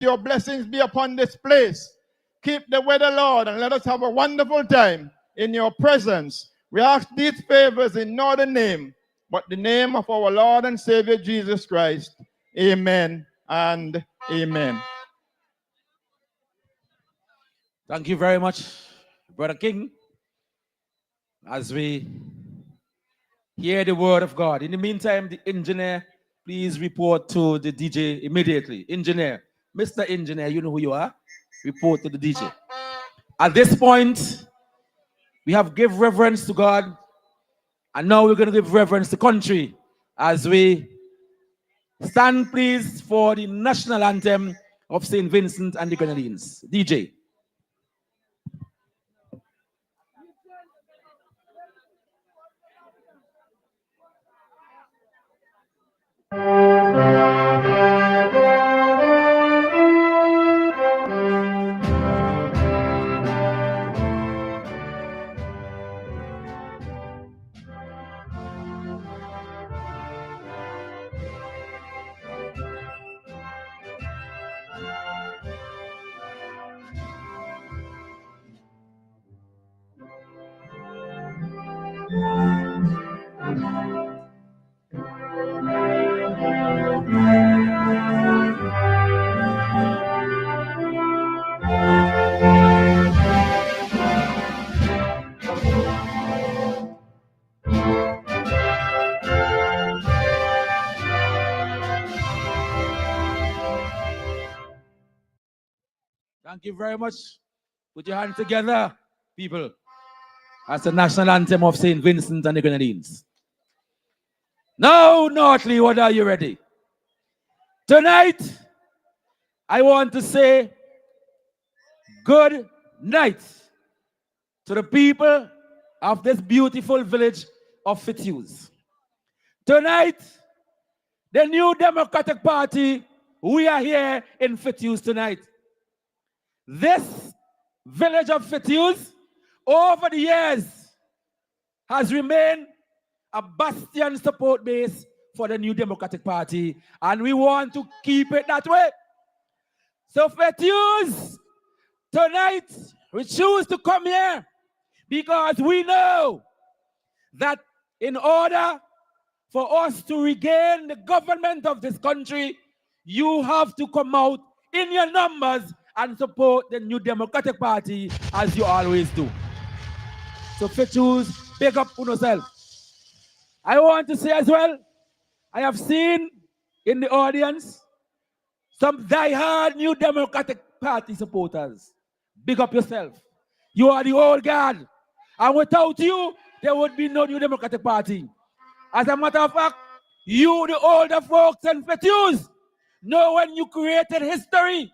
your blessings be upon this place. Keep the weather, Lord, and let us have a wonderful time in your presence. We ask these favors in no other name, but the name of our Lord and Savior Jesus Christ. Amen and amen. Thank you very much, Brother King, as we hear the word of God. In the meantime, the engineer, please report to the DJ immediately. Engineer, Mr. Engineer, you know who you are. Report to the DJ. At this point, we have give reverence to God, and now we're going to give reverence to country as we stand, please, for the national anthem of St. Vincent and the Grenadines. DJ. Thank you very much. Put your hands together, people. That's the national anthem of St. Vincent and the Grenadines. Now, Northlewood, are you ready? Tonight, I want to say good night to the people of this beautiful village of Fitzhugh. Tonight, the New Democratic Party, we are here in Fitzhugh tonight. This village of Fitzhugh, over the years, has remained a bastion support base for the New Democratic Party, and we want to keep it that way. So Fitzhugh, tonight, we choose to come here because we know that in order for us to regain the government of this country, you have to come out in your numbers and support the New Democratic Party as you always do. So Fitzhugh, pick up on yourself. I want to say as well, I have seen in the audience some die-hard New Democratic Party supporters. Big up yourself. You are the old guard. And without you, there would be no New Democratic Party. As a matter of fact, you, the older folks and Fitzhugh, know when you created history,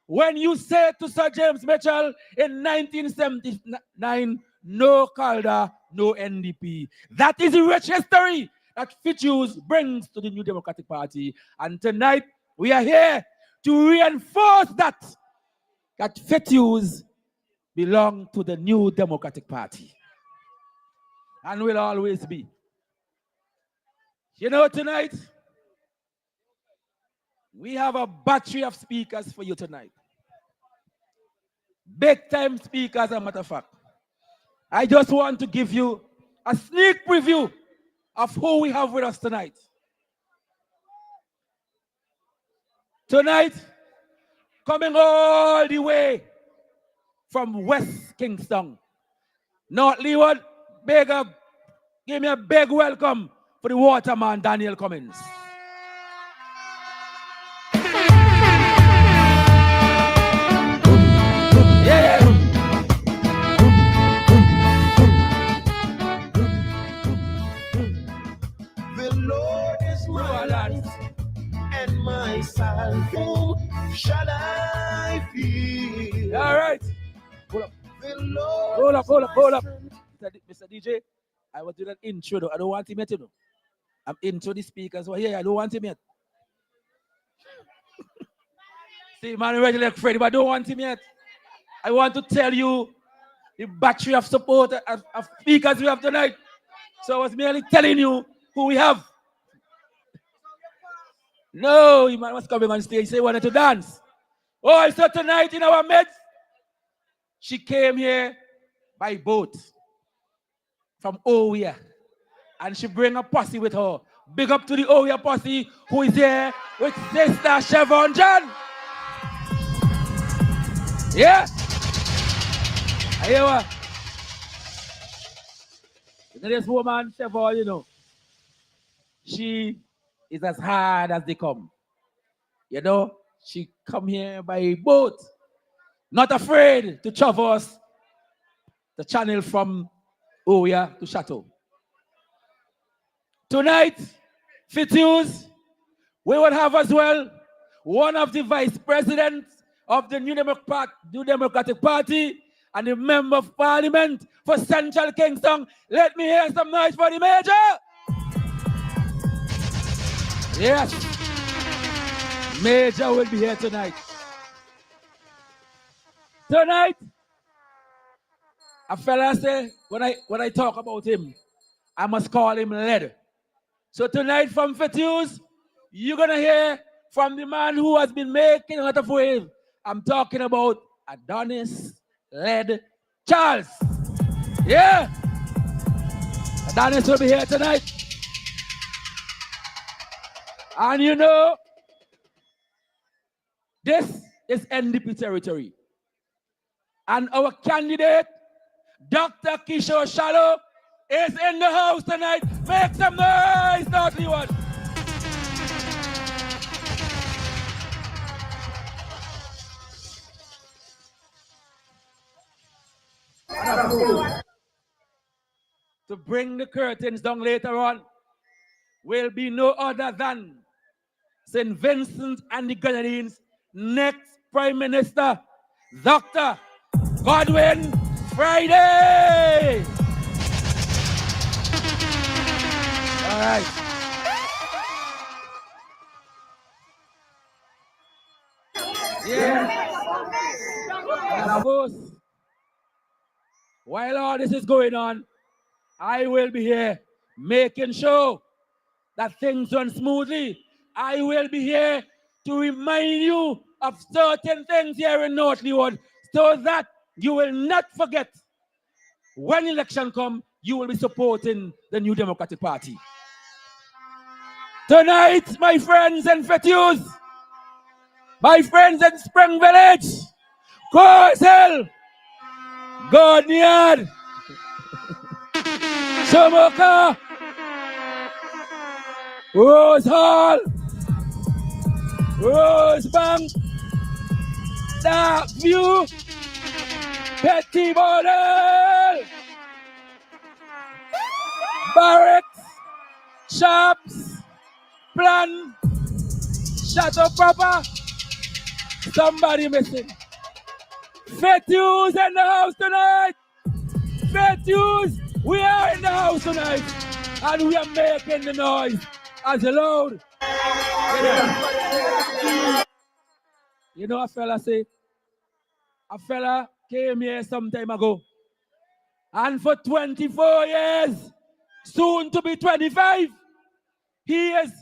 when you said to Sir James Mitchell in 1979, no Calder, no NDP. That is a rich history that Fitzhugh brings to the New Democratic Party. And tonight, we are here to reinforce that Fitzhugh belong to the New Democratic Party. And will always be. You know, tonight, we have a battery of speakers for you tonight. Big time speakers, as a matter of fact. I just want to give you a sneak preview of who we have with us tonight. Tonight, coming all the way from West Kingston, Northlewood, big up, give me a big welcome for the waterman Daniel Cummins. Yeah. The Lord is my light and my salvation. Shall I fear? All right. Hold up. The Lord Hold up. Mr. DJ, I was doing an intro though. I don't want him yet, you know. I'm into the speakers. Well, yeah, I don't want him yet. See, man, ready like Freddy, but I don't want him yet. I want to tell you the battery of support of speakers we have tonight. So I was merely telling you who we have. No, you man was coming on stage. He said he wanted to dance. Also tonight in our midst, she came here by boat from Oya. And she bring a posse with her. Big up to the Oya posse who is here with Sister Chevron John. Yeah. I hear what? This woman, Chevron, you know, she is as hard as they come. You know, she come here by boat, not afraid to traverse the channel from Oya to Chateau. Tonight, Fitzhughes, we will have as well one of the vice presidents of the New Democratic Party and the member of parliament for Central Kingston. Let me hear some noise for the Major. Yes, Major will be here tonight. Tonight, a fella say, when I talk about him, I must call him lead. So tonight from Fitzhughes, you're going to hear from the man who has been making a lot of waves. I'm talking about Adonis Led Charles. Yeah. Adonis will be here tonight. And you know, this is Ndp territory. And our candidate, Dr. Kishore Shallow, is in the house tonight. Make some noise, Northly One. To bring the curtains down later on will be no other than St. Vincent and the Grenadines' next Prime Minister, Dr. Godwin Friday. All right. Yeah. And of course, while all this is going on, I will be here making sure that things run smoothly. I will be here to remind you of certain things here in North Leeward so that you will not forget when election comes, you will be supporting the New Democratic Party. Tonight, my friends in Fitzhughes, my friends in Spring Village, Coors Hill, Gordon, Shamoka, Rose Hall, Rosebank, Dark View, Petty Model, Barracks, Shops, Plan, Chateau Proper, somebody missing. Fitzhughes in the house tonight. Fitzhughes, we are in the house tonight. And we are making the noise as loud. You know a fella say, a fella came here some time ago. And for 24 years, soon to be 25, he is,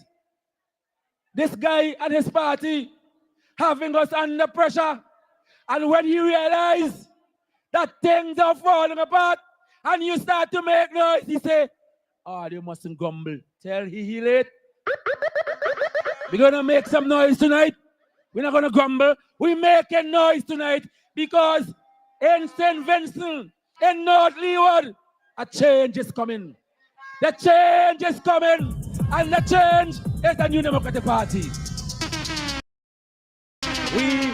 this guy and his party, having us under pressure. And when he realized that things are falling apart, and you start to make noise, he say, oh, they mustn't grumble. Tell he late. We're going to make some noise tonight. We're not going to grumble. We're making noise tonight because in St. Vincent, in North Leeward, a change is coming. The change is coming. And the change is the New Democratic Party. We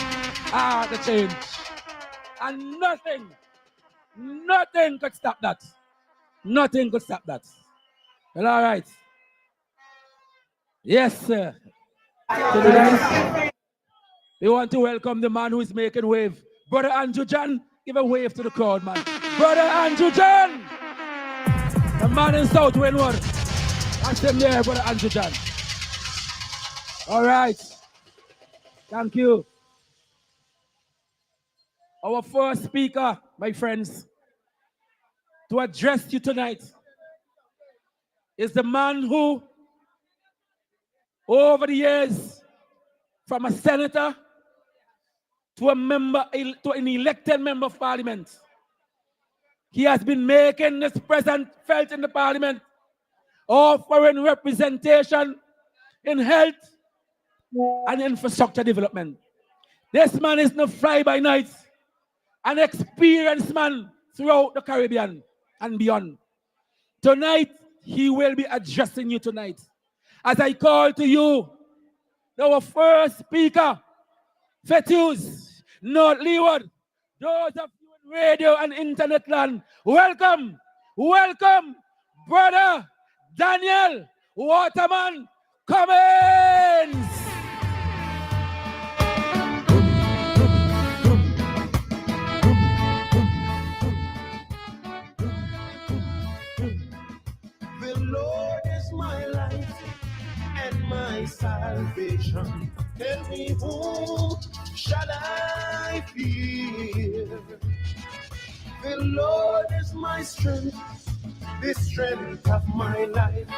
are the change. And nothing could stop that. Nothing could stop that. Well, all right. Yes, sir. Tonight, we want to welcome the man who is making wave. Brother Andrew John, give a wave to the crowd, man. Brother Andrew John! The man in South Windward. That's him there, Brother Andrew John. All right. Thank you. Our first speaker, my friends, to address you tonight is the man who, over the years, from a senator to an elected member of parliament. He has been making his presence felt in the parliament, offering representation in health and infrastructure development. This man is no fly by night, an experienced man throughout the Caribbean and beyond. Tonight, he will be addressing you tonight. As I call to you, our first speaker, Fetus, North Leeward, those of you in radio and internet land, welcome, brother Daniel Waterman Cummins. The Lord is my light and my salvation. Tell me, whom shall I fear? The Lord is my strength, the strength of my life.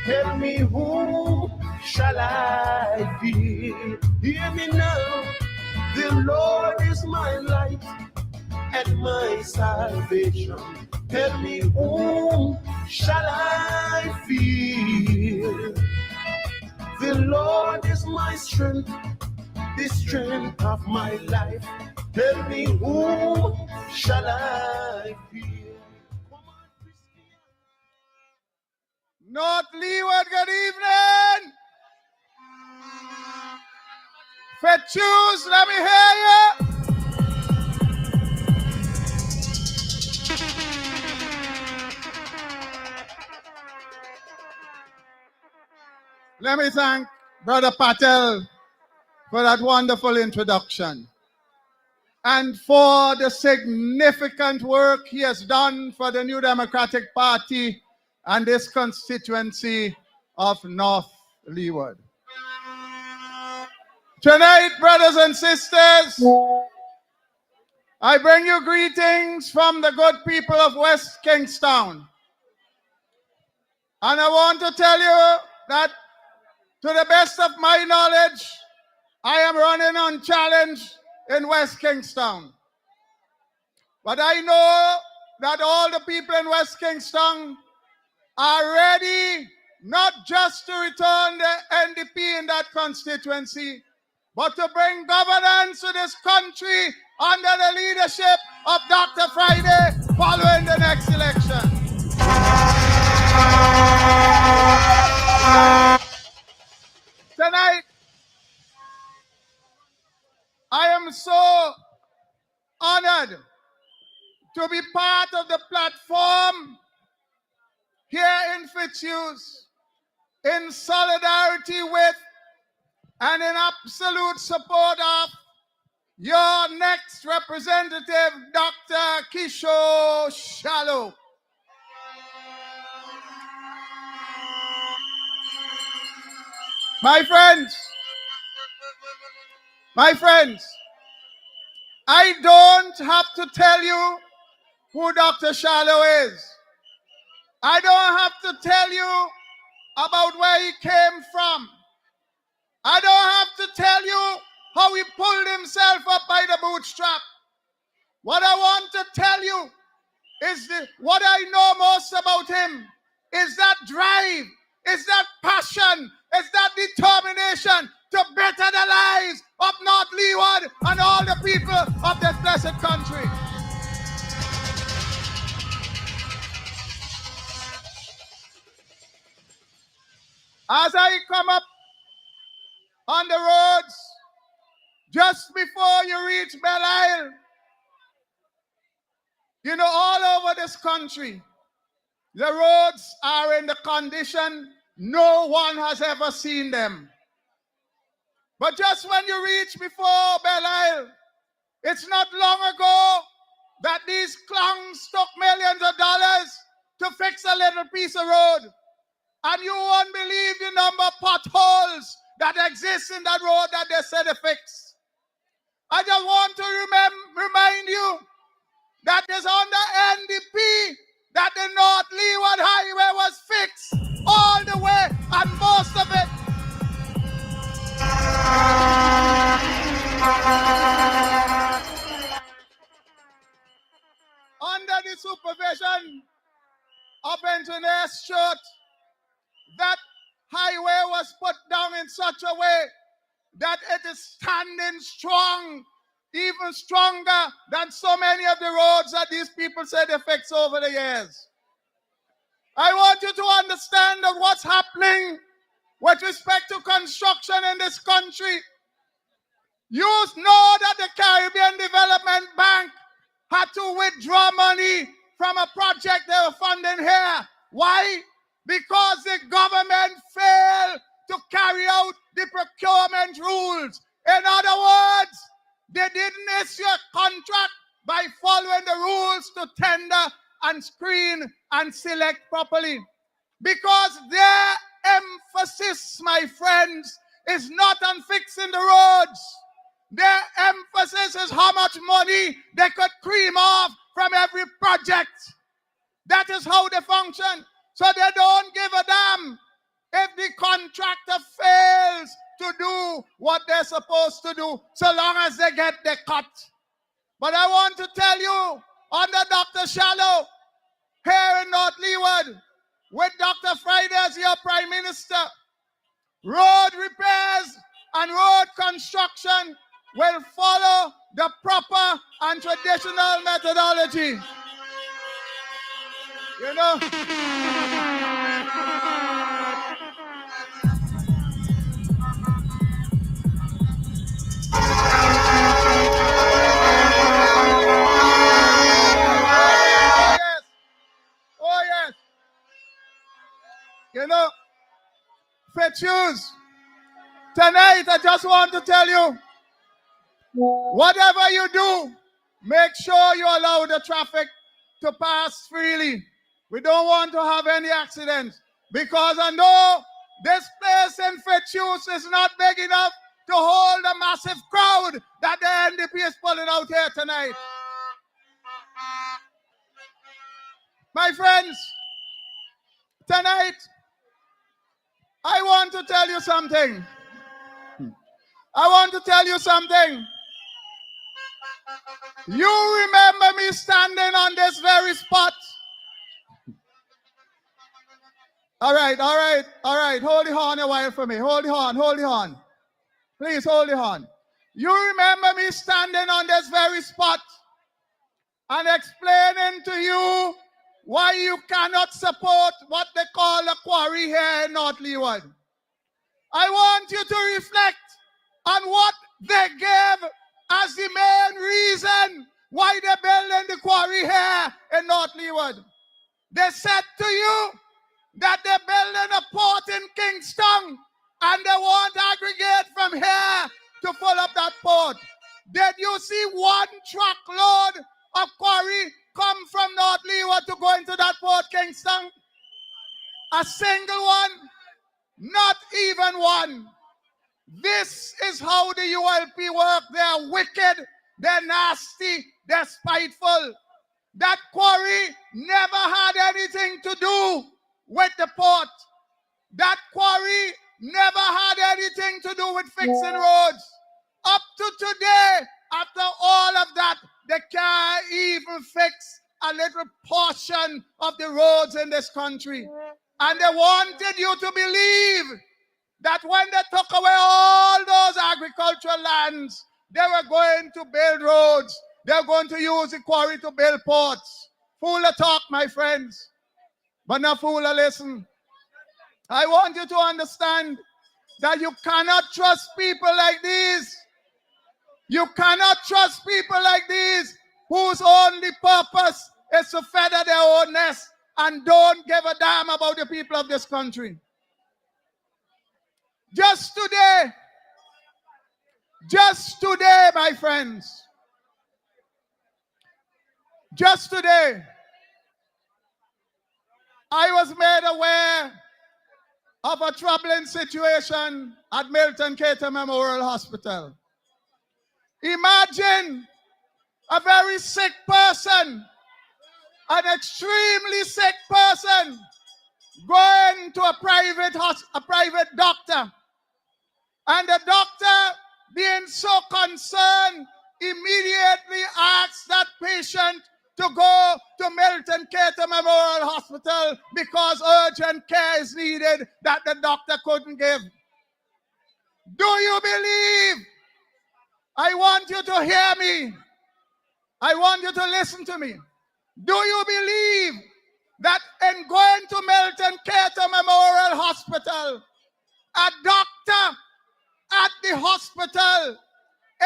Tell me, whom shall I fear? Hear me now. The Lord is my light and my salvation. Tell me, whom shall I fear? The Lord is my strength, the strength of my life. Tell me, whom shall I fear? North Leeward, good evening. Fetus, let me hear you. Let me thank Brother Patel for that wonderful introduction and for the significant work he has done for the New Democratic Party and this constituency of North Leeward. Tonight, brothers and sisters, I bring you greetings from the good people of West Kingstown. And I want to tell you that to the best of my knowledge, I am running unchallenged in West Kingstown. But I know that all the people in West Kingstown are ready not just to return the NDP in that constituency, but to bring governance to this country under the leadership of Dr. Friday following the next election. Tonight, I am so honored to be part of the platform here in Fitzhugh in solidarity with and in absolute support of your next representative, Dr. Kishore Shallow. My friends, I don't have to tell you who Dr. Shallow is. I don't have to tell you about where he came from. I don't have to tell you how he pulled himself up by the bootstrap. What I want to tell you is what I know most about him is that drive, is that passion, is that determination to better the lives of North Leeward and all the people of this blessed country. As I come up on the roads, just before you reach Belle Isle, you know, all over this country, the roads are in the condition no one has ever seen them. But just when you reach before Belle Isle, it's not long ago that these clowns took millions of dollars to fix a little piece of road. And you won't believe the number of potholes that exist in that road that they said they fixed. I just want to remind you that is under NDP that the North Leeward Highway was fixed all the way, and most of it portion of Engineer Street, that highway was put down in such a way that it is standing strong, even stronger than so many of the roads that these people said they fixed over the years. I want you to understand that what's happening with respect to construction in this country. You know that the Caribbean Development Bank had to withdraw money from a project they were funding here. Why? Because the government failed to carry out the procurement rules. In other words, they didn't issue a contract by following the rules to tender and screen and select properly. Because their emphasis, my friends, is not on fixing the roads. Their emphasis is how much money they could cream off from every project. That is how they function. So they don't give a damn if the contractor fails to do what they're supposed to do, so long as they get the cut. But I want to tell you, under Dr. Shallow, here in North Leeward, with Dr. Friday as your Prime Minister, road repairs and road construction will follow the proper and traditional methodology. You know, oh yes. You know, Fetchus, tonight I just want to tell you, whatever you do, make sure you allow the traffic to pass freely. We don't want to have any accidents, because I know this place in Fetchus is not big enough to hold a massive crowd that the NDP is pulling out here tonight. My friends, tonight, I want to tell you something. I want to tell you something. You remember me standing on this very spot. All right. Hold the horn a while for me. Hold the horn. Please hold the horn. You remember me standing on this very spot and explaining to you why you cannot support what they call a quarry here in North Leeward. I want you to reflect on what they gave as the main reason why they're building the quarry here in North Leeward. They said to you that they're building a port in Kingston and they want aggregate from here to fill up that port. Did you see one truckload of quarry come from North Leeward to go into that port, Kingston? A single one? Not even one. This is how the ULP work. They're wicked, they're nasty, they're spiteful. That quarry never had anything to do with the port. That quarry never had anything to do with fixing roads. Up to today, after all of that, they can't even fix a little portion of the roads in this country. And they wanted you to believe that when they took away all those agricultural lands, they were going to build roads. They were going to use the quarry to build ports. Fool of talk, my friends, but not fool of listen. I want you to understand that you cannot trust people like these. You cannot trust people like these whose only purpose is to feather their own nest and don't give a damn about the people of this country. Just today, my friends, just today, I was made aware of a troubling situation at Milton Cater Memorial Hospital. Imagine a very sick person, an extremely sick person, going to a private doctor, and the doctor, being so concerned, immediately asks that patient to go to Milton Cater Memorial Hospital because urgent care is needed that the doctor couldn't give. Do you believe? I want you to hear me. I want you to listen to me. Do you believe that in going to Milton Cater Memorial Hospital, a doctor at the hospital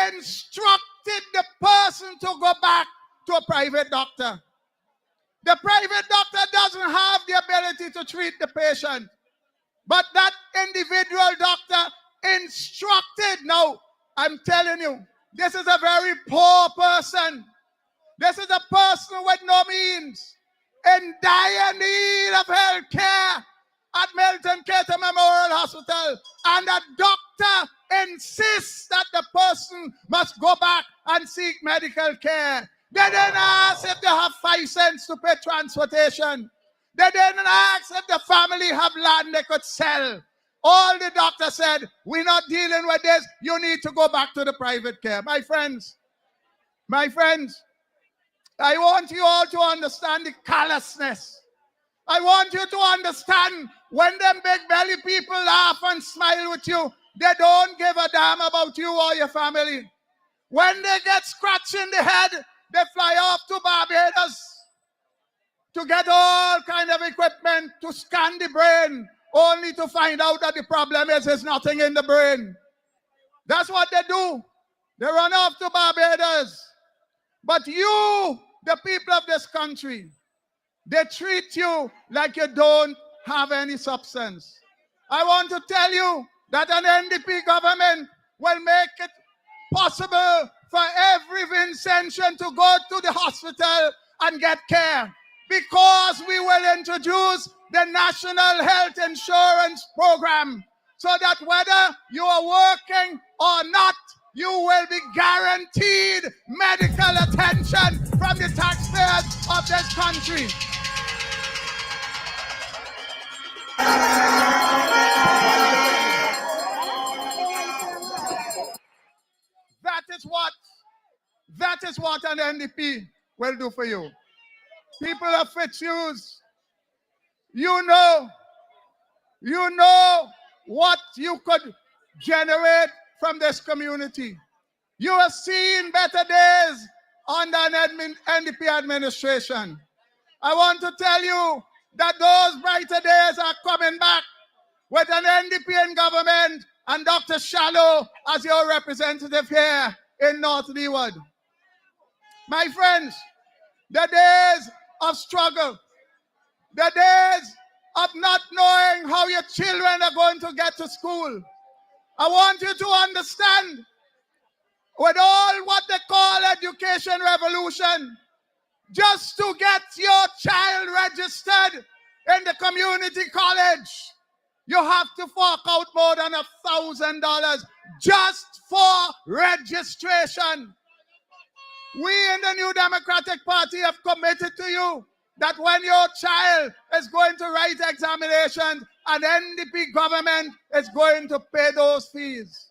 instructed the person to go back to a private doctor? The private doctor doesn't have the ability to treat the patient, but that individual doctor instructed. Now, I'm telling you, this is a very poor person. This is a person with no means, in dire need of health care at Milton Cater Memorial Hospital. And a doctor insists that the person must go back and seek medical care. They didn't ask if they have 5 cents to pay transportation. They didn't ask if the family have land they could sell. All the doctor said, we're not dealing with this. You need to go back to the private care. My friends, I want you all to understand the callousness. I want you to understand when them big belly people laugh and smile with you, they don't give a damn about you or your family. When they get scratched in the head, they fly off to Barbados to get all kind of equipment to scan the brain, only to find out that the problem is there's nothing in the brain. That's what they do. They run off to Barbados. But you, the people of this country, they treat you like you don't have any substance. I want to tell you that an NDP government will make it possible for every Vincentian to go to the hospital and get care, because we will introduce the National Health Insurance Program, so that whether you are working or not, you will be guaranteed medical attention from the taxpayers of this country. That is what an NDP will do for you. People of Fitzhugh, you know what you could generate from this community. You have seen better days under an NDP administration. I want to tell you that those brighter days are coming back with an NDP in government and Dr. Shallow as your representative here in North Leeward. My friends, the days of struggle, the days of not knowing how your children are going to get to school, I want you to understand, with all what they call education revolution, just to get your child registered in the community college, you have to fork out more than $1,000 just for registration. We in the New Democratic Party have committed to you that when your child is going to write examinations, an NDP government is going to pay those fees.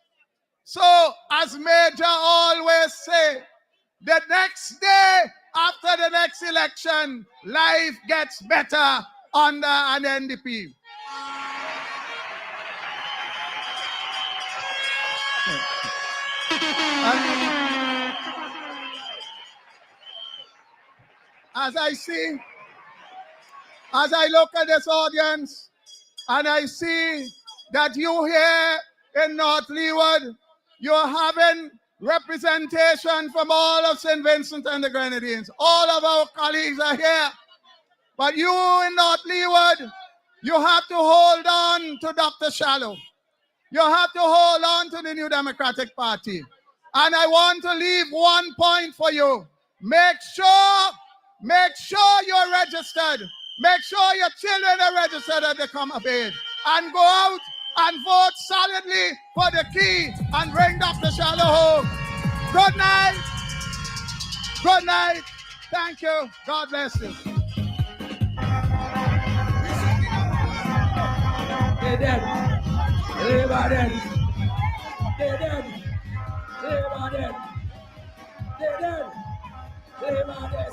So, as Major always say, the next day after the next election, life gets better under an NDP. As I look at this audience, and I see that you here in North Leeward, you're having representation from all of St. Vincent and the Grenadines. All of our colleagues are here. But you in North Leeward, you have to hold on to Dr. Shallow. You have to hold on to the New Democratic Party. And I want to leave one point for you. Make sure you're registered. Make sure your children are registered at the come of age. And go out and vote solidly for the key and bring Dr. Shallow home. Good night. Good night. Thank you. God bless you. They're dead. They're dead. They're dead. They're dead. They're dead. They're dead.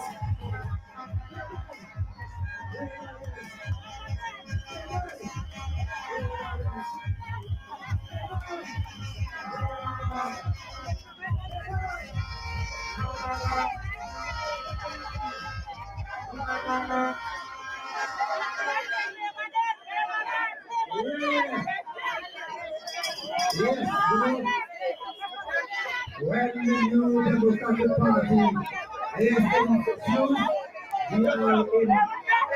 When the new people start the party, I am saying to you, we are in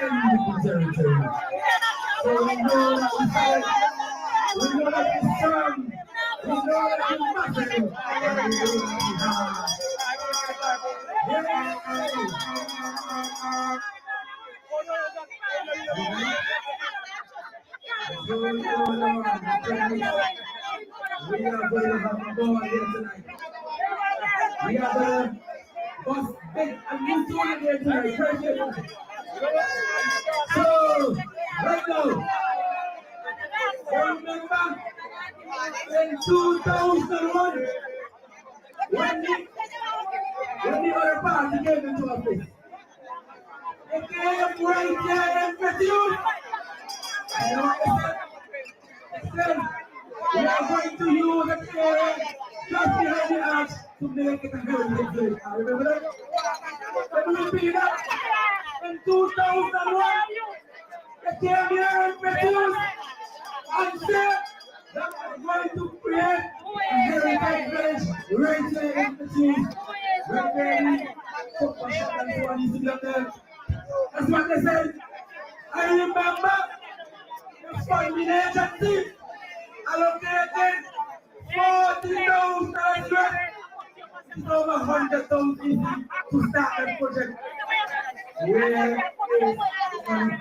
enemy territory. So we know that we fight, we know that we strong, we know that we massive, and we know that we hard. We are going to have a ball here tonight. We are going to bust big and new tool here tonight. Right here. So, right now, remember in 2001, when the other party came into office, they came right here and refused. You know what they said? They said, we are going to use the train just behind the arch to make it a heritage village. I remember that? Let me repeat that. In 2001, they came here and refused and said that we're going to create a heritage village right there in the trees. Right there in the one used to be up there. That's what they said. I remember the funding agency allocated 40,000 it's over 100,000 to start that project. Where is the money?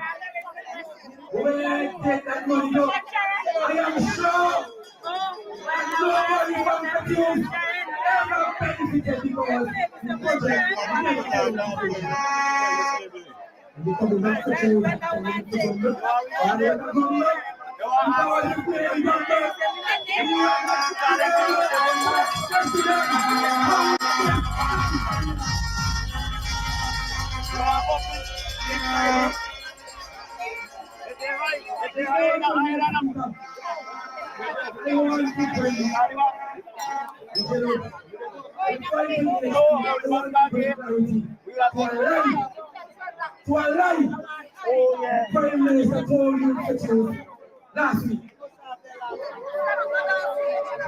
Where did that money go? I am sure that nobody from the youth ever benefited because the project never came out. You come back to the to align. Prime Minister told you the truth last week.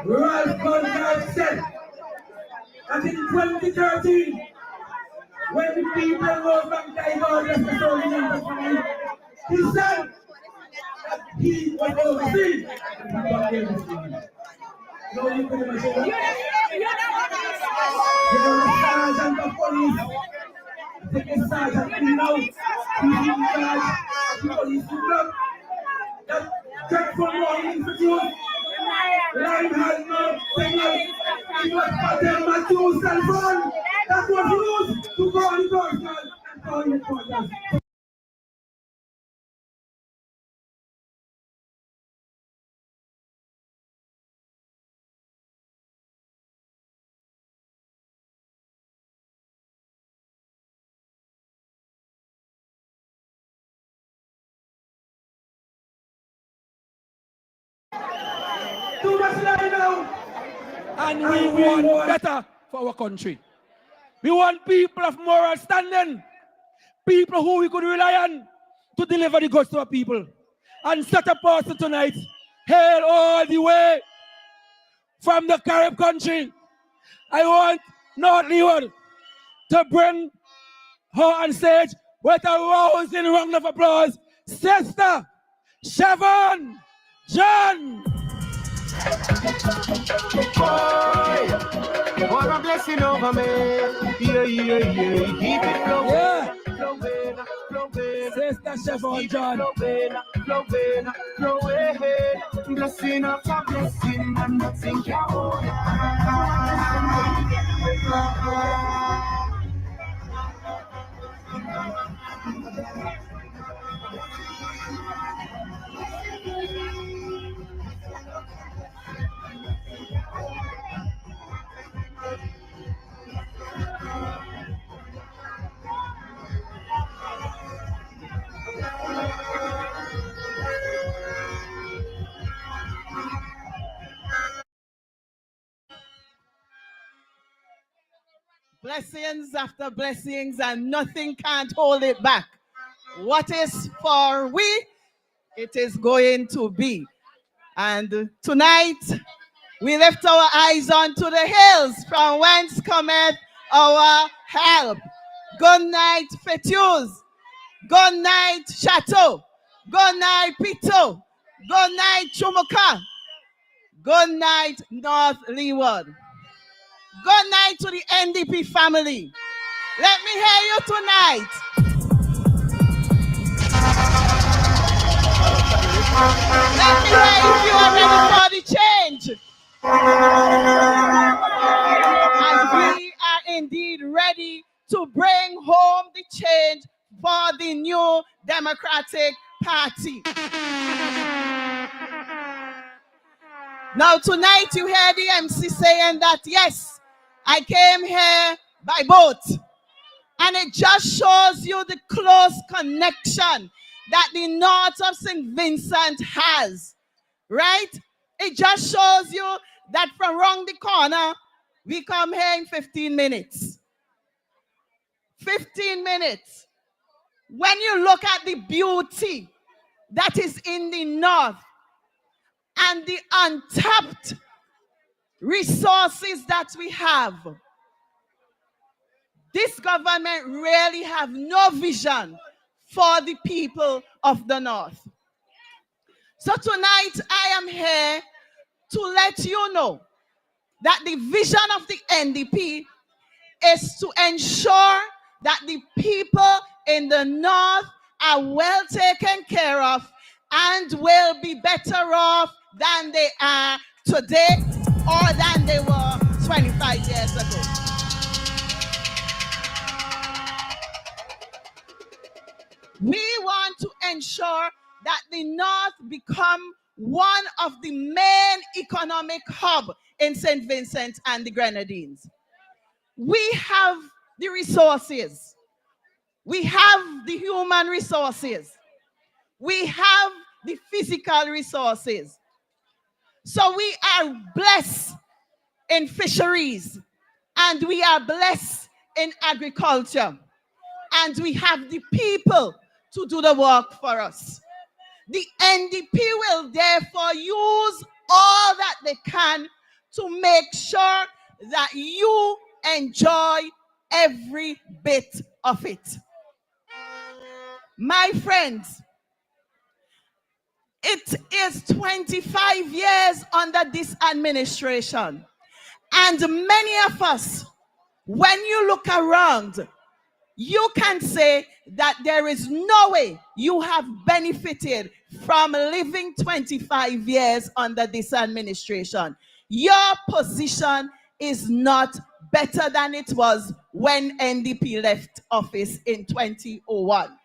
Ralph Conrad said that in 2013, when the people was from Tiger the story, he said that he was overseas. No, you couldn't imagine that. There was a sergeant of police. The sergeant came out. He's in charge of the police block. That dreadful warning for you. Line had no signal. It was Patel Matthew's cell phone that was used to call the government and call the reporters. Too much line now. And we want better for our country. We want people of moral standing, people who we could rely on to deliver the goods to our people. And such a person tonight, hail all the way from the Carib country. I want North Leeward to bring her on stage with a rousing round of applause, Sister Siobhan John. Boy, what a blessing over me. Yeah. Keep it flowing. Yeah. Flowing. Sister Siobhan John. Flowing. Blessing after blessing, and nothing can hold. blessings after blessings, and nothing can't hold it back. What is for we, it is going to be. And tonight, we lift our eyes unto the hills from whence cometh our help. Good night, Fetus. Good night, Chateau. Good night, Pito. Good night, Chumuka. Good night, North Leeward. Good night to the NDP family. Let me hear you tonight. Let me hear if you are ready for the change. And we are indeed ready to bring home the change for the new Democratic Party. Now tonight you hear the MC saying that, yes, I came here by boat. And it just shows you the close connection that the north of St. Vincent has, right? It just shows you that from around the corner, we come here in 15 minutes. 15 minutes. When you look at the beauty that is in the north and the untapped resources that we have, this government really have no vision for the people of the north. So tonight I am here to let you know that the vision of the NDP is to ensure that the people in the north are well taken care of and will be better off than they are today or than they were 25 years ago. We want to ensure that the north become one of the main economic hub in St. Vincent and the Grenadines. We have the resources. We have the human resources. We have the physical resources. So we are blessed in fisheries, and we are blessed in agriculture, and we have the people to do the work for us. The NDP will therefore use all that they can to make sure that you enjoy every bit of it. My friends, it is 25 years under this administration, and many of us, when you look around, you can say that there is no way you have benefited from living 25 years under this administration. Your position is not better than it was when NDP left office in 2001.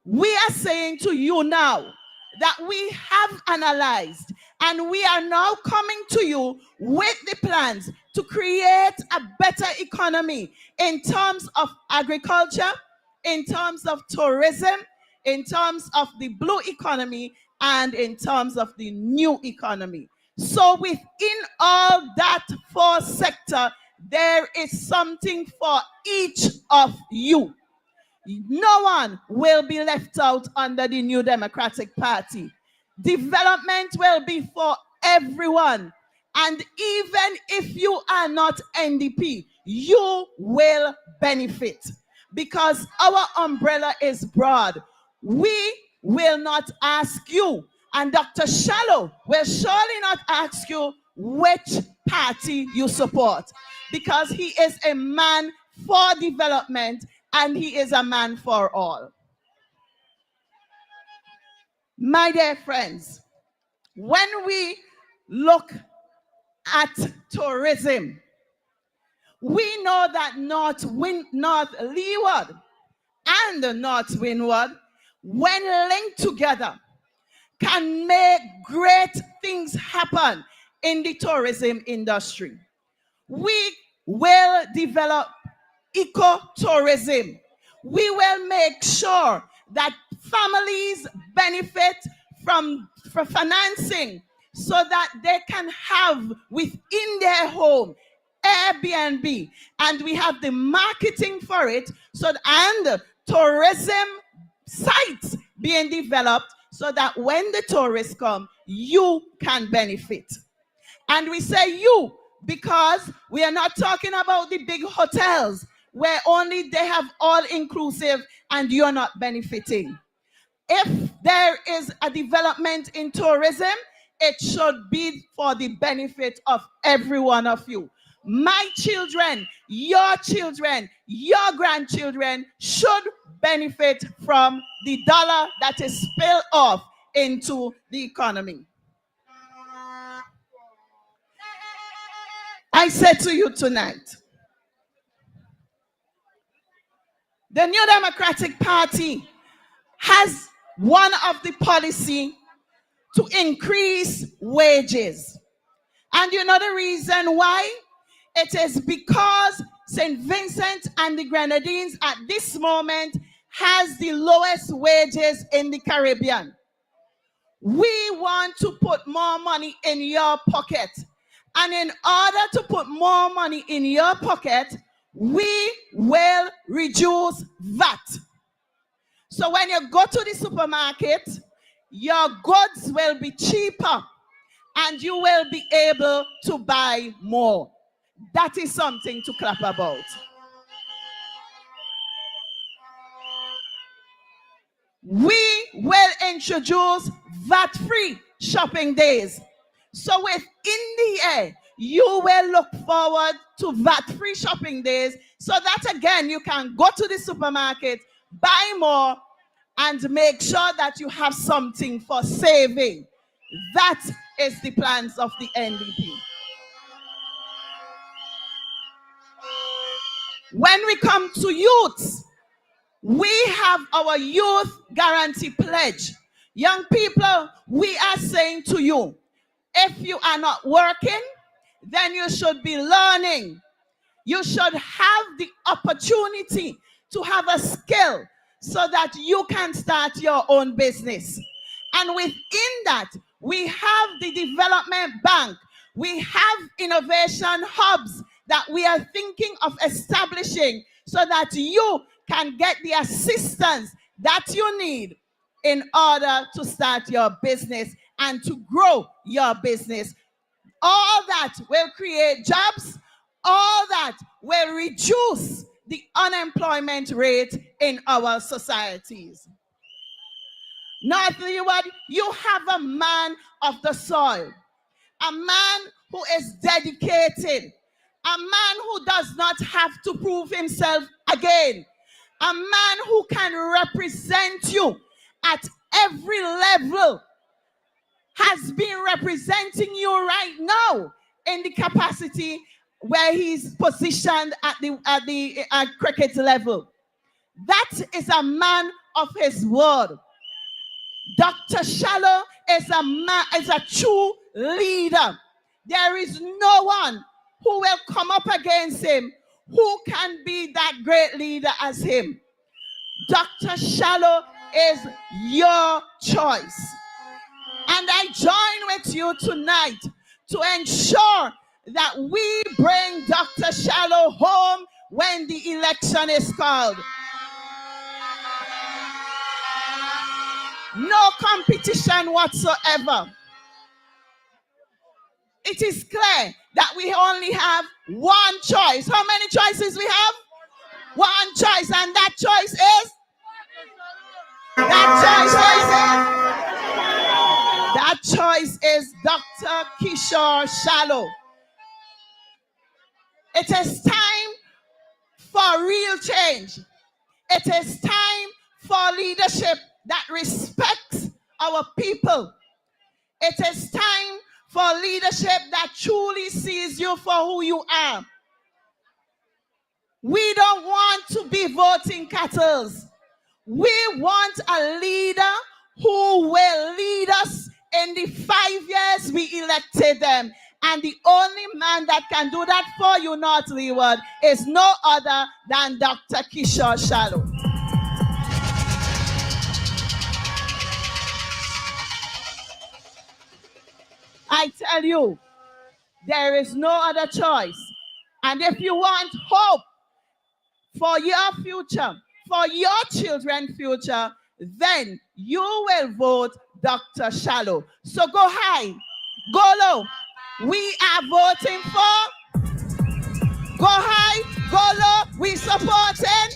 We are saying to you now that we have analyzed and we are now coming to you with the plans to create a better economy in terms of agriculture, in terms of tourism, in terms of the blue economy, and in terms of the new economy. So within all that four sector, there is something for each of you. No one will be left out under the New Democratic Party. Development will be for everyone. And even if you are not NDP, you will benefit because our umbrella is broad. We will not ask you, and Dr. Shallow will surely not ask you which party you support, because he is a man for development and he is a man for all. My dear friends, when we look at tourism, we know that North Leeward and North Windward, when linked together, can make great things happen in the tourism industry. We will develop ecotourism. We will make sure that families benefit from financing so that they can have within their home Airbnb, and we have the marketing for it, and tourism sites being developed so that when the tourists come, you can benefit. And we say you because we are not talking about the big hotels where only they have all inclusive and you're not benefiting. If there is a development in tourism, it should be for the benefit of every one of you. My children, your grandchildren should benefit from the dollar that is spilled off into the economy. I said to you tonight, the New Democratic Party has one of the policy to increase wages. And you know the reason why? It is because St. Vincent and the Grenadines at this moment has the lowest wages in the Caribbean. We want to put more money in your pocket. And in order to put more money in your pocket, we will reduce VAT. So when you go to the supermarket, your goods will be cheaper and you will be able to buy more. That is something to clap about. We will introduce VAT-free shopping days. So within the year, you will look forward to VAT-free shopping days so that again, you can go to the supermarket, buy more, and make sure that you have something for saving. That is the plans of the NDP. When we come to youths, we have our youth guarantee pledge. Young people, we are saying to you, if you are not working, then you should be learning. You should have the opportunity to have a skill so that you can start your own business. And within that, we have the development bank. We have innovation hubs that we are thinking of establishing so that you can get the assistance that you need in order to start your business and to grow your business. All that will create jobs. All that will reduce the unemployment rate in our societies. North Leeward, you have a man of the soil, a man who is dedicated, a man who does not have to prove himself again, a man who can represent you at every level, has been representing you right now in the capacity where he's positioned at the cricket level. That is a man of his word. Dr. Shallow is a true leader. There is no one who will come up against him who can be that great leader as him. Dr. Shallow is your choice. And I join with you tonight to ensure that we bring Dr. Shallow home when the election is called. No competition whatsoever. It is clear that we only have one choice. How many choices we have? One choice, and that choice is? That choice is Dr. Kishore Shallow. It is time for real change. It is time for leadership that respects our people. It is time for leadership that truly sees you for who you are. We don't want to be voting cattle. We want a leader who will lead us in the 5 years we elected them. And the only man that can do that for you, North Leeward, is no other than Dr. Kishore Shallow. I tell you, there is no other choice. And if you want hope for your future, for your children's future, then you will vote Dr. Shallow. So go high, go low. We are voting for. Go high, go low. We supporting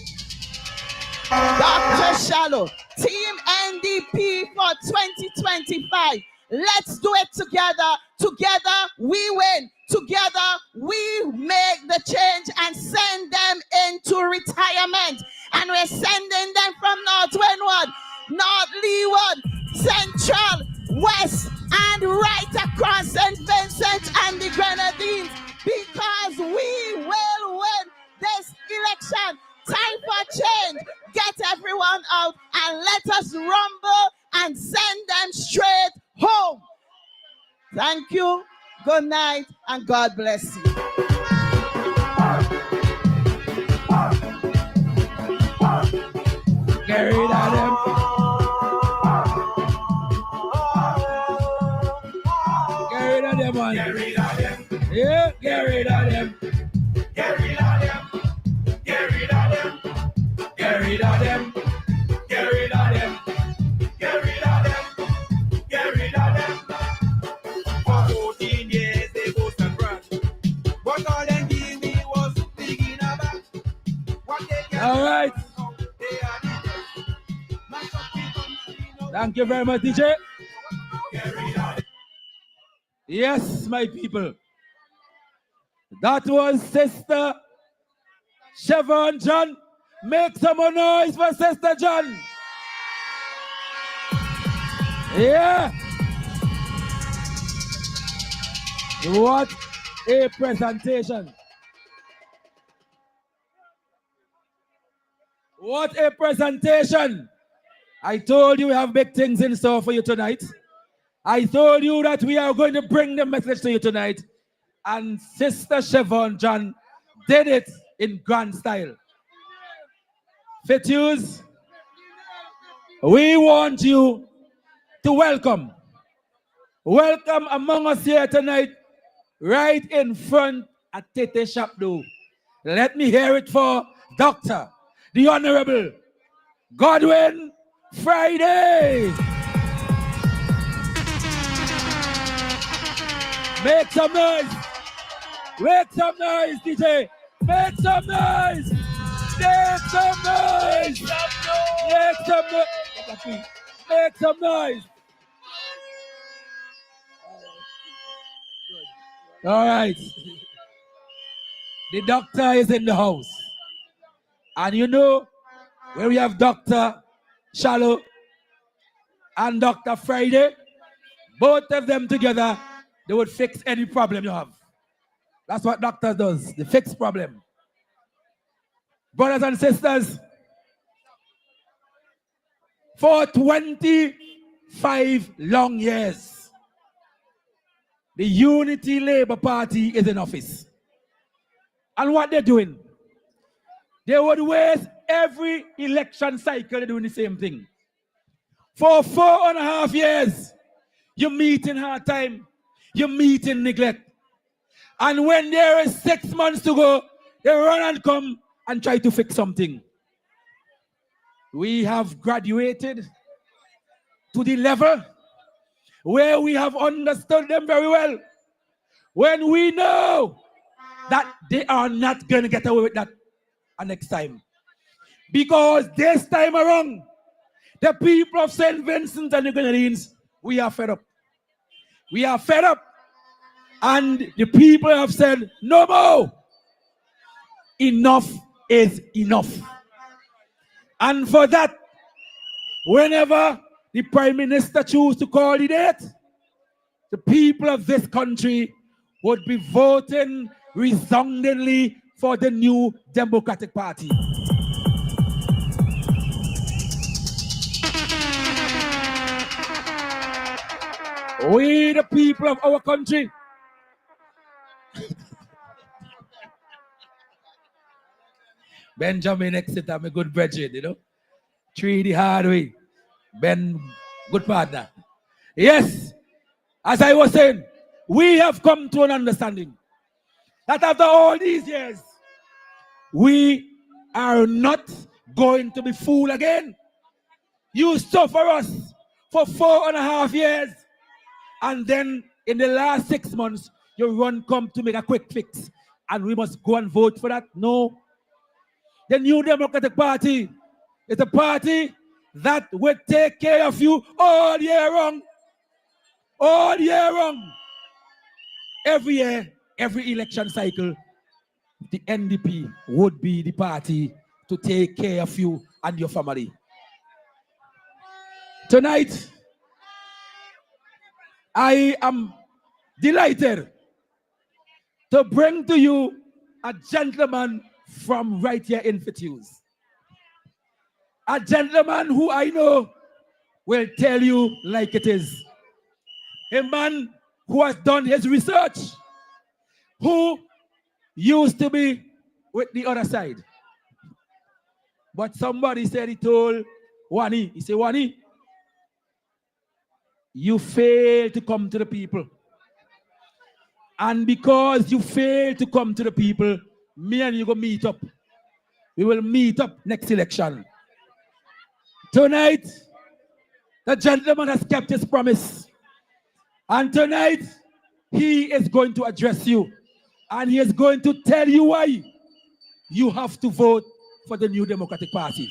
Dr. Shallow. Team NDP for 2025. Let's do it together. Together we win. Together we make the change and send them into retirement. And we're sending them from North Windward, North Leeward, Central, West, and right across St. Vincent and the Grenadines, because we will win this election. Time for change. Get everyone out and let us rumble and send them straight home. Thank you. Good night and God bless you. Get rid of them. Get rid of them, man. Get rid of them. Yeah, get rid of them. Get rid of them. Get rid of them. Get rid of them. Get rid of them. Get rid of them. Get rid of them. For 14 years they boast and brag. What all them give me was big in a bag. What they get. All right. They are the best. Mash up people. Thank you very much, DJ. Get rid of them. Yes, my people. That was Sister Siobhan John. Make some noise for Sister John. Yeah. What a presentation. What a presentation. I told you we have big things in store for you tonight. I told you that we are going to bring the message to you tonight. And Sister Siobhan John did it in grand style. Fituse, we want you to welcome among us here tonight, right in front at Tete Shapdo. Let me hear it for Dr. the Honorable Godwin Friday. Make some noise. Make some noise, DJ. Make some noise. Make some noise. Make some noise. Make some noise. All right. The doctor is in the house. And you know, when we have Dr. Shallow and Dr. Friday, both of them together, they would fix any problem you have. That's what doctors does. They fix problem. Brothers and sisters, for 25 long years, the Unity Labour Party is in office. And what they're doing, they would waste every election cycle, they're doing the same thing. For 4.5 years, you meet in hard time, you meet in neglect. And when there is 6 months to go, they run and come and try to fix something. We have graduated to the level where we have understood them very well. When we know that they are not going to get away with that next time. Because this time around, the people of St. Vincent and the Grenadines, we are fed up. We are fed up. And the people have said, no more. Enough is enough. And for that, whenever the Prime Minister chooses to call the date, the people of this country would be voting resoundingly for the new Democratic Party. We, the people of our country, Benjamin Exeter, my good brethren, you know. Treat the hard way. Ben, good partner. Yes, as I was saying, we have come to an understanding that after all these years, we are not going to be fooled again. You suffer us for 4.5 years, and then in the last 6 months, you come to make a quick fix, and we must go and vote for that. No. The New Democratic Party is a party that will take care of you all year round. All year round. Every year, every election cycle, the NDP would be the party to take care of you and your family. Tonight, I am delighted to bring to you a gentleman from right here in Fitzhugh. A gentleman who I know will tell you like it is. A man who has done his research, who used to be with the other side. But somebody said he told Wani, he said, Wani, you failed to come to the people. And because you failed to come to the people, me and you go meet up. We will meet up next election. Tonight, the gentleman has kept his promise. And tonight, he is going to address you. And he is going to tell you why you have to vote for the New Democratic Party.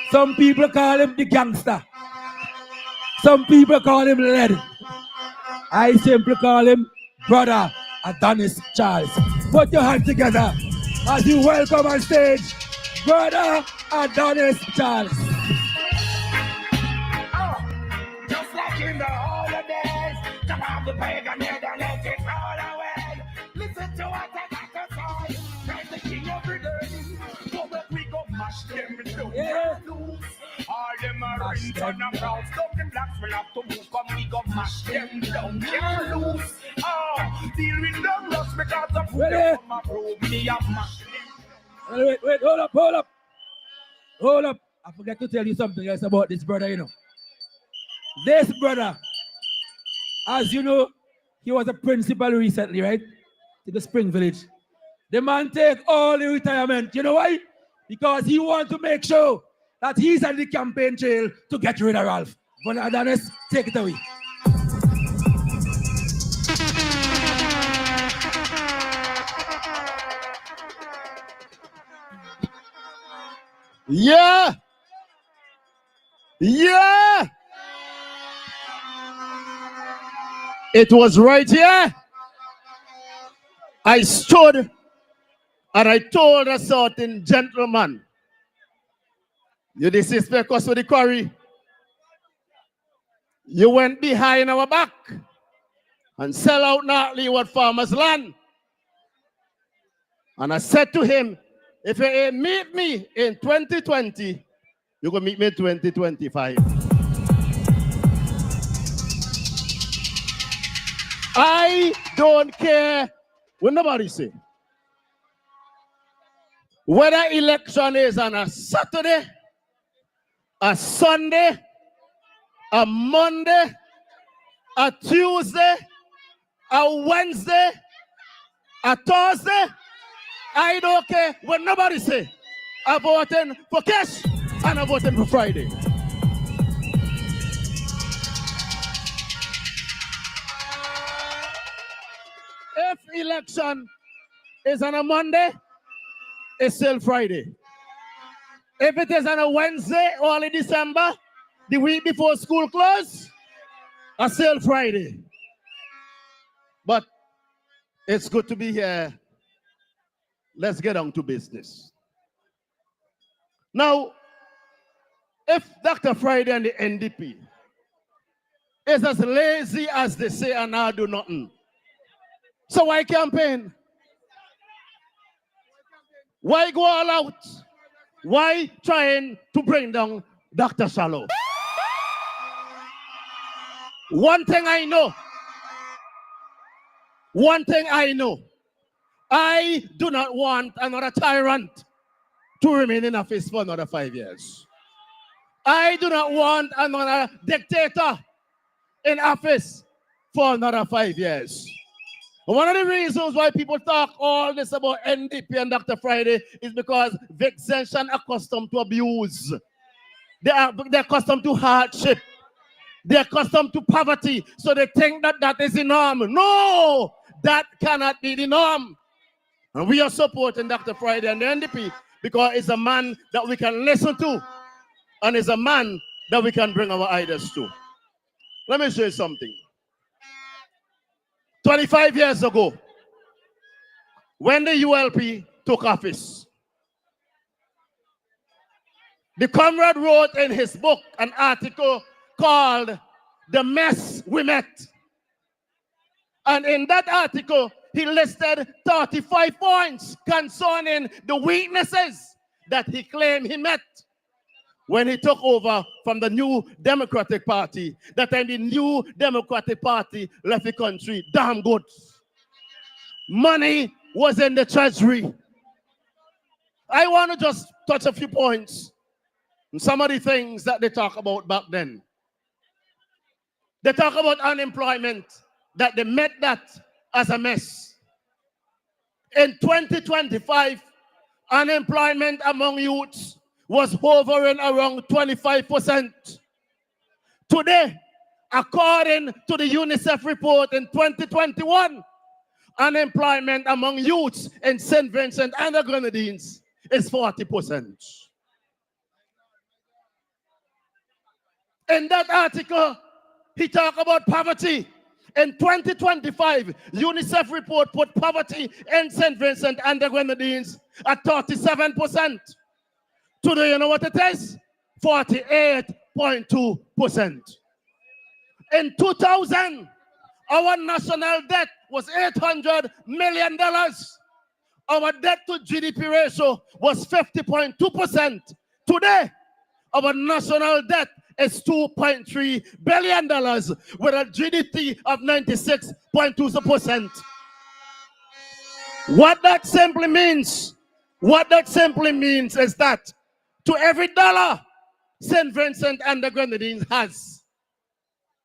Some people call him the gangster. Some people call him Led. I simply call him Brother Adonis Charles. Put your hands together as you welcome on stage Brother Adonis Charles. Just like in the holidays, come on the pagan head and let it all away. Listen to what I got to say. Christ the King of Redeem. Go back, we go mash them down. Yeah. Loose. All them are rings and a brown stuff. Them blacks will have to move. Come, we go mash them down. Can't lose. Oh, deal with them lost because of who they come and prove me a mash them. Wait, hold up. I forgot to tell you something else about this brother, you know. This brother, as you know, he was a principal recently, right? To the Spring Village. The man take all the retirement. You know why? Because he wants to make sure that he's on the campaign trail to get rid of Ralph. But Adonis, take it away. Yeah. Yeah. It was right here. I stood and I told a certain gentleman, you disrespect us with the quarry. You went behind our back and sell out not Leeward Farmers' land. And I said to him, if you ain't meet me in 2020, you're going to meet me in 2025. I don't care what nobody say. Whether election is on a Saturday, a Sunday, a Monday, a Tuesday, a Wednesday, a Thursday, I don't care what nobody say. I'm voting for cash and I'm voting for Friday. If election is on a Monday, it's still Friday. If it is on a Wednesday, early December, the week before school close, it's still Friday. But it's good to be here. Let's get on to business. Now, if Dr. Friday and the NDP is as lazy as they say and now do nothing, so why campaign? Why go all out? Why trying to bring down Dr. Shallow? One thing I know, I do not want another tyrant to remain in office for another 5 years. I do not want another dictator in office for another 5 years. One of the reasons why people talk all this about NDP and Dr. Friday is because vexation are accustomed to abuse. They're accustomed to hardship. They're accustomed to poverty. So they think that that is the norm. No, that cannot be the norm. And we are supporting Dr. Friday and the NDP because it's a man that we can listen to. And it's a man that we can bring our ideas to. Let me show you something. 25 years ago, when the ULP took office, the comrade wrote in his book an article called "The Mess We Met." And in that article, he listed 35 points concerning the weaknesses that he claimed he met when he took over from the New Democratic Party. That time the New Democratic Party left the country damn good. Money was in the treasury. I want to just touch a few points on some of the things that they talk about back then. They talk about unemployment, that they met that as a mess. In 2025, unemployment among youths was hovering around 25%. Today, according to the UNICEF report in 2021, unemployment among youths in St. Vincent and the Grenadines is 40%. In that article, he talked about poverty. In 2025, UNICEF report put poverty in St. Vincent and the Grenadines at 37%. Today, you know what it is? 48.2%. In 2000, our national debt was $800 million. Our debt to GDP ratio was 50.2%. Today, our national debt is $2.3 billion with a GDP of 96.2%. What that simply means is that to every dollar St. Vincent and the Grenadines has,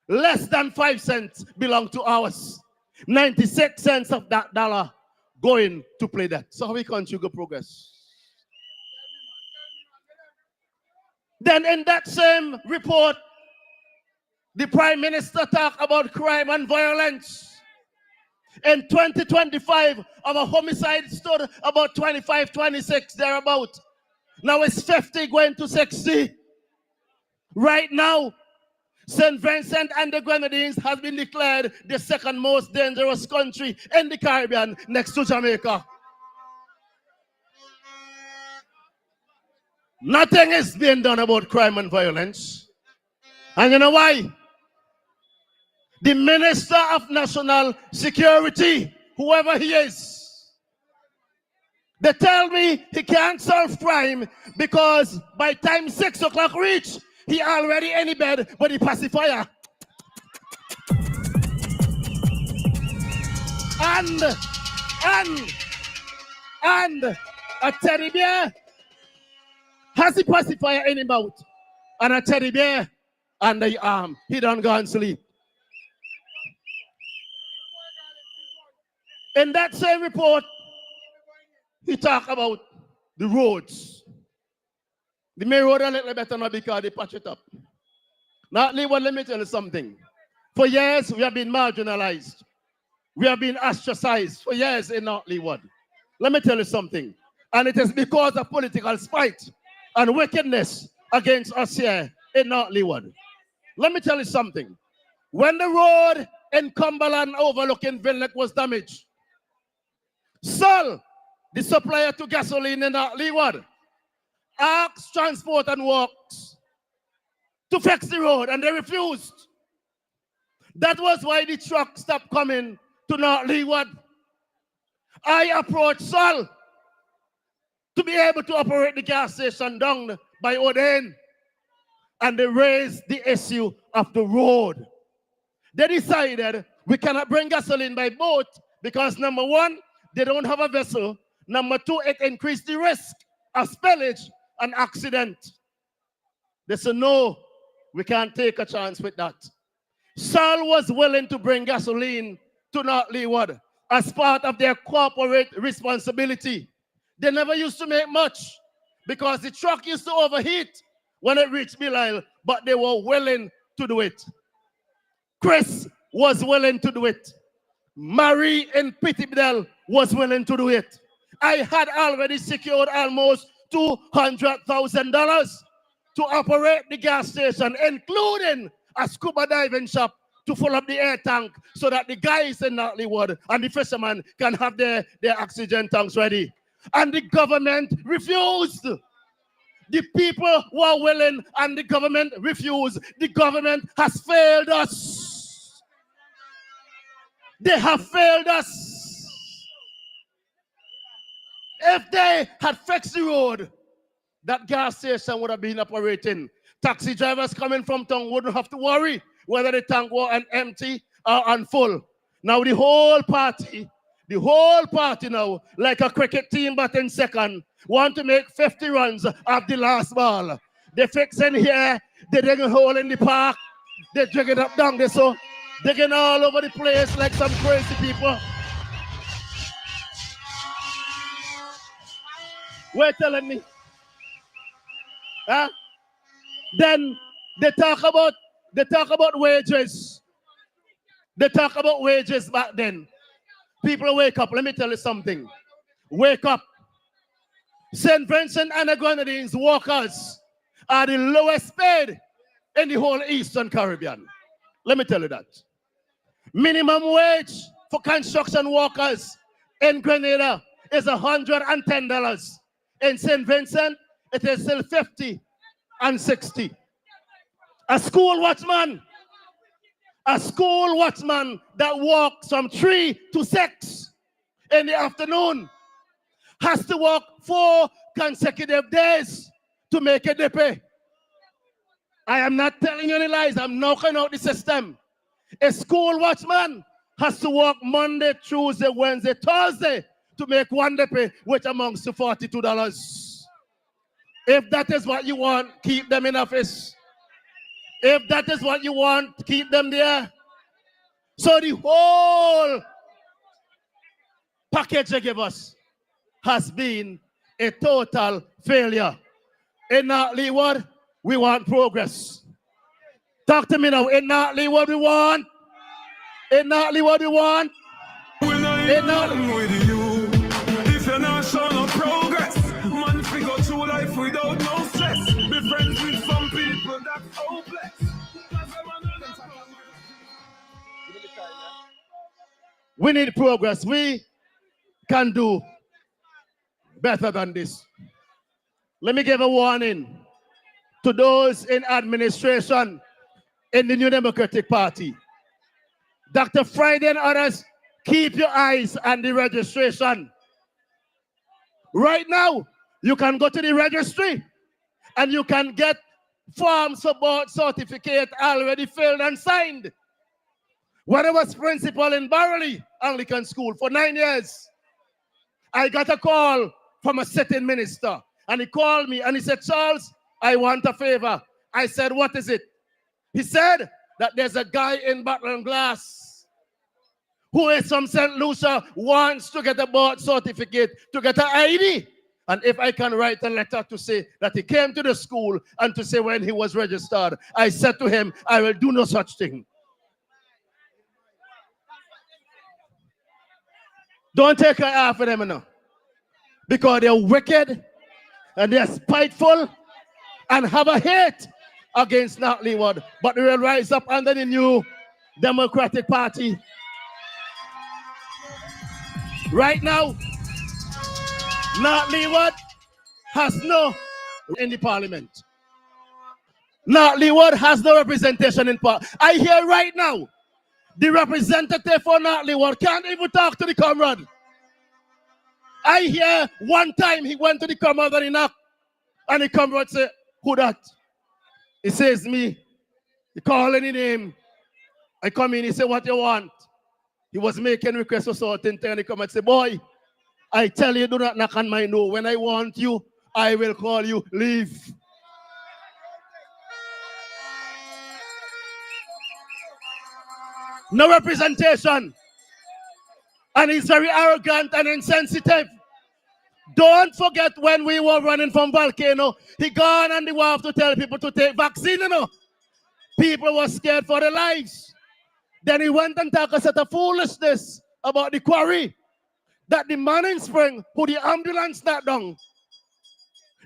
less than 5 cents belong to ours. 96 cents of that dollar going to play that. So how we contribute progress? Then in that same report, the Prime Minister talked about crime and violence. In 2025, our homicide stood about 25, 26, thereabout. Now it's 50 going to 60. Right now, St. Vincent and the Grenadines has been declared the second most dangerous country in the Caribbean next to Jamaica. Nothing is being done about crime and violence. And you know why? The Minister of National Security, whoever he is, they tell me he can't solve crime because by time 6 o'clock reach, he already in the bed with the pacifier. And a teddy bear has the pacifier in his mouth. And a teddy bear under the arm. He don't go and sleep. In that same report, he talked about the roads. The main road a little better now because they patch it up. Now, let me tell you something. For years, we have been marginalized. We have been ostracized for years in North Leeward. Let me tell you something. And it is because of political spite and wickedness against us here in North Leeward. Let me tell you something. When the road in Cumberland overlooking Vilnick was damaged, Sol, the supplier to gasoline in North Leeward, asked Transport and Works to fix the road, and they refused. That was why the truck stopped coming to North Leeward. I approached Sol to be able to operate the gas station down by Oden, and they raised the issue of the road. They decided we cannot bring gasoline by boat because number one, they don't have a vessel. Number two, it increased the risk of spillage and accident. They said, no, we can't take a chance with that. Sol was willing to bring gasoline to North Leeward, as part of their corporate responsibility. They never used to make much because the truck used to overheat when it reached Belial, but they were willing to do it. Chris was willing to do it. Marie in Pittibdale was willing to do it. I had already secured almost $200,000 to operate the gas station, including a scuba diving shop to fill up the air tank so that the guys in Nottleywood and the fishermen can have their oxygen tanks ready. And the government refused. The people were willing and the government refused. The government has failed us. They have failed us. If they had fixed the road, that gas station would have been operating. Taxi drivers coming from town wouldn't have to worry whether the tank was empty or on full. Now the whole party now, like a cricket team but in second, want to make 50 runs of the last ball. They fix in here, they dig a hole in the park, they dig it up down there, so digging all over the place like some crazy people. We're telling me. Huh? Then they talk about wages. They talk about wages back then. People wake up. Let me tell you something. Wake up. St. Vincent and the Grenadines workers are the lowest paid in the whole Eastern Caribbean. Let me tell you that. Minimum wage for construction workers in Grenada is $110. In St. Vincent, it is still 50 and 60. A school watchman that walks from 3 to 6 in the afternoon has to work 4 consecutive days to make a Ndp. I am not telling you any lies. I'm knocking out the system. A school watchman has to work Monday, Tuesday, Wednesday, Thursday to make 1 Ndp, which amounts to $42. If that is what you want, keep them in office. If that is what you want, keep them there. So the whole package they give us has been a total failure. In Nottleywood, we want progress. Talk to me now. In Nottleywood, we want. In Nottleywood, we want. We're not even with you. If you're not showing no progress, man, we go through life without no stress. Be friends with some people that's hopeless. We need progress. We can do better than this. Let me give a warning to those in administration in the New Democratic Party. Dr. Friday and others, keep your eyes on the registration. Right now, you can go to the registry and you can get forms for board certificate already filled and signed. When I was principal in Barley Anglican School for 9 years, I got a call from a sitting minister. And he called me and he said, Charles, I want a favor. I said, what is it? He said that there's a guy in Battle and Glass who is from St. Lucia, wants to get a board certificate, to get an ID. And if I can write a letter to say that he came to the school and to say when he was registered, I said to him, I will do no such thing. Don't take her after them now. Because they're wicked and they're spiteful and have a hate against Nottleywood. But they will rise up under the New Democratic Party. Right now, Nottleywood has no in the parliament. Nottleywood has no representation in parliament. I hear right now, the representative for Nottleywood can't even talk to the comrade. I hear one time he went to the comrade and he knocked, and the comrade said, who that? He says, me. He called any name. I come in, he said, what you want? He was making requests for certain thing, and he come and say, boy, I tell you, do not knock on my door. When I want you, I will call you. Leave. No representation. And he's very arrogant and insensitive. Don't forget when we were running from volcano, he gone and he wanted to tell people to take vaccine, you know. People were scared for their lives. Then he went and talked a set of foolishness about the quarry. That the man in Spring, who the ambulance knocked down,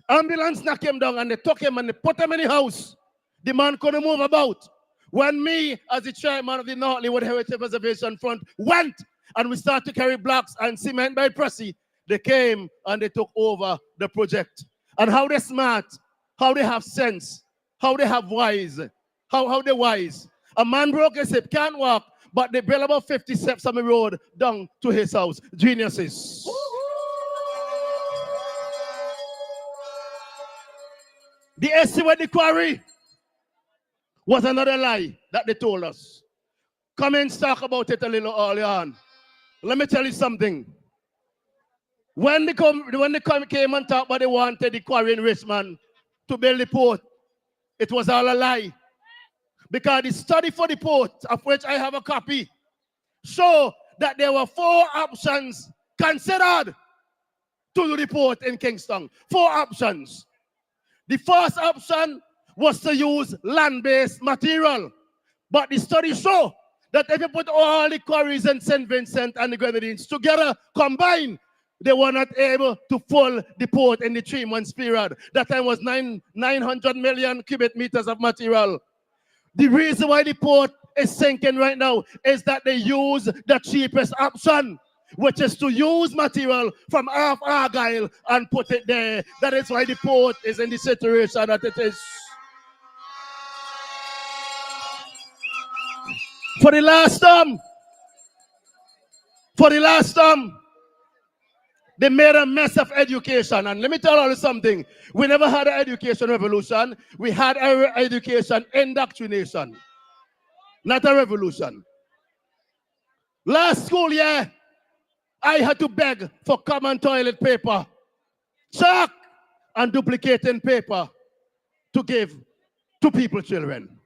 ambulance knocked him down and they took him and they put him in the house. The man couldn't move about. When me, as the chairman of the North Leeward Heritage Preservation Front, went and we started to carry blocks and cement by Pressy, they came and they took over the project. And how they smart, how they have sense, how they have wise, how they wise. A man broke his hip, can't walk, but they built about 50 steps on the road down to his house. Geniuses. The issue with the quarry was another lie that they told us. Come and talk about it a little earlier on. Let me tell you something. When they came and talked about they wanted the quarry in Richmond to build the port, it was all a lie. Because the study for the port, of which I have a copy, show that there were 4 options considered to do the port in Kingston. 4 options. The first option was to use land-based material. But the study show that if you put all the quarries in St. Vincent and the Grenadines together, combined, they were not able to fill the port in the 3 months period. That time was 900 million cubic meters of material. The reason why the port is sinking right now is that they use the cheapest option, which is to use material from off Argyle and put it there. That is why the port is in the situation that it is. For the last time, they made a mess of education. And let me tell you something. We never had an education revolution. We had an education indoctrination. Not a revolution. Last school year, I had to beg for common toilet paper, chalk, and duplicating paper to give to people's children.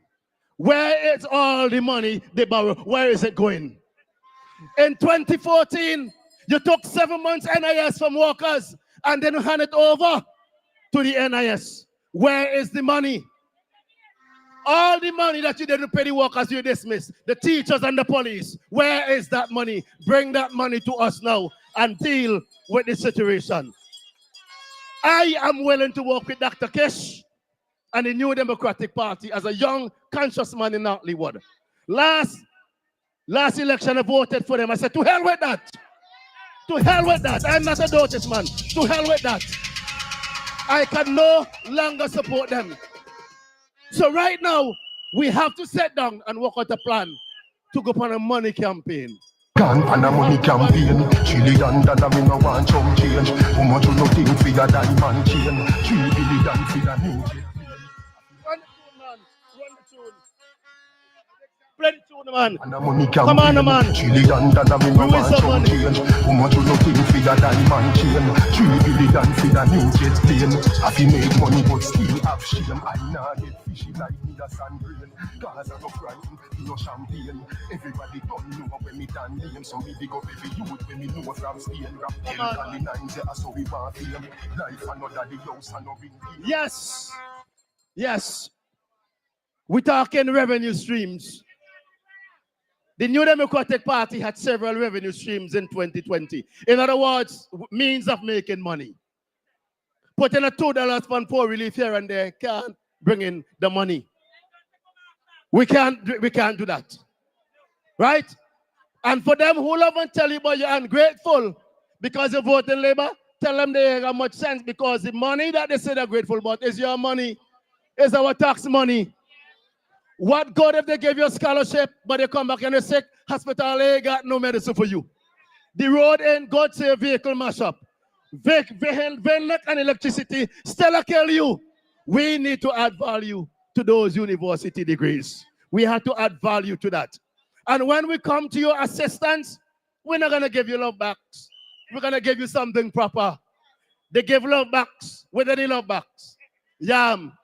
Where is all the money they borrow? Where is it going? In 2014, you took 7 months NIS from workers and then you hand it over to the NIS. Where is the money? All the money that you didn't pay the workers, you dismiss. The teachers and the police. Where is that money? Bring that money to us now and deal with the situation. I am willing to work with Dr. Kish and the New Democratic Party as a young, conscious man in North Leeward. Last election, I voted for them. I said, to hell with that. To hell with that. I'm not a Dorchester man. To hell with that. I can no longer support them. So right now, we have to sit down and work out a plan to go on a money campaign. Gone on a money campaign. $1 trillion, me no want chunk change. How much you no think for your diamond chain? $3 billion for your new jet. Run the tune, man. Run the tune. Play the tune, man. And a money campaign. Come on, man. $1 trillion, me no want chunk change. How much you no think for your diamond chain? $3 billion for your new jet plane. I fi make money but still have shame. I nah get fishy like me a sand grain. Cause I no crime, no champagne. Everybody don't know when me done name. So me big up every youth when me know from Spain. Rap and the nines, yeah, so we want fame. Life another the house and no ring. Yes. Yes. We're talking revenue streams. The New Democratic Party had several revenue streams in 2020. In other words, means of making money. Putting a $2 fund for relief here and there can't bring in the money. We can't do that. Right? And for them who love and tell you but you're ungrateful because you vote in Labour, tell them they have much sense because the money that they say they're grateful about is your money, is our tax money. What good if they give you a scholarship, but they come back and they sick, hospital, they got no medicine for you. The road ain't God say vehicle mashup. Vehicle and electricity still kill you. We need to add value to those university degrees. We have to add value to that. And when we come to your assistance, we're not going to give you love backs. We're going to give you something proper. They give love backs with any love backs. Yam,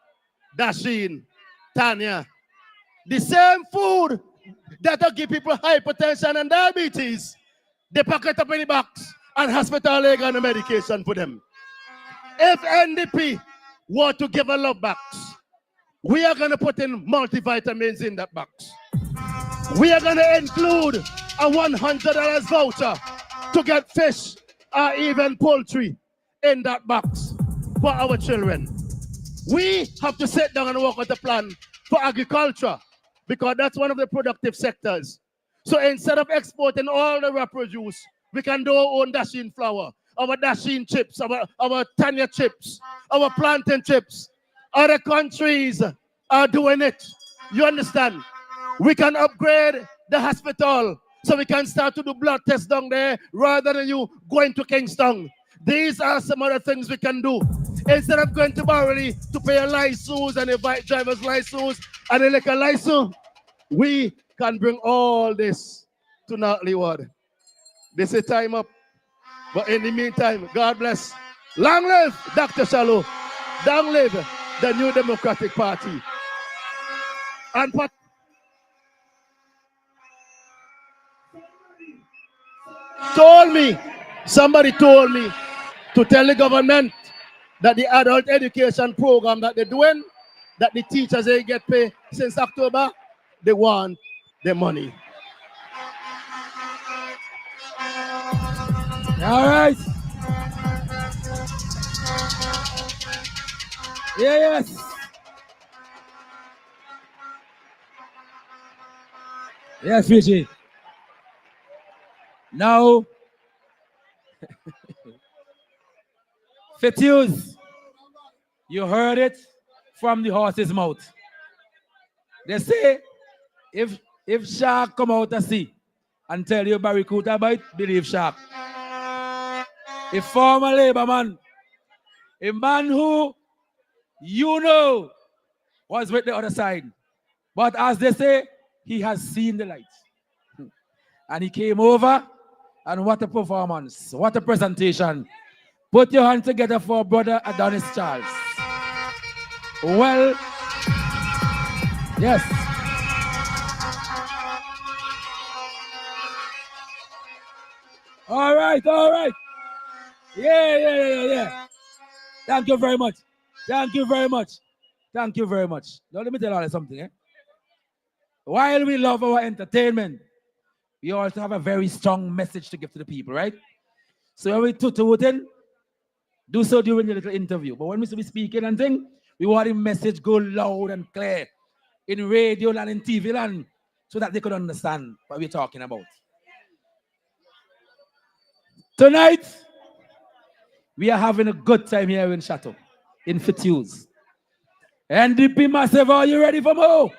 Dasheen, Tanya. The same food that will give people hypertension and diabetes, they pack it up in the box, and hospital they got the medication for them. If NDP want to give a love box, we are going to put in multivitamins in that box. We are going to include a $100 voucher to get fish or even poultry in that box for our children. We have to sit down and work on the plan for agriculture because that's one of the productive sectors. So instead of exporting all the raw produce, we can do our own dashing flour, our dashing chips, our Tanya chips, our plantain chips. Other countries are doing it. You understand? We can upgrade the hospital so we can start to do blood tests down there rather than you going to Kingston. These are some other things we can do. Instead of going to Barley to pay a license and a bike driver's license and a liquor license, we can bring all this to Notley Ward. This is time up. But in the meantime, God bless. Long live Dr. Shallow. Long live the New Democratic Party. And somebody told me to tell the government that the adult education program that they're doing, that the teachers they get paid since October, they want the money. All right. Yes. Yes, Fiji. Now, Fetius, you heard it from the horse's mouth. They say, if shark come out of sea and tell you barracuda bite, believe shark. A former labor man, a man who you know was with the other side. But as they say, he has seen the light. And he came over, and what a performance, what a presentation. Put your hand together for Brother Adonis Charles. Well, yes. All right. Yeah. Thank you very much. Now, let me tell you something. While we love our entertainment, we also have a very strong message to give to the people, right? So when we tutu do so during the little interview. But when we be speaking and thing, we want the message go loud and clear in radio and in TV land so that they could understand what we're talking about. Tonight, we are having a good time here in Chateau, in Fitius. Ndp Massive, are you ready for more?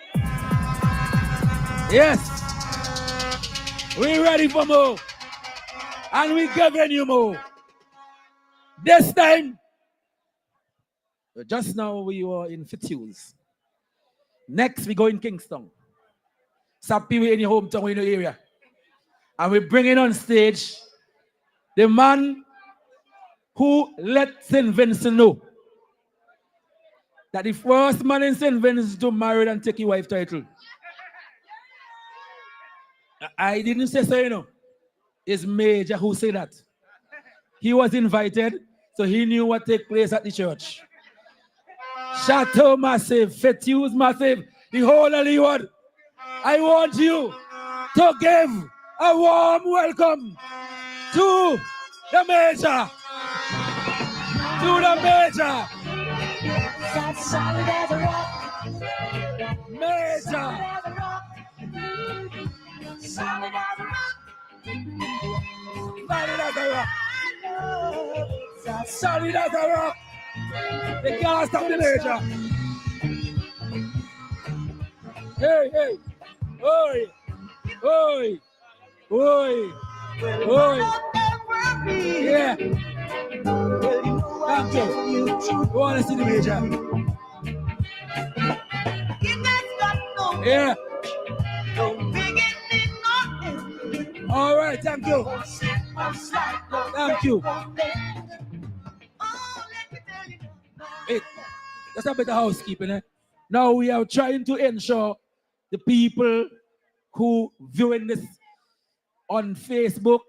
Yes. We're ready for more. And we're giving you more. This time, just now we were in Fitius. Next, we go in Kingston. Some people in your hometown, in your area. And we're bringing on stage the man who let St. Vincent know that the first man in St. Vincent to marry and take your wife title. I didn't say so, you know. It's Major who said that. He was invited, so he knew what take place at the church. Chateau Massive, Fetius Massive, the whole of the world. I want you to give a warm welcome to the Major. To the Major. That's solid as a rock. Major. Solid as a rock. Solid as a rock. Solid as a rock. They can't stop the Major. Hey. Oi. Yeah. Thank you. We want to see the Major. Yeah. All right, thank you. Thank you. Hey, that's a bit of housekeeping. Now we are trying to ensure the people who viewing this on Facebook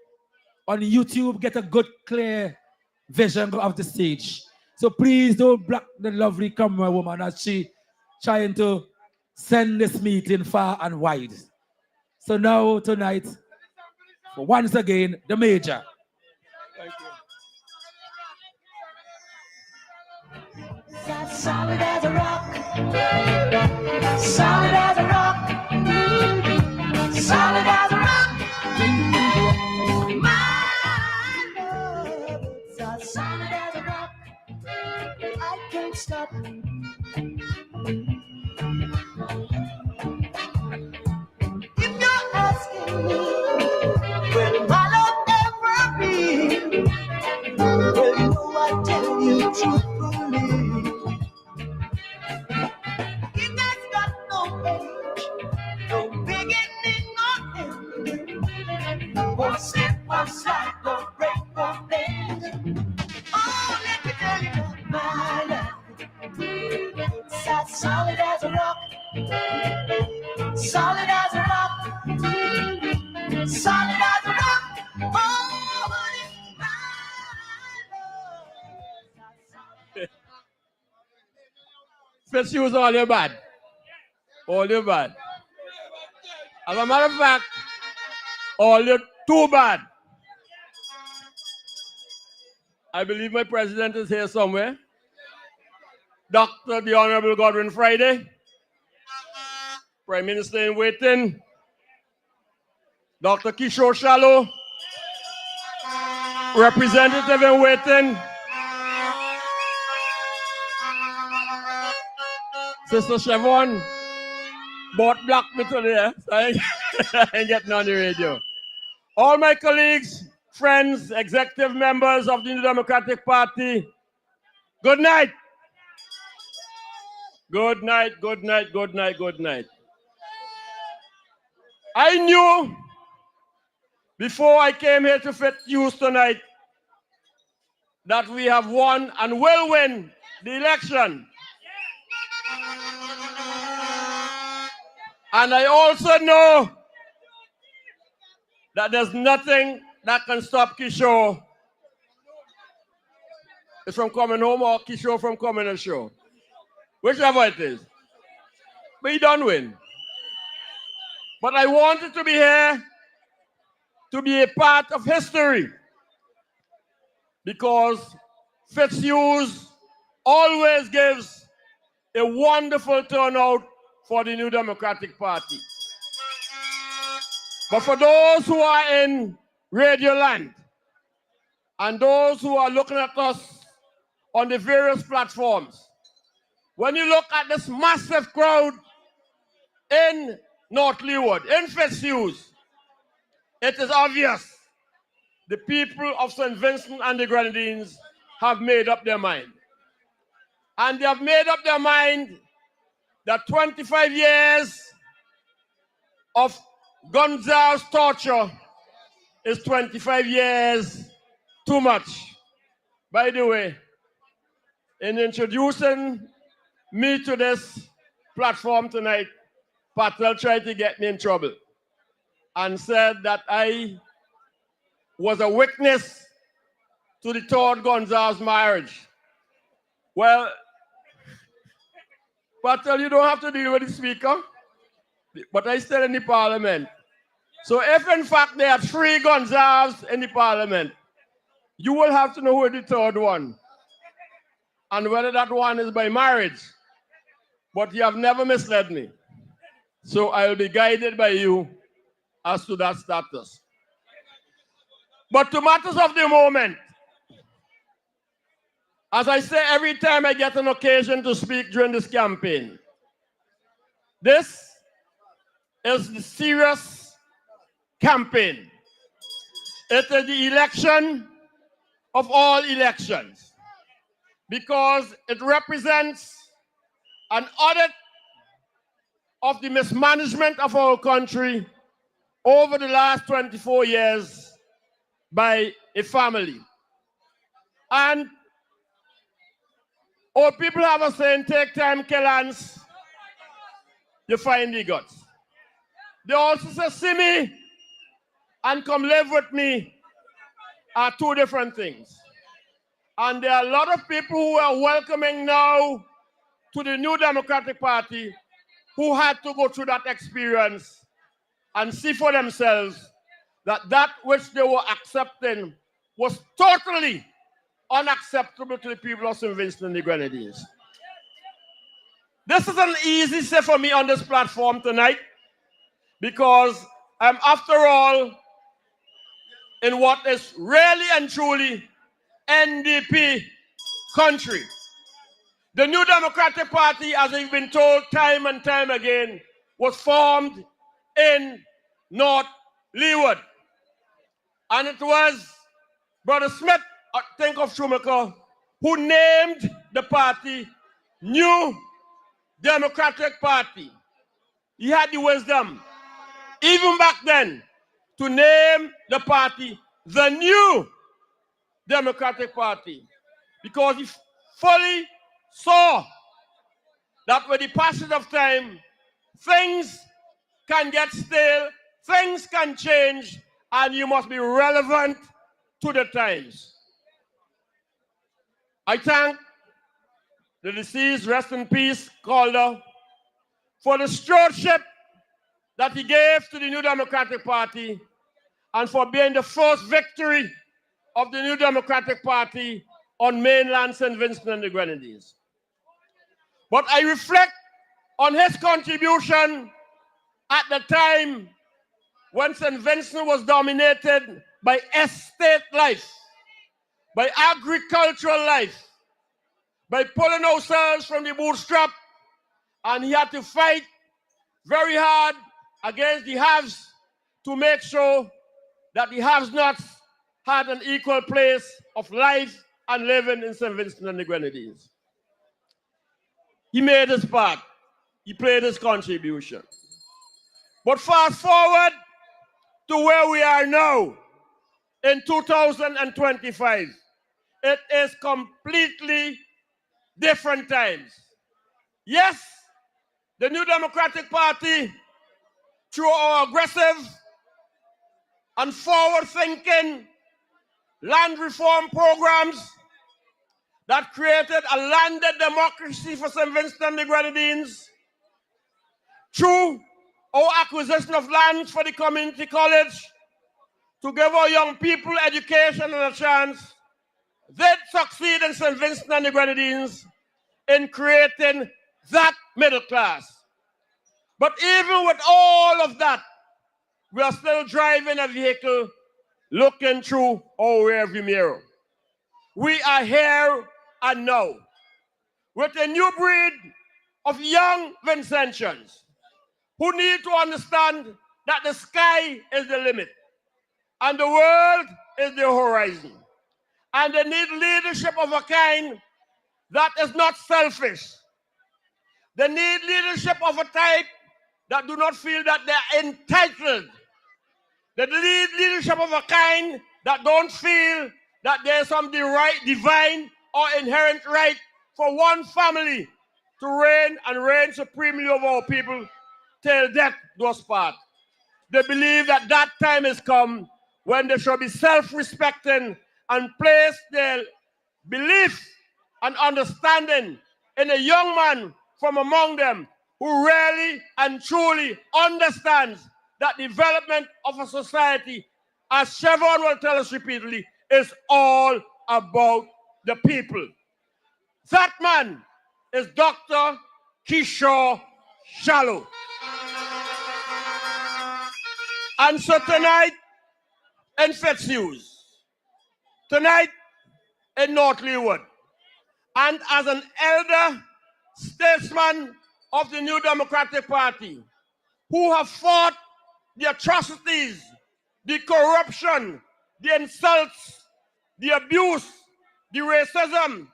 on YouTube get a good, clear vision of the stage. So please don't block the lovely camera woman as she trying to send this meeting far and wide. So now, tonight, once again, the major. Thank you. Solid as a rock. Solid as a rock. Solid as a rock. My love is as solid as a rock. I can't stop. If you're asking me, will my love ever be? Well, you know I tell you truthfully. It has got no age, no beginning or end. Won't slip, won't slide, won't break, won't bend. Oh, let me tell you about my love. It's as solid as a rock. Solid as a rock. Solid as a rock. Oh, honey, my love. First you was all your bad. All your bad. As a matter of fact, all your too bad. I believe my president is here somewhere. Dr. the Honorable Godwin Friday, Prime Minister in waiting, Dr. Kishore Shallow, Representative in waiting, Sister Chevron, bought black me today, so I ain't getting on the radio. All my colleagues, friends, executive members of the New Democratic Party, good night. Good night, good night, good night, good night. I knew before I came here to Fit News tonight that we have won and will win the election. And I also know that there's nothing that can stop Kishore from coming home or Kishore from coming to show. Whichever it is. But he don't win. But I wanted to be here to be a part of history because Fitzhugh always gives a wonderful turnout for the New Democratic Party. But for those who are in Radio Land and those who are looking at us on the various platforms, when you look at this massive crowd in North Leeward, in Fitzhugh, it is obvious the people of St. Vincent and the Grenadines have made up their mind. And they have made up their mind that 25 years of Gonzalez torture is 25 years too much. By the way, in introducing me to this platform tonight, Patel tried to get me in trouble and said that I was a witness to the third Gonzalez marriage. Well, Patel, you don't have to deal with the speaker, but I still in the parliament. So if in fact there are 3 Gonzalez in the parliament, you will have to know who the third one and whether that one is by marriage. But you have never misled me. So I will be guided by you as to that status. But to matters of the moment, as I say every time I get an occasion to speak during this campaign, this is the serious campaign. It is the election of all elections because it represents an audit of the mismanagement of our country over the last 24 years by a family. And our people have a saying, take time, kill ants, you find the guts. They also say, see me and come live with me are two different things. And there are a lot of people who are welcoming now to the New Democratic Party who had to go through that experience and see for themselves that that which they were accepting was totally unacceptable to the people of St. Vincent and the Grenadines. This is an easy say for me on this platform tonight because after all, in what is really and truly NDP country. The New Democratic Party, as we've been told time and time again, was formed in North Leeward. And it was Brother Smith, think of Schumacher, who named the party New Democratic Party. He had the wisdom, even back then, to name the party the New Democratic Party, because he fully saw that with the passage of time, things can get stale, things can change, and you must be relevant to the times. I thank the deceased, rest in peace, Calder, for the stewardship that he gave to the New Democratic Party and for being the first victory of the New Democratic Party on mainland St. Vincent and the Grenadines. But I reflect on his contribution at the time when St. Vincent was dominated by estate life, by agricultural life, by pulling ourselves from the bootstrap, and he had to fight very hard against the haves to make sure that the have-nots had an equal place of life and living in St. Vincent and the Grenadines. He made his part. He played his contribution. But fast forward to where we are now in 2025. It is completely different times. Yes, the New Democratic Party, through our aggressive and forward-thinking land reform programs that created a landed democracy for St. Vincent and the Grenadines, through our acquisition of lands for the community college to give our young people education and a chance, did succeed in St. Vincent and the Grenadines in creating that middle class. But even with all of that, we are still driving a vehicle looking through our rearview mirror. We are here and now with a new breed of young Vincentians who need to understand that the sky is the limit and the world is the horizon. And they need leadership of a kind that is not selfish. They need leadership of a type that do not feel that they're entitled. They need leadership of a kind that don't feel that there's some divine or inherent right for one family to reign and reign supremely over our people till death do us part. They believe that that time has come when they shall be self-respecting and place their belief and understanding in a young man from among them who really and truly understands that development of a society, as Chevron will tell us repeatedly, is all about the people. That man is Dr. Kishore Shallow. And so tonight in Fitzhughes, tonight in North Leeward, and as an elder statesman of the New Democratic Party, who have fought the atrocities, the corruption, the insults, the abuse, the racism,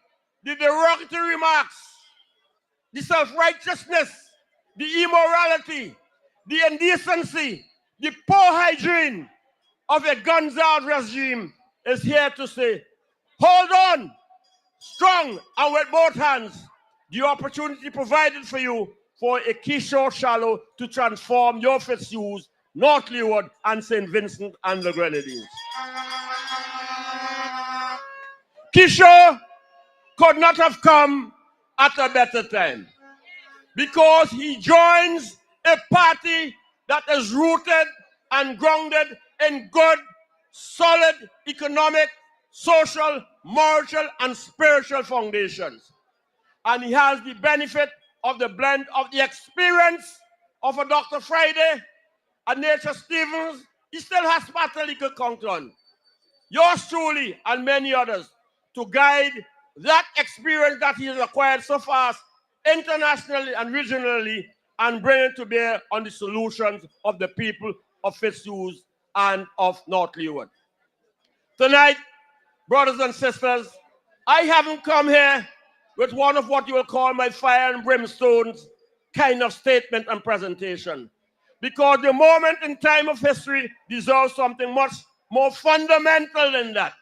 the derogatory remarks, the self-righteousness, the immorality, the indecency, the poor hygiene of a guns-out regime, is here to say, hold on, strong and with both hands, the opportunity provided for you for a Kishore Shallow to transform your Fitzhughes, North Leeward, and St. Vincent and the Grenadines. Kishore could not have come at a better time because he joins a party that is rooted and grounded in good, solid economic, social, moral, and spiritual foundations. And he has the benefit of the blend of the experience of a Dr. Friday, a Nature Stevens. He still has Patalica Conklin, yours truly, and many others to guide that experience that he has acquired so fast internationally and regionally and bring it to bear on the solutions of the people of Fitzhugh and of North Leeward. Tonight, brothers and sisters, I haven't come here with one of what you will call my fire and brimstones kind of statement and presentation, because the moment in time of history deserves something much more fundamental than that.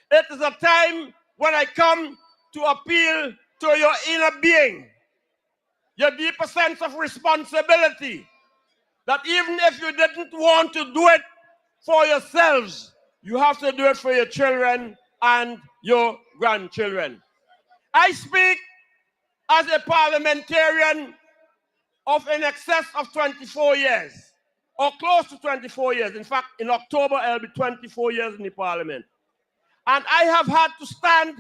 It is a time when I come to appeal to your inner being, your deeper sense of responsibility, that even if you didn't want to do it for yourselves, you have to do it for your children and your grandchildren. I speak as a parliamentarian of in excess of 24 years, or close to 24 years. In fact, in October, I'll be 24 years in the parliament. And I have had to stand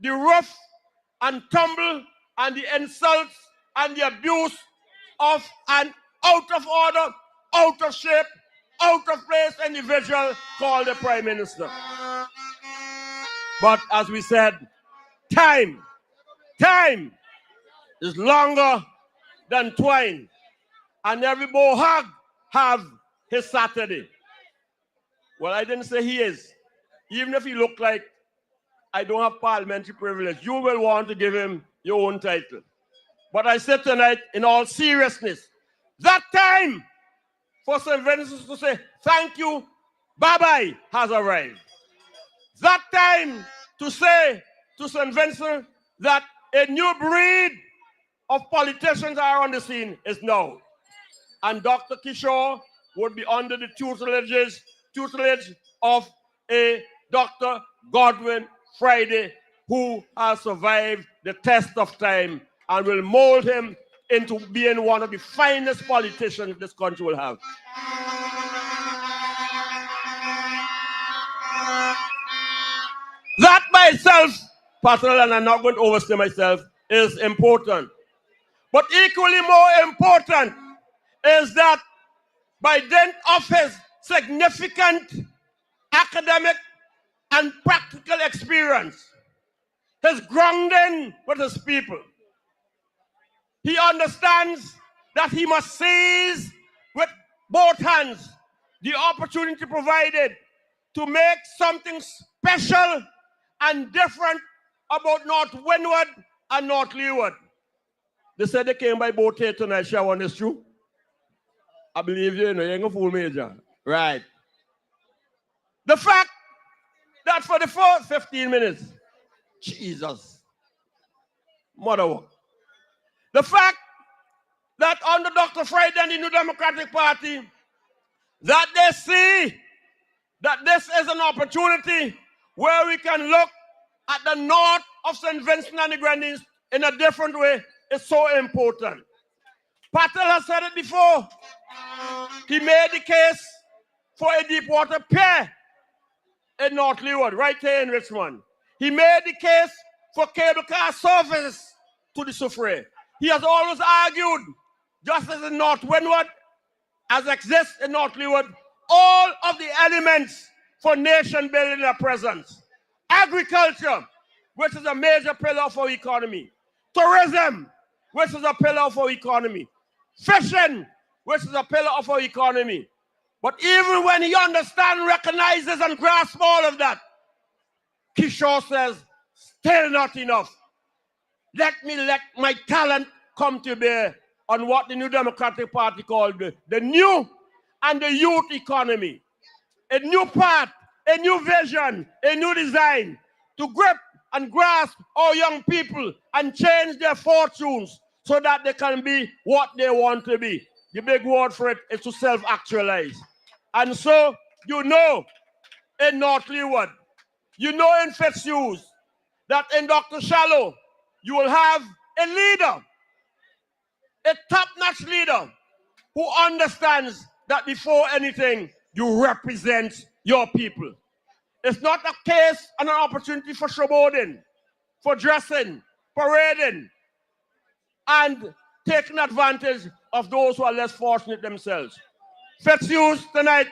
the rough and tumble and the insults and the abuse of an out of order, out of shape, out of place individual called the Prime Minister. But as we said, time is longer than twine. And every bohag have his Saturday. Well, I didn't say he is. Even if he looked like I don't have parliamentary privilege, you will want to give him your own title. But I said tonight, in all seriousness, that time for St. Vincent to say thank you, bye-bye, has arrived. That time to say to St. Vincent that a new breed of politicians are on the scene is now. And Dr. Kishore would be under the tutelage of a Dr. Godwin Friday, who has survived the test of time and will mold him into being one of the finest politicians this country will have. That by itself, personal, and I'm not going to overstay myself, is important. But equally more important is that by dint of his significant academic and practical experience, his grounding with his people, he understands that he must seize with both hands the opportunity provided to make something special and different about North Windward and North Leeward. They said they came by boat here tonight. Shall I want this true? I believe you ain't gonna fool me, John. Right. The fact that for the first 15 minutes, Jesus, mother work. The fact that under Dr. Friday and the New Democratic Party, that they see that this is an opportunity where we can look at the north of St. Vincent and the Grenadines in a different way is so important. Patel has said it before. He made the case for a deep water pier in North Leeward, right here in Richmond. He made the case for cable car service to the Soufriere. He has always argued, just as in North Windward, as exists in North Leeward, all of the elements for nation building are present. Agriculture, which is a major pillar of our economy. Tourism, which is a pillar of our economy. Fishing, which is a pillar of our economy. But even when he understands, recognizes, and grasps all of that, Kishore says, still not enough. Let my talent come to bear on what the New Democratic Party called the new and the youth economy. A new path, a new vision, a new design to grip and grasp our young people and change their fortunes so that they can be what they want to be. The big word for it is to self-actualize. And so, you know, in North Leeward, you know in Fitzhugh, that in Dr. Shallow, you will have a leader, a top-notch leader who understands that before anything, you represent your people. It's not a case and an opportunity for showboating, for dressing, parading, and taking advantage of those who are less fortunate themselves. Fitzhugh, tonight,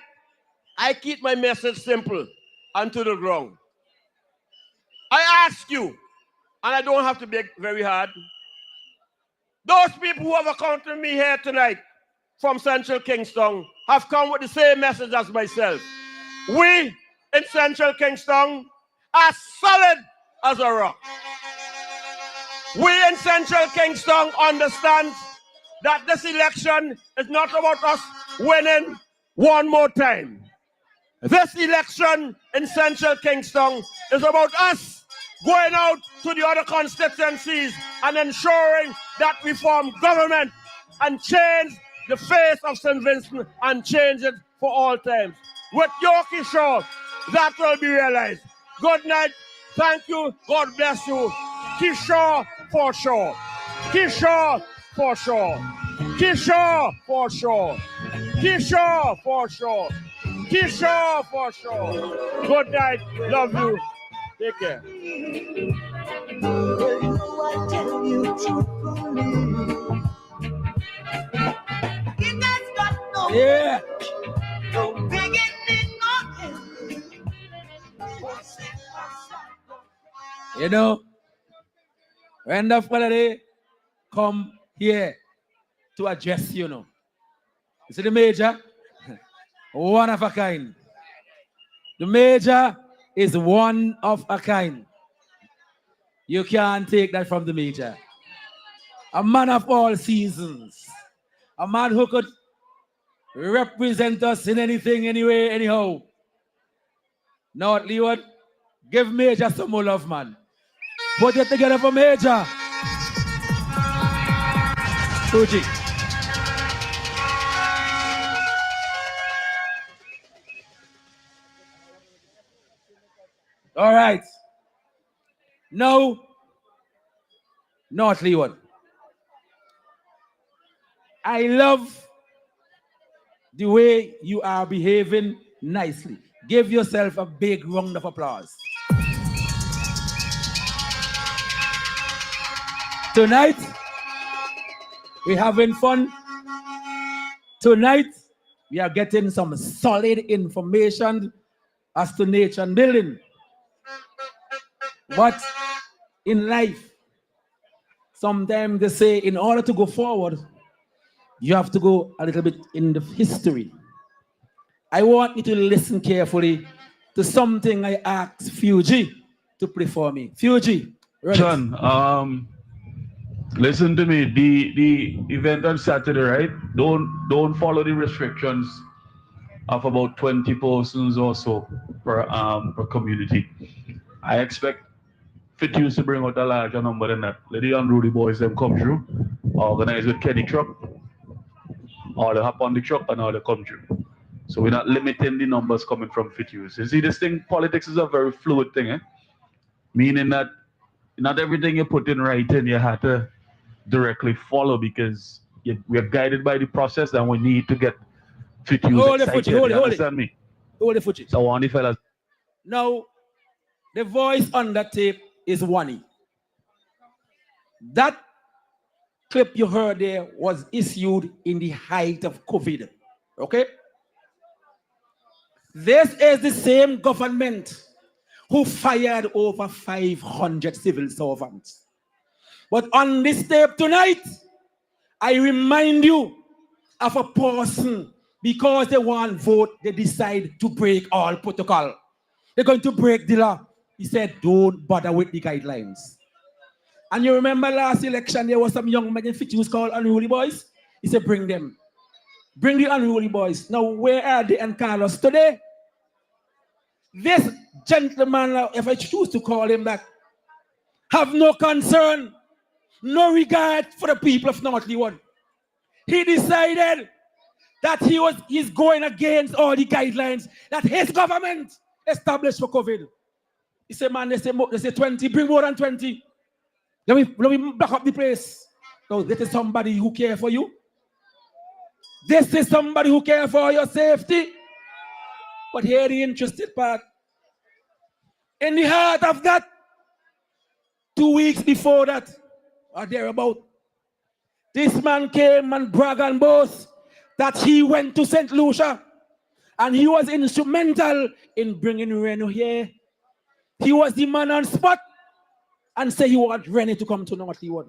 I keep my message simple and to the ground. I ask you, and I don't have to be very hard, those people who have accompanied me here tonight from Central Kingston have come with the same message as myself. We in Central Kingston are solid as a rock. We in Central Kingston understand that this election is not about us winning one more time. This election in Central Kingston is about us going out to the other constituencies and ensuring that we form government and change the face of St. Vincent and change it for all times. With Yorkie Shaw, that will be realized. Good night. Thank you. God bless you. Kishaw for sure. Kishaw for sure. Kishaw for sure. Kishaw for sure. Kishaw for sure. Good night. Love you. Take care. I tell you truthfully, it has got no, no beginning or end. You know, when the holiday come here to address you, know. You see the major? One of a kind. The major is one of a kind. You can't take that from the major. A man of all seasons. A man who could represent us in anything, anyway, anyhow. Now, Leeward, give Major some more love, man. Put it together for Major. Fuji. All right. Now, North Leeward. I love the way you are behaving nicely. Give yourself a big round of applause. Tonight, we're having fun. Tonight, we are getting some solid information as to nation building. But in life, sometimes they say in order to go forward, you have to go a little bit in the history. I want you to listen carefully to something I asked Fuji to play for me. Fuji, John, listen to me. The event on Saturday, right? Don't follow the restrictions of about 20 persons or so per community. I expect Fit to bring out a larger number than that. Let the unruly boys them come through, organize with Kenny truck, or they hop on the truck and all they come through. So we're not limiting the numbers coming from Fit. You see, this thing, politics is a very fluid thing, meaning that not everything you put in writing you have to directly follow, because we're guided by the process and we need to get Fit excited. Hold understand me? Hold the Fuji. So one the fellas. Now, the voice on that tape is Wani. That clip you heard there was issued in the height of COVID. Okay? This is the same government who fired over 500 civil servants. But on this tape tonight, I remind you of a person, because they want vote, they decide to break all protocol. They're going to break the law. He said, don't bother with the guidelines. And you remember last election, there was some young men in Fitch who's called unruly boys. He said, bring them. Bring the unruly boys. Now, where are they and Carlos today? This gentleman, if I choose to call him that, have no concern, no regard for the people of North Leeward. He decided that he's going against all the guidelines that his government established for COVID. He said, man, they say 20, bring more than 20. Let me back up the place. So this is somebody who care for you. This is somebody who care for your safety. But here the interested part. In the heart of that, 2 weeks before that, or thereabout, this man came and brag and boast that he went to St. Lucia and he was instrumental in bringing Reno here. He was the man on spot and say he want Reno to come to North Leeward.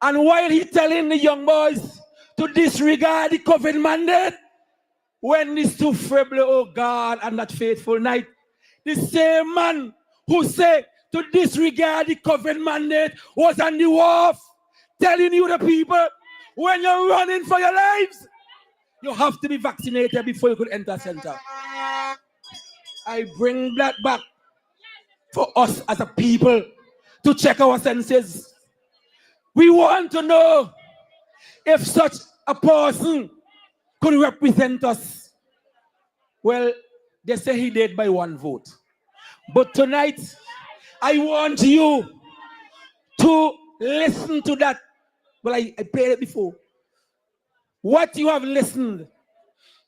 And while he telling the young boys to disregard the COVID mandate, when this too feeble, oh God, and that faithful night, the same man who said to disregard the COVID mandate was on the wharf, telling you the people, when you're running for your lives, you have to be vaccinated before you could enter center. I bring that back for us as a people to check our senses. We want to know if such a person could represent us. Well, they say he did by 1 vote. But tonight, I want you to listen to that. Well, I played it before. What you have listened,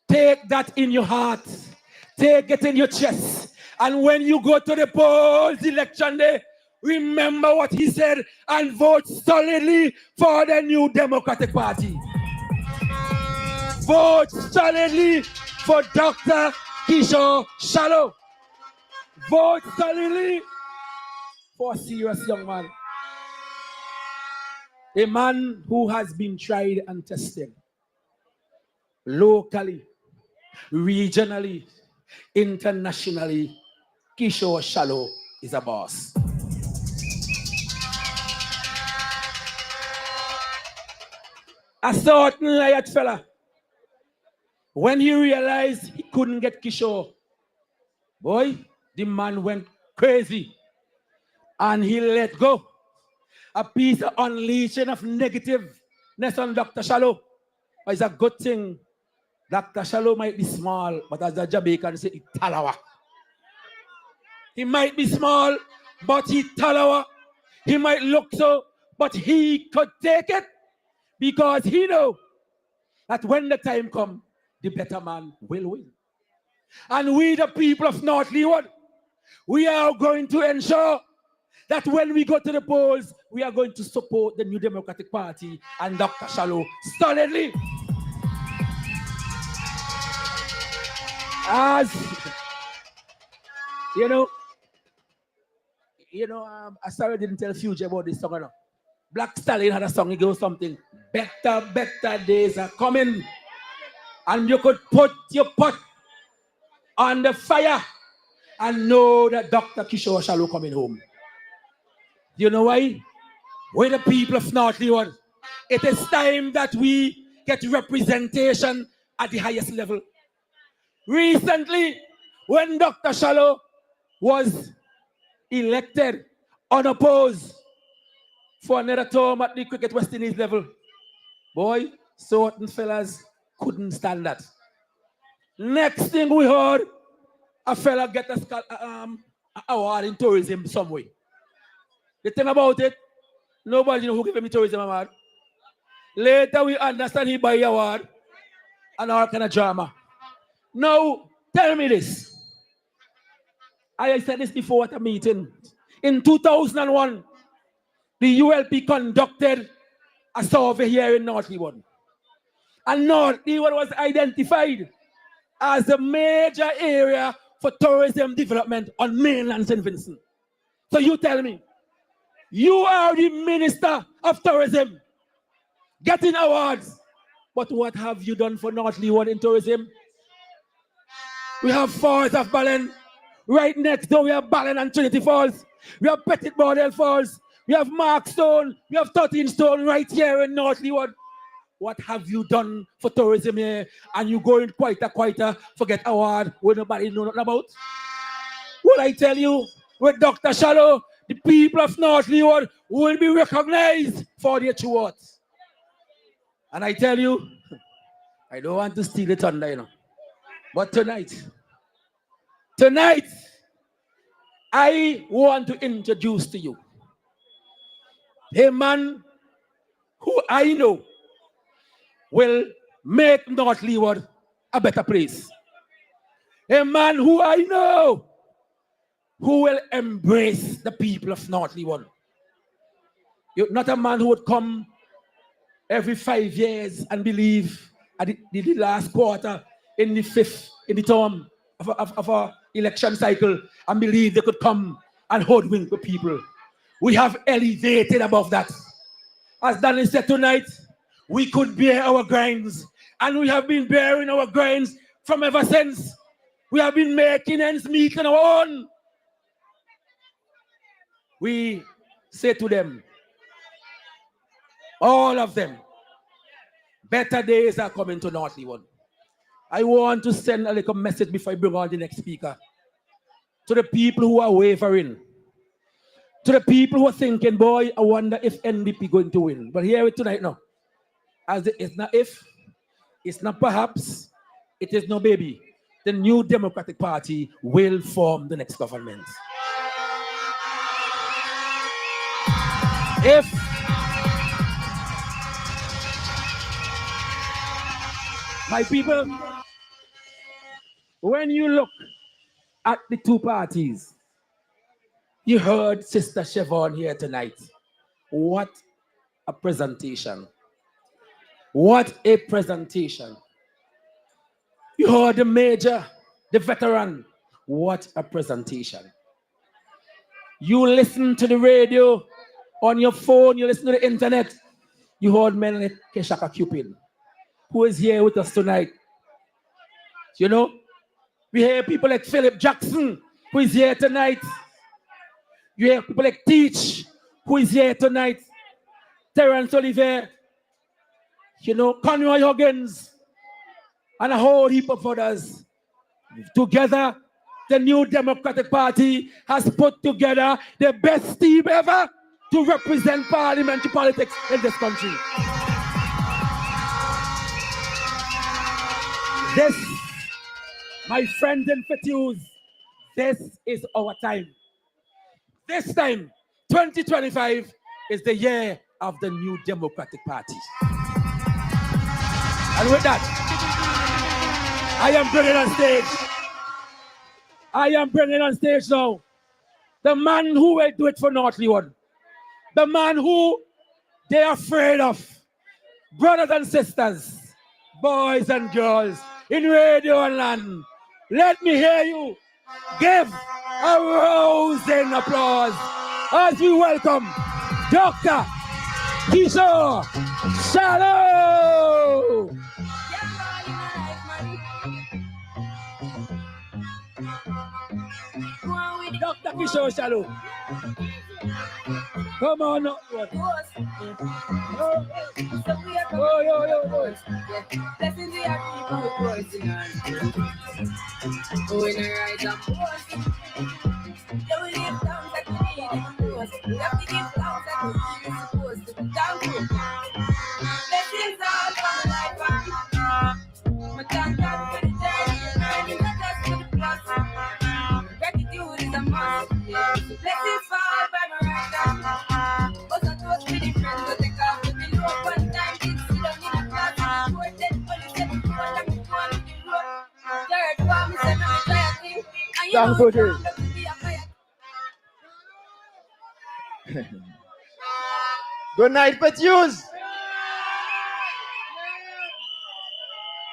take that in your heart. Take it in your chest. And when you go to the polls election day, remember what he said and vote solidly for the new Democratic Party. Vote solidly for Dr. Kishore Shallow. Vote solidly for a serious young man. A man who has been tried and tested locally, regionally, internationally. Kishore Shallow is a boss. A certain riot fella, when he realized he couldn't get Kishore, boy, the man went crazy and he let go. A piece of unleashing of negativeness on Dr. Shallow. It's a good thing. Dr. Shallow might be small, but as a Jamaican say, it's talawa. He might be small, but he talawa. He might look so, but he could take it because he know that when the time comes, the better man will win. And we, the people of North Leeward, we are going to ensure that when we go to the polls, we are going to support the New Democratic Party and Dr. Shallow solidly. As you know, I sorry I didn't tell Future about this song. Black Stallion had a song, it goes something, better days are coming. And you could put your pot on the fire and know that Dr. Kishore Shallow coming home. Do you know why? We're the people of North Leeward. It is time that we get representation at the highest level. Recently, when Dr. Shallow was elected unopposed for another term at the Cricket West Indies level, boy, certain fellas couldn't stand that. Next thing we heard, a fella get an award in tourism some way. The thing about it, nobody know who gave him the tourism award. Later we understand he buy award and all kind of drama. Now, tell me this. I said this before at a meeting. In 2001, the ULP conducted a survey here in North Leeward. And North Leeward was identified as a major area for tourism development on mainland St. Vincent. So you tell me, you are the Minister of Tourism, getting awards, but what have you done for North Leeward in tourism? We have Falls of Ballen. Right next door, we have Ballen and Trinity Falls. We have Petit Bordel Falls. We have Mark Stone. We have 13 Stone right here in North Leeward. What have you done for tourism here? And you going quieter, forget award where nobody know nothing about? What I tell you, with Dr. Shallow, the people of North Leeward will be recognized for their true worth. And I tell you, I don't want to steal the thunder, but tonight, I want to introduce to you a man who I know will make North Leeward a better place. A man who I know who will embrace the people of North Leeward. You're not a man who would come every 5 years and believe at the last quarter in the fifth, in the term of our election cycle, and believe they could come and hoodwink the people. We have elevated above that. As Danny said tonight, we could bear our grinds, and we have been bearing our grinds from ever since. We have been making ends meet on our own. We say to them, all of them, better days are coming to North Leeward. I want to send a little message before I bring on the next speaker. To the people who are wavering. To the people who are thinking, boy, I wonder if NDP going to win. But hear it tonight now. As it's not if, it's not perhaps, it is no baby. The New Democratic Party will form the next government. If my people, when you look at the two parties, you heard Sister Siobhan here tonight. What a presentation. What a presentation. You heard the major, the veteran. What a presentation. You listen to the radio, on your phone, you listen to the internet. You heard men like Keshaka Cupid, who is here with us tonight. You know, we hear people like Philip Jackson, who is here tonight. You hear people like Teach, who is here tonight. Terence Oliver, you know, Conroy Huggins, and a whole heap of others. Together, the New Democratic Party has put together the best team ever to represent parliamentary politics in this country. This, my friends and fatigues, this is our time. This time, 2025, is the year of the New Democratic Party. And with that, I am bringing on stage now the man who will do it for North Leeward. The man who they are afraid of. Brothers and sisters, boys and girls in radio and land, let me hear you give a rousing applause as we welcome Dr. Kishore Shallow. Dr. Kishore Shallow. Come on up. Oh, yo. Blessings we are people working on. When I rise up, yeah, we give thanks like we need it most. We have to give thanks like we need supposed to. Thank you. Blessings all for my life. My thank God for the journey, and it's not just for the plus. Gratitude is a must. Blessings fall by my right hand. But I touch with the friends, but they come with the low one time. Kids sit down in a class. Short dead police, and I'm going to the road. Third one, me say, I'm a tired thing. And you know, I'm going to be a fire. Good night, Petuse.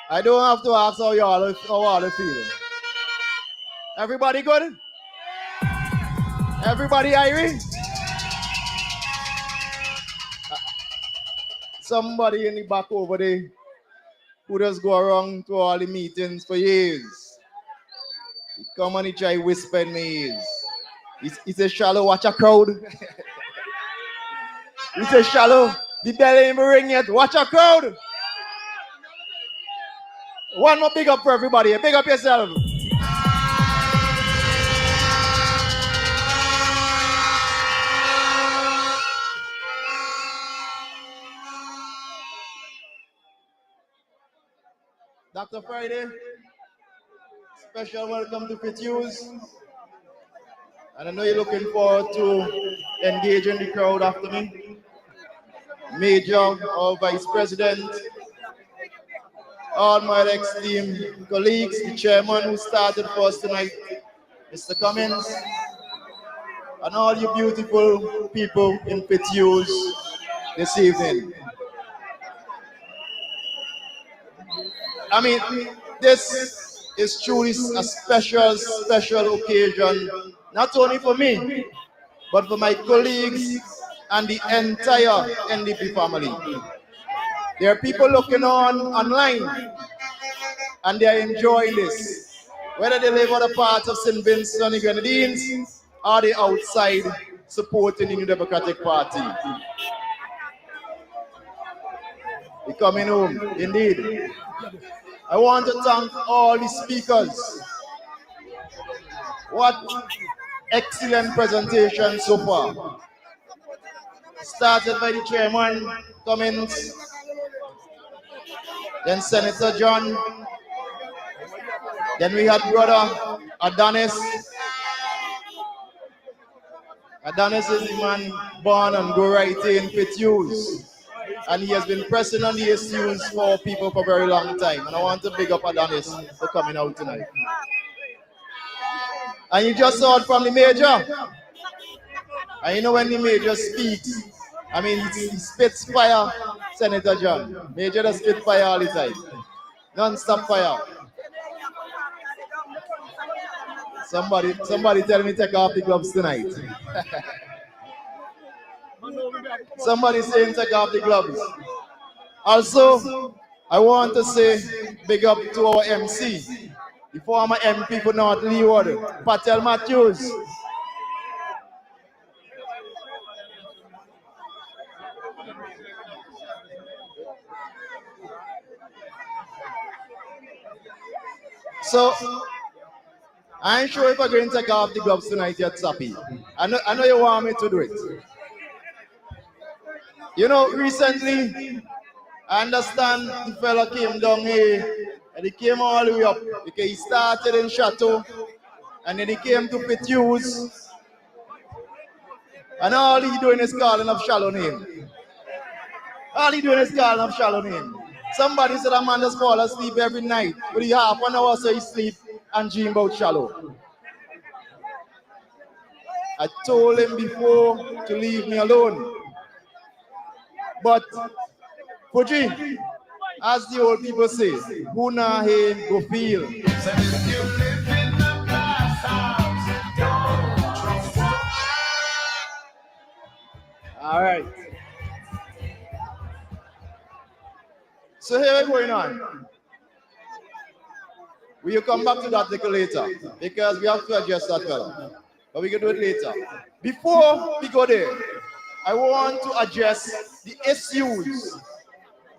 I don't have to ask how y'all are feeling. Everybody good? Everybody irie? Somebody in the back over there who just go around to all the meetings for years. He come and he try whisper in my ears. He says, Shallow, watch a crowd. He says, Shallow, the bell ain't ring yet. Watch a crowd. One more big up for everybody. Big up yourself. Dr. Friday, special welcome to Petuse. And I know you're looking forward to engaging the crowd after me. Major or Vice President, all my esteemed colleagues, the chairman who started for us tonight, Mr. Cummins, and all you beautiful people in Fitzhugh this evening. I mean, this is truly a special occasion, not only for me, but for my colleagues and the entire NDP family. There are people looking on online and they are enjoying this, whether they live on the part of St. Vincent and the Grenadines or they outside supporting the New Democratic Party. We're coming home, indeed. I want to thank all the speakers. What excellent presentation so far. Started by the chairman, Cummins, then Senator John, then we had brother Adonis. Adonis is the man born and go right in Fitzhugh. And he has been pressing on the issues for people for a very long time. And I want to big up Adonis for coming out tonight. And you just saw it from the major. And you know when the major speaks, I mean, he spits fire, Senator John. Major does spit fire all the time. Non-stop fire. Somebody tell me take off the gloves tonight. Somebody saying take off the gloves. Also, I want to say big up to our MC, the former MP for North Leeward, Patel Matthews. So, I ain't sure if I'm going to take off the gloves tonight yet, Sappy. I know you want me to do it. You know, recently, I understand the fella came down here and he came all the way up because he started in Chateau and then he came to Fitzhugh and all he doing is calling up shallow name. All he doing is calling up shallow name. Somebody said a man just fall asleep every night with the half an hour so he sleep and dream about shallow. I told him before to leave me alone. But Fuji, as the old people say, who na he go feel. All right. So here we're going on. We'll come back to that little later because we have to address that fella. But we can do it later. Before we go there, I want to address the issues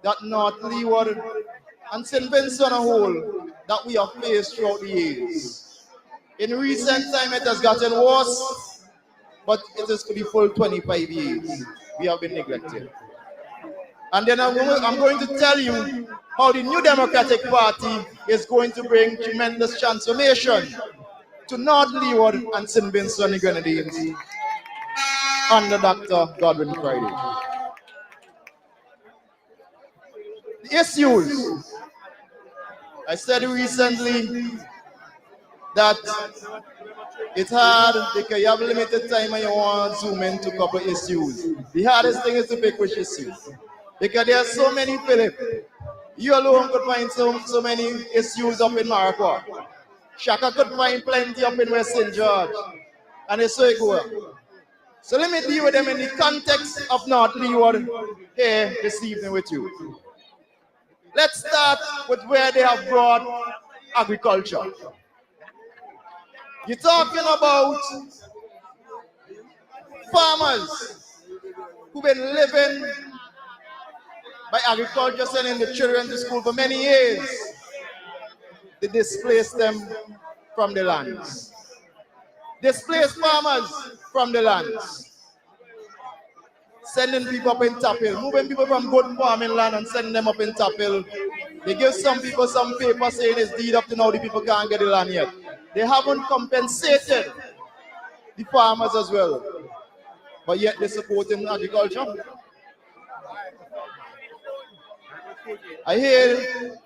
that North Leeward and St. Vincent on a whole that we have faced throughout the years. In recent time, it has gotten worse, but it is for the full 25 years we have been neglected. And then I'm going to tell you how the New Democratic Party is going to bring tremendous transformation to North Leeward and St. Vincent and the Grenadines under Dr. Godwin Friday. The issues. I said recently that it's hard because you have limited time and you want to zoom into a couple issues. The hardest thing is to pick which issues. Because there are so many, Philip. You alone could find so many issues up in Marquardt. Shaka could find plenty up in West St. George. And it's so it goes. So let me deal with them in the context of North Leeward here this evening with you. Let's start with where they have brought agriculture. You're talking about farmers who've been living by agriculture, sending the children to school for many years. They displaced them from the lands. Displaced farmers from the lands. Sending people up in Tapil, moving people from good farming land and sending them up in Tapil. They give some people some paper saying it's deed up to now, the people can't get the land yet. They haven't compensated the farmers as well. But yet they're supporting agriculture. I hear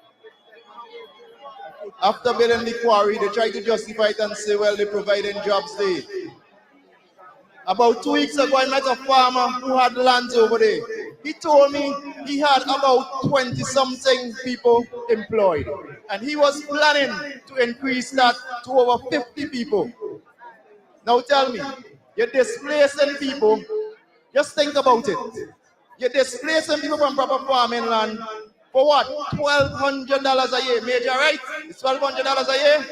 after building the quarry, they try to justify it and say, well, they're providing jobs there. About 2 weeks ago, I met a farmer who had lands over there. He told me he had about 20-something people employed. And he was planning to increase that to over 50 people. Now tell me, you're displacing people. Just think about it. You're displacing people from proper farming land for what? $1,200 a year. Major, right? It's $1,200 a year.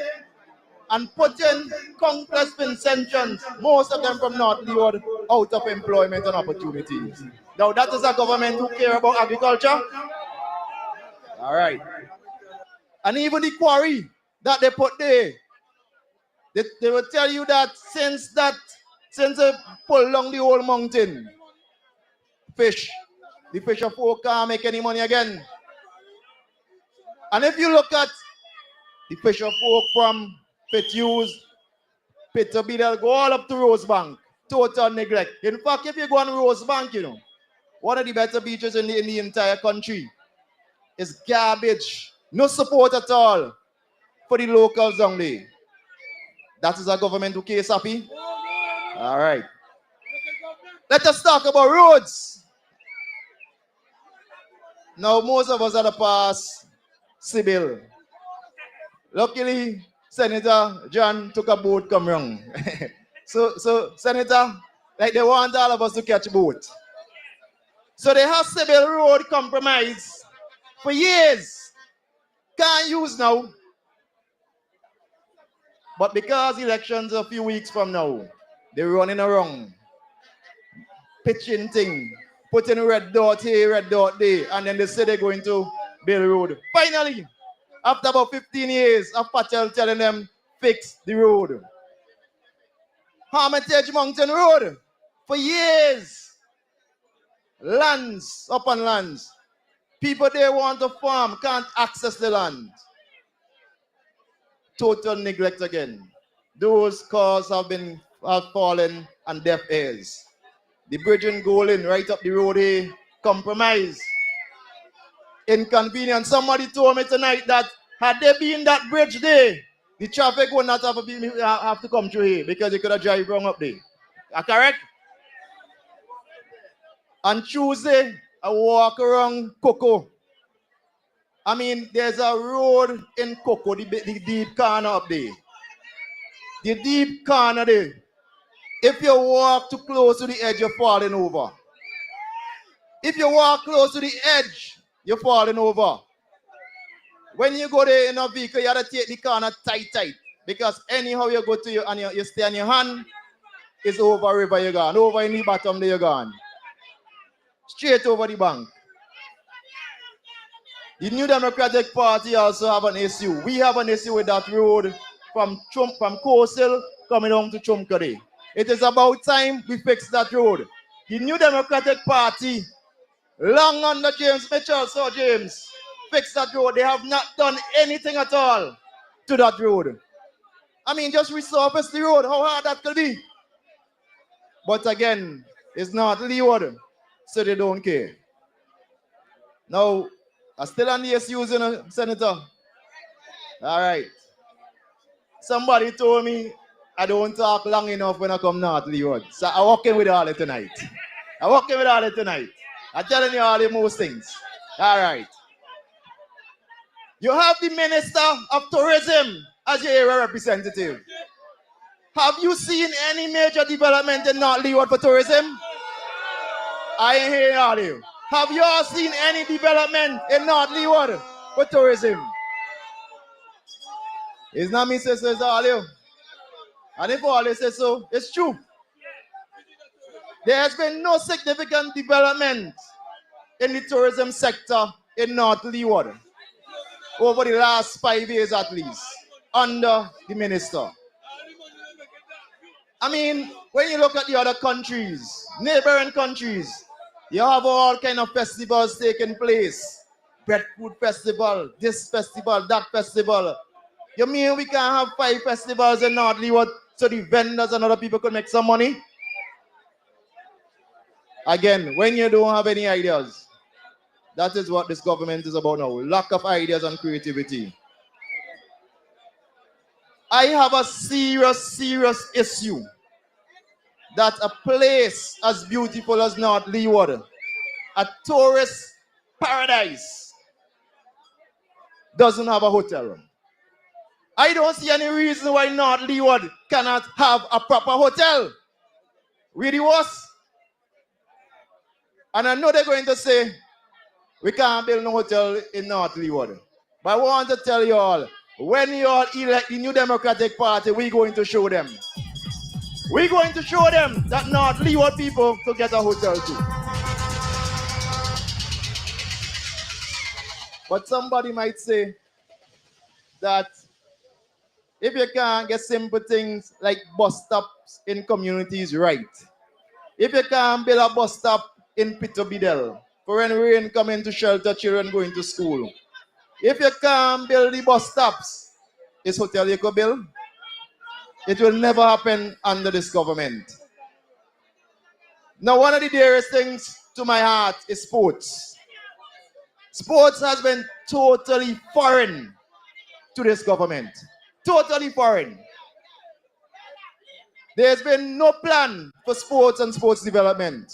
And putting countless Vincentians, most of them from North Leeward, out of employment and opportunities. Now that is a government who care about agriculture. All right. And even the quarry that they put there, they will tell you that since they pull down the whole mountain, the fisher folk can't make any money again. And if you look at the fisher folk from Fitzhugh, Peterby, they'll go all up to Rosebank. Total neglect. In fact, if you go on Rosebank, you know, one of the better beaches in the entire country is garbage. No support at all for the locals down there. That is a government who cares happy. All right. Let us talk about roads. Now, most of us are the past Sibyl. Luckily, Senator John took a boat come wrong. So, Senator, like they want all of us to catch boat. So they have Sibyl Road compromised for years. Can't use now. But because elections are a few weeks from now, they're running around, pitching thing, putting red dot here, red dot there, and then they say they're going to build road. Finally, after about 15 years of Patel telling them, fix the road. Hermitage Mountain Road, for years, lands upon lands. People they want to farm can't access the land. Total neglect again. Those cars have fallen on deaf ears. The bridge in Golden, right up the road here, compromise. Inconvenient. Somebody told me tonight that had there been that bridge there, the traffic would not have to come through here because they could have drive wrong up there. Correct? On Tuesday, I walk around Coco. I mean, there's a road in Coco, the deep corner up there. The deep corner there. If you walk too close to the edge, you're falling over. If you walk close to the edge, you're falling over. When you go there in a vehicle, you have to take the corner tight. Because anyhow you go to and you stay on your hand, it's over river you're gone. Over in the bottom there you're gone. Straight over the bank. The New Democratic Party also have an issue. We have an issue with that road from Coastal coming down to Chumkade. It is about time we fix that road. The New Democratic Party, long under James Mitchell, Sir James, fix that road. They have not done anything at all to that road. I mean, just resurface the road. How hard that could be. But again, it's not Leeward, so they don't care. Now, I'm still on the issues, you know, Senator. All right. Somebody told me I don't talk long enough when I come North Leeward. So I'm walking with all it tonight. I'm telling you all the most things. All right. You have the Minister of Tourism as your area representative. Have you seen any major development in North Leeward for tourism? I ain't hearing all of you. Have you all seen any development in North Leeward for tourism? It's not me say so, it's all of you. And if all they say so, it's true. There has been no significant development in the tourism sector in North Leeward over the last 5 years at least, under the minister. I mean, when you look at the other countries, neighboring countries, you have all kind of festivals taking place. Breadfruit Festival, this festival, that festival. You mean we can have 5 festivals in North Leeward so the vendors and other people could make some money? Again, when you don't have any ideas, that is what this government is about now. Lack of ideas and creativity. I have a serious issue that a place as beautiful as North Leeward, a tourist paradise, doesn't have a hotel room. I don't see any reason why North Leeward cannot have a proper hotel. Really was. And I know they're going to say, we can't build no hotel in North Leeward. But I want to tell you all, when you all elect the New Democratic Party, we're going to show them. We're going to show them that North Leeward people to get a hotel too. But somebody might say that if you can't get simple things like bus stops in communities right, if you can't build a bus stop in Pitobidel for when rain coming to shelter children going to school, if you can't build the bus stops, is hotel you could build? It will never happen under this government. Now, one of the dearest things to my heart is sports. Sports has been totally foreign to this government. Totally foreign. There's been no plan for sports and sports development.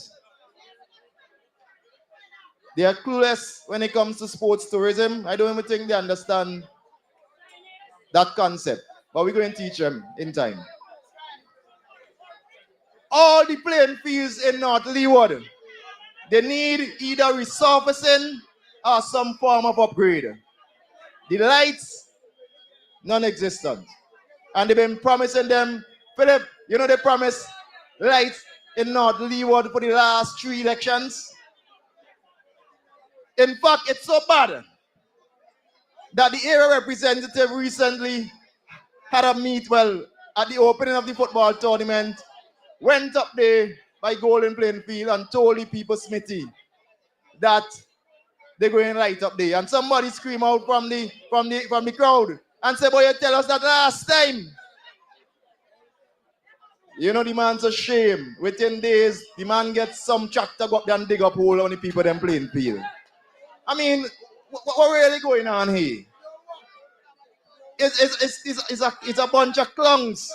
They are clueless when it comes to sports tourism. I don't even think they understand that concept. But we're going to teach them in time. All the playing fields in North Leeward, they need either resurfacing or some form of upgrade. The lights, non-existent. And they've been promising them, Philip, you know they promised lights in North Leeward for the last 3 elections. In fact, it's so bad that the area representative recently had a meet, at the opening of the football tournament, went up there by Golden Plain Field and told the people, Smithy, that they're going to light up there. And somebody screamed out from the crowd and said, boy, you tell us that last time. You know, the man's a shame. Within days, the man gets some tractor go up there and dig up hole on the people them playing field. I mean, what really going on here? It's a bunch of clowns.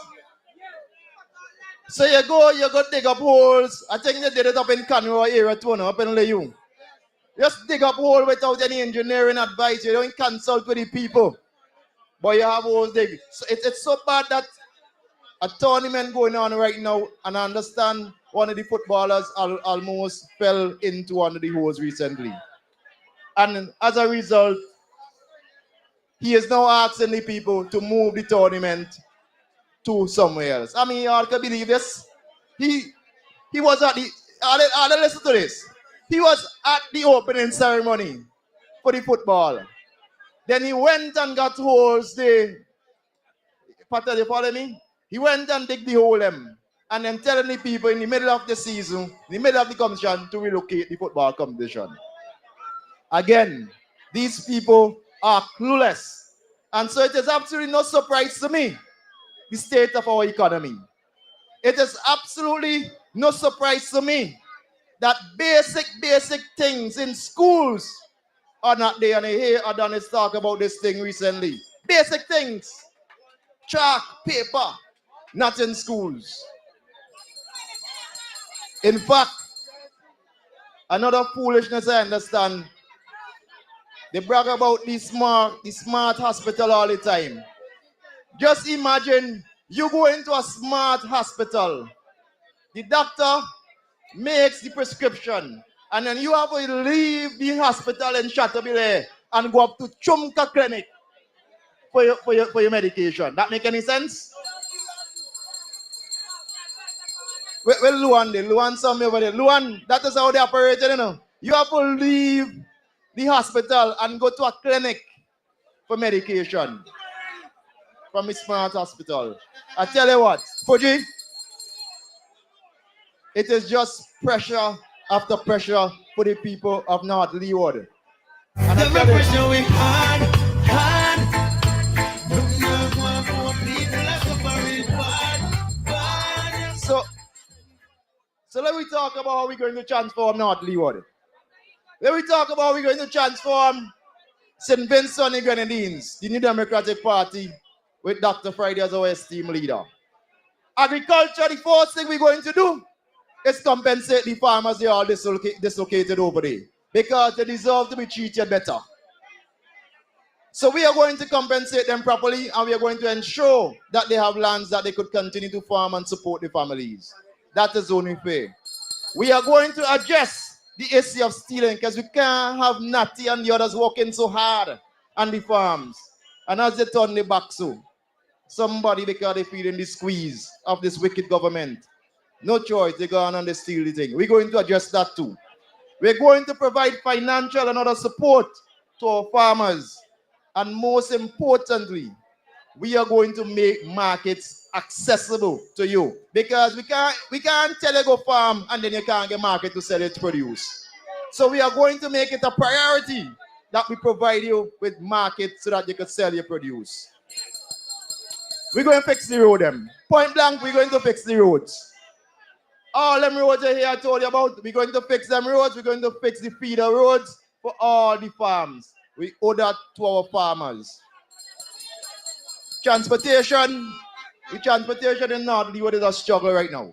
So you go dig up holes. I think they did it up in Canua area too, up in Leung. Just dig up hole without any engineering advice. You don't consult with the people. But you have holes dig. So it's so bad that a tournament going on right now, and I understand one of the footballers almost fell into one of the holes recently. And as a result, he is now asking the people to move the tournament to somewhere else. I mean, y'all can believe this. He was at the, listen to this. He was at the opening ceremony for the football. Then he went and got holes there. Patel, you follow me? He went and dig the hole them. And then telling the people in the middle of the season, in the middle of the competition, to relocate the football competition. Again, these people are clueless. And so it is absolutely no surprise to me, the state of our economy. It is absolutely no surprise to me that basic things in schools are not there. And I hear Adonis talk about this thing recently. Basic things. Chalk, paper, not in schools. In fact, another foolishness I understand, they brag about the smart hospital all the time. Just imagine you go into a smart hospital. The doctor makes the prescription. And then you have to leave the hospital in Chateaubriand and go up to Chumka Clinic for your medication. That make any sense? Well, Luan, some over there. Luan, that is how they operate, you know. You have to leave the hospital and go to a clinic for medication from a smart hospital. I tell you what, Fuji, it is just pressure after pressure for the people of North Leeward. And I tell you, So let me talk about how we're going to transform North Leeward. Let me talk about how we're going to transform St. Vincent and the Grenadines, the New Democratic Party, with Dr. Friday as our esteemed leader. Agriculture, the first thing we're going to do is compensate the farmers they are dislocated over there, because they deserve to be treated better. So we are going to compensate them properly, and we are going to ensure that they have lands that they could continue to farm and support the families. That is only fair. We are going to address the issue of stealing, because we can't have Natty and the others working so hard on the farms. And as they turn the back so, somebody, because they feel in the squeeze of this wicked government, no choice, they go on and they steal the thing. We're going to address that too. We're going to provide financial and other support to our farmers. And most importantly, we are going to make markets accessible to you, because we can't tell you go farm and then you can't get market to sell its produce. So we are going to make it a priority that we provide you with markets so that you can sell your produce. We're going to fix the road them. Point blank, we're going to fix the roads. All them roads here I told you about, we're going to fix them roads. We're going to fix the feeder roads for all the farms. We owe that to our farmers. Transportation. The transportation in North Leeward is a struggle right now.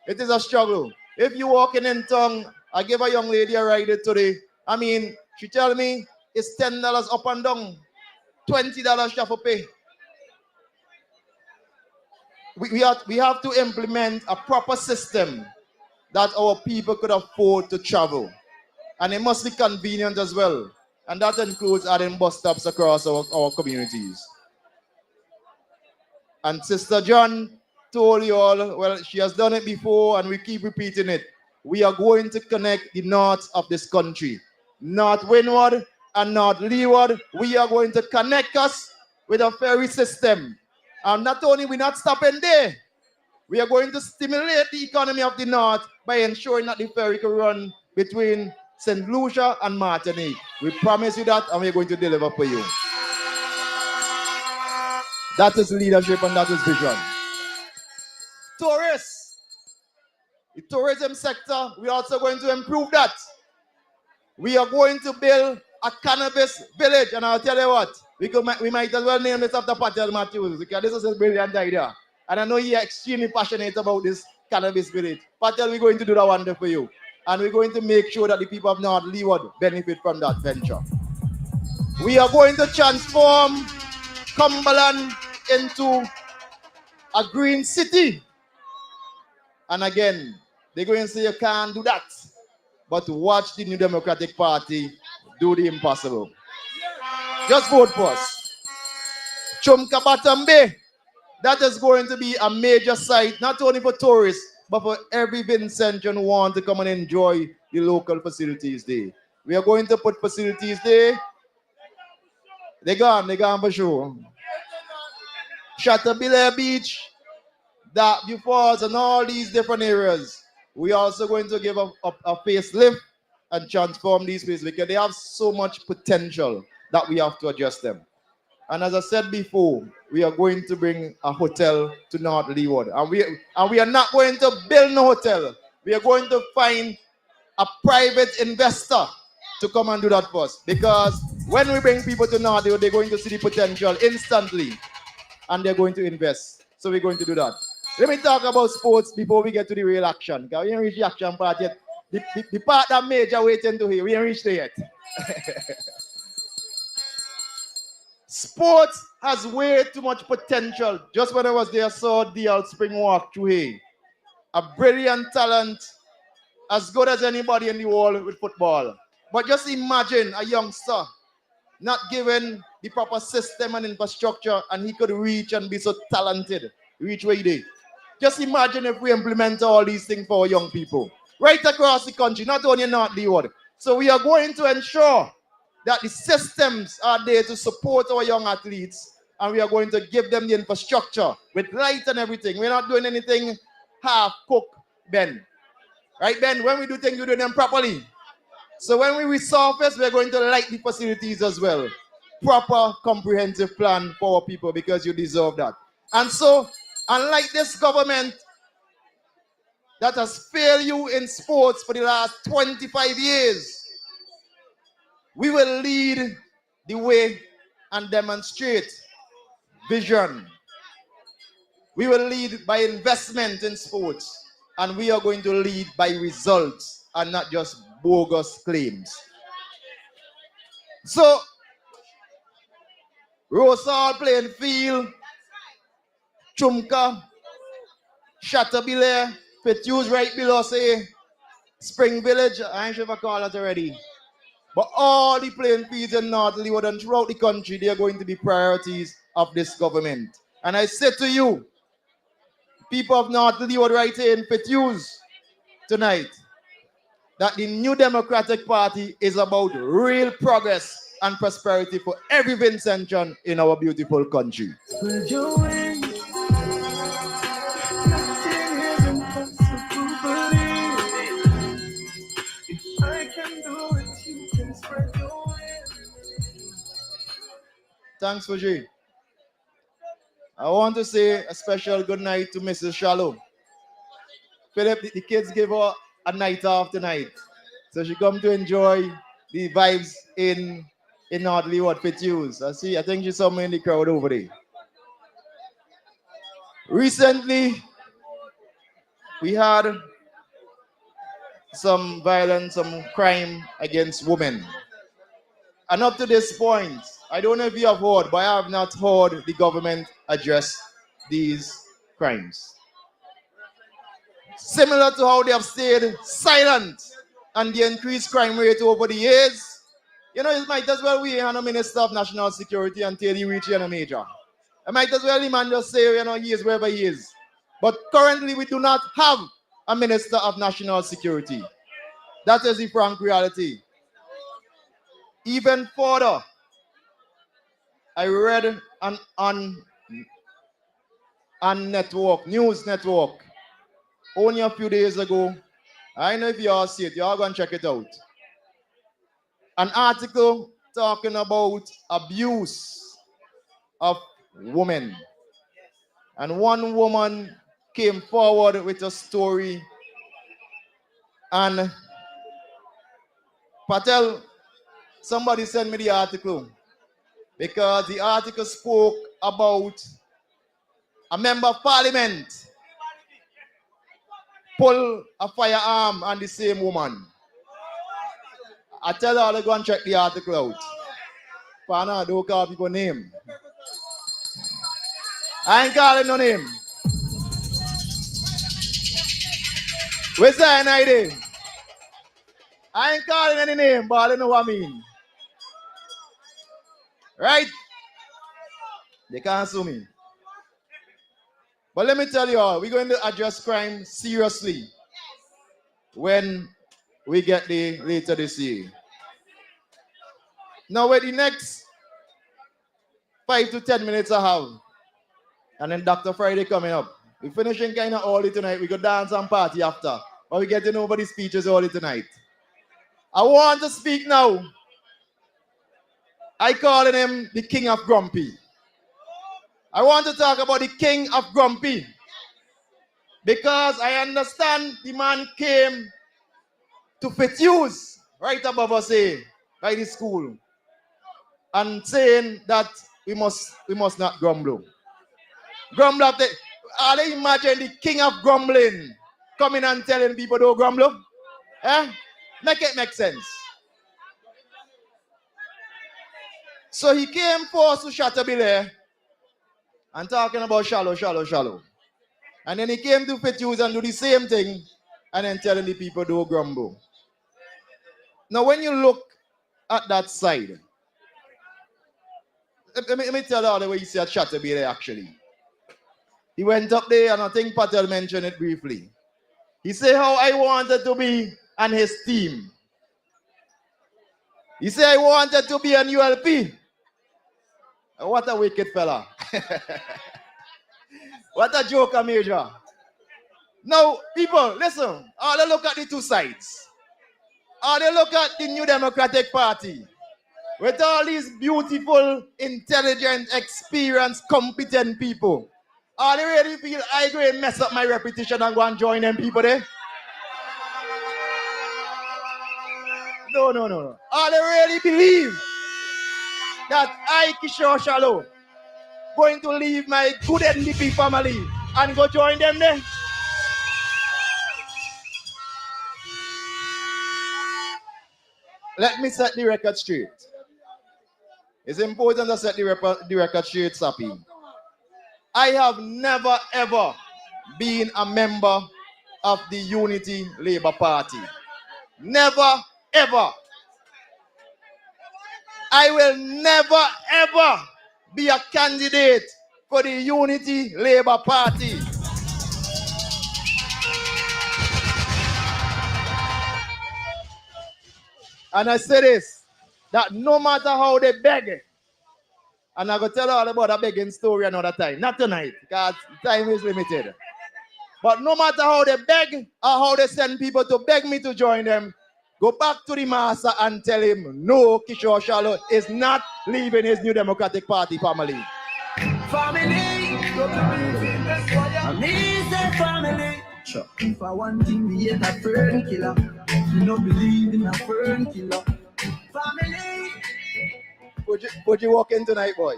It is a struggle. If you walking in town, I gave a young lady a ride today. I mean, she tell me it's $10 up and down, $20 she have to pay. We have to implement a proper system that our people could afford to travel. And it must be convenient as well. And that includes adding bus stops across our communities. And Sister John told you all, well, she has done it before and we keep repeating it. We are going to connect the north of this country. North Windward and North Leeward. We are going to connect us with a ferry system. And not only we're not stopping there, we are going to stimulate the economy of the north by ensuring that the ferry can run between St. Lucia and Martinique. We promise you that, and we're going to deliver for you. That is leadership and that is vision. Tourists. The tourism sector, we're also going to improve that. We are going to build a cannabis village, and I'll tell you what, we might as well name this after Patel Matthews, because this is a brilliant idea. And I know you're extremely passionate about this cannabis village. Patel, we're going to do that wonder for you. And we're going to make sure that the people of North Leeward benefit from that venture. We are going to transform Cumberland into a green city. And again, they're going to say you can't do that. But watch the New Democratic Party do the impossible. Just vote for us. Chumkabatambe, that is going to be a major site, not only for tourists, but for every Vincentian who wants to come and enjoy the local facilities there. We are going to put facilities there. They're gone for sure. Shatterbilla Beach, Darkview Falls, and all these different areas. We are also going to give a facelift and transform these places because they have so much potential that we have to adjust them. And as I said before, we are going to bring a hotel to North Leeward. And we are not going to build no hotel. We are going to find a private investor to come and do that for us. Because when we bring people to North Leeward, they're going to see the potential instantly. And they're going to invest. So we're going to do that. Let me talk about sports before we get to the real action. Because we ain't reached the action part yet. The part that Major waiting to hear, we ain't reached there yet. Sports has way too much potential. Just when I was there, I saw DL Spring walk through here. A brilliant talent, as good as anybody in the world with football. But just imagine a youngster not given the proper system and infrastructure, and he could reach and be so talented, reach where he did. Just imagine if we implement all these things for our young people. Right across the country, not only in North Leeward. So we are going to ensure that the systems are there to support our young athletes, and we are going to give them the infrastructure with light and everything. We're not doing anything half-cooked, Ben. Right, Ben? When we do things, we do them properly. So when we resurface, we're going to light the facilities as well. Proper, comprehensive plan for our people because you deserve that. And so, unlike this government, that has failed you in sports for the last 25 years. We will lead the way and demonstrate vision. We will lead by investment in sports, and we are going to lead by results and not just bogus claims. So, Rosal playing field, Chumka, Chateaubelair, Petuse right below, say, Spring Village, I ain't sure if I call it already. But all the playing fields in North Leeward and throughout the country, they are going to be priorities of this government. And I say to you, people of North Leeward right here in Petuse tonight, that the New Democratic Party is about real progress and prosperity for every Vincentian in our beautiful country. Spread your wings. Nothing is impossible, believe. If I can do it, you can spread your wings. Thanks, Fujii. I want to say a special good night to Mrs. Shallow. Philip, the kids gave her a night off tonight. So she come to enjoy the vibes in North Leeward Petuse. I think she saw me in the crowd over there. Recently, we had some violence, some crime against women. And up to this point, I don't know if you have heard, but I have not heard the government address these crimes. Similar to how they have stayed silent on the increased crime rate over the years, it might as well we have a Minister of National Security until he reaches a major. It might as well the man just say, he is wherever he is. But currently we do not have a Minister of National Security. That is the frank reality. Even further, I read on news network, only a few days ago. I don't know if you all see it. You all go and check it out. An article talking about abuse of women. And one woman came forward with a story. And Patel, somebody sent me the article. Because the article spoke about a member of parliament pull a firearm on the same woman. I tell her to go and check the article out. Pana, don't call people name. I ain't calling no name. Where's that idea? I ain't calling any name, but I know what I mean. Right? They can't sue me. But let me tell you all, we're going to address crime seriously when we get there later this year. Now, with the next 5 to 10 minutes I have, and then Dr. Friday coming up. We're finishing kind of early tonight. We go dance and party after. But we're getting over the speeches early tonight. I want to speak now. I call him the King of Grumpy. I want to talk about the King of Grumpy. Because I understand the man came to Petuse, right above us here, by the school, and saying that we must not grumble. Grumble after, are they imagine the king of grumbling coming and telling people don't grumble? Make it make sense. So he came forth to Chateaubelair and talking about shallow. And then he came to Petuse and do the same thing and then telling the people don't grumble. Now when you look at that side, let me tell you the way you see at Chateaubelair actually. He went up there and I think Patel mentioned it briefly. He said how I wanted to be on his team. He said I wanted to be an ULP. What a wicked fella. What a joker, Major. Now, people, listen. All they look at the two sides. All they look at the New Democratic Party. With all these beautiful, intelligent, experienced, competent people. Are they really feel I go and mess up my reputation and go and join them people there? No. Are they really believe that I, Kishore Shallow, going to leave my good NDP family and go join them there? Let me set the record straight. It's important to set the record straight, Sapi. I have never ever been a member of the Unity Labour Party. Never ever. I will never ever be a candidate for the Unity Labour Party. And I say this, that no matter how they beg, and I'm going to tell you all about a begging story another time. Not tonight, because time is limited. But no matter how they beg or how they send people to beg me to join them, go back to the master and tell him, no, Kishore Shallow is not leaving his New Democratic Party family. Family, family. Sure. If I want thing, me hate a fern killer. Me no believe in a fern killer. Family. Would you walk in tonight, boy?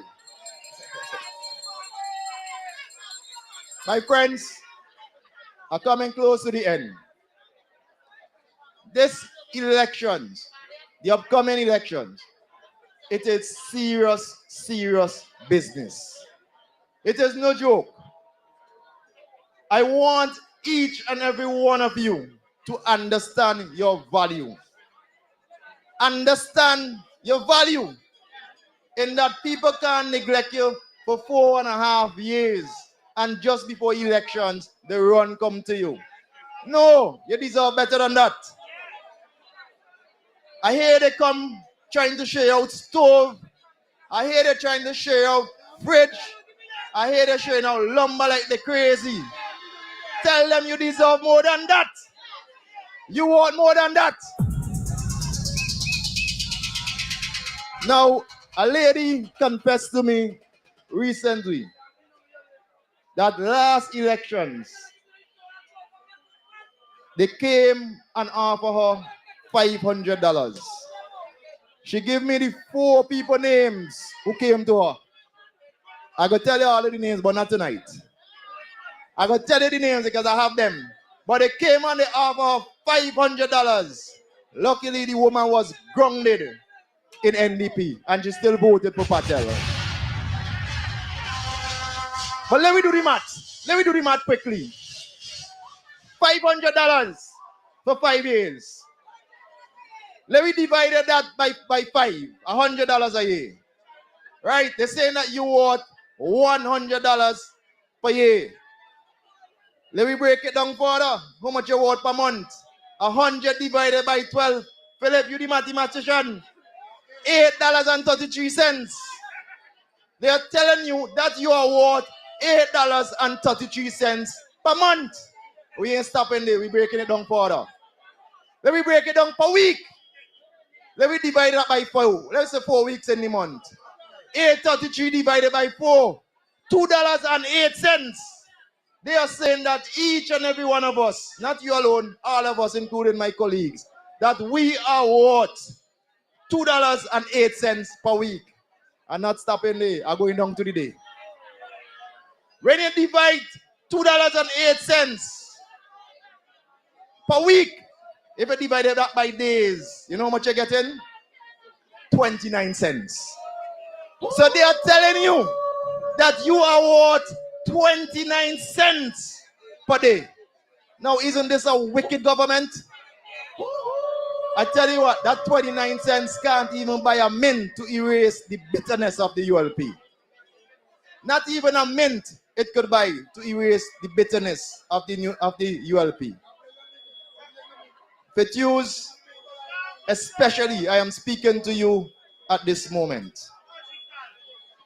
My friends are coming close to the end. This elections, the upcoming elections, it is serious, serious business. It is no joke. I want each and every one of you to understand your value. Understand your value in that people can't neglect you for 4.5 years and just before elections, the run come to you. No, you deserve better than that. I hear they come trying to share out stove. I hear they're trying to share out fridge. I hear they're sharing out lumber like they're crazy. Tell them you deserve more than that. You want more than that. Now, a lady confessed to me recently that last elections, they came and offered her $500. She gave me the 4 people names who came to her. I could tell you all of the names, but not tonight. I could tell you the names because I have them. But they came and they offered $500. Luckily, the woman was grounded in NDP and she still voted for Patel. But let me do the math. Let me do the math quickly. $500 for 5 years. Let me divide that by 5. $100 a year. Right? They're saying that you want $100 per year. Let me break it down further. How much you want per month? 100 divided by 12. Philip, you the mathematician. $8.33. They are telling you that you are worth $8.33 per month. We ain't stopping there. We're breaking it down further. Let me break it down per week. Let me divide that by 4. Let's say 4 weeks in the month. 8.33 divided by 4. $2.08. They are saying that each and every one of us, not you alone, all of us, including my colleagues, that we are worth $2.08 per week. I'm not stopping there. I'm going down to the day. When you divide $2.08 per week, if you divide that by days, you know how much you're getting? 29 cents. So they are telling you that you are worth 29 cents per day. Now, isn't this a wicked government? I tell you what, that 29 cents can't even buy a mint to erase the bitterness of the ULP. Not even a mint it could buy to erase the bitterness of the ULP. Fetius, especially, I am speaking to you at this moment.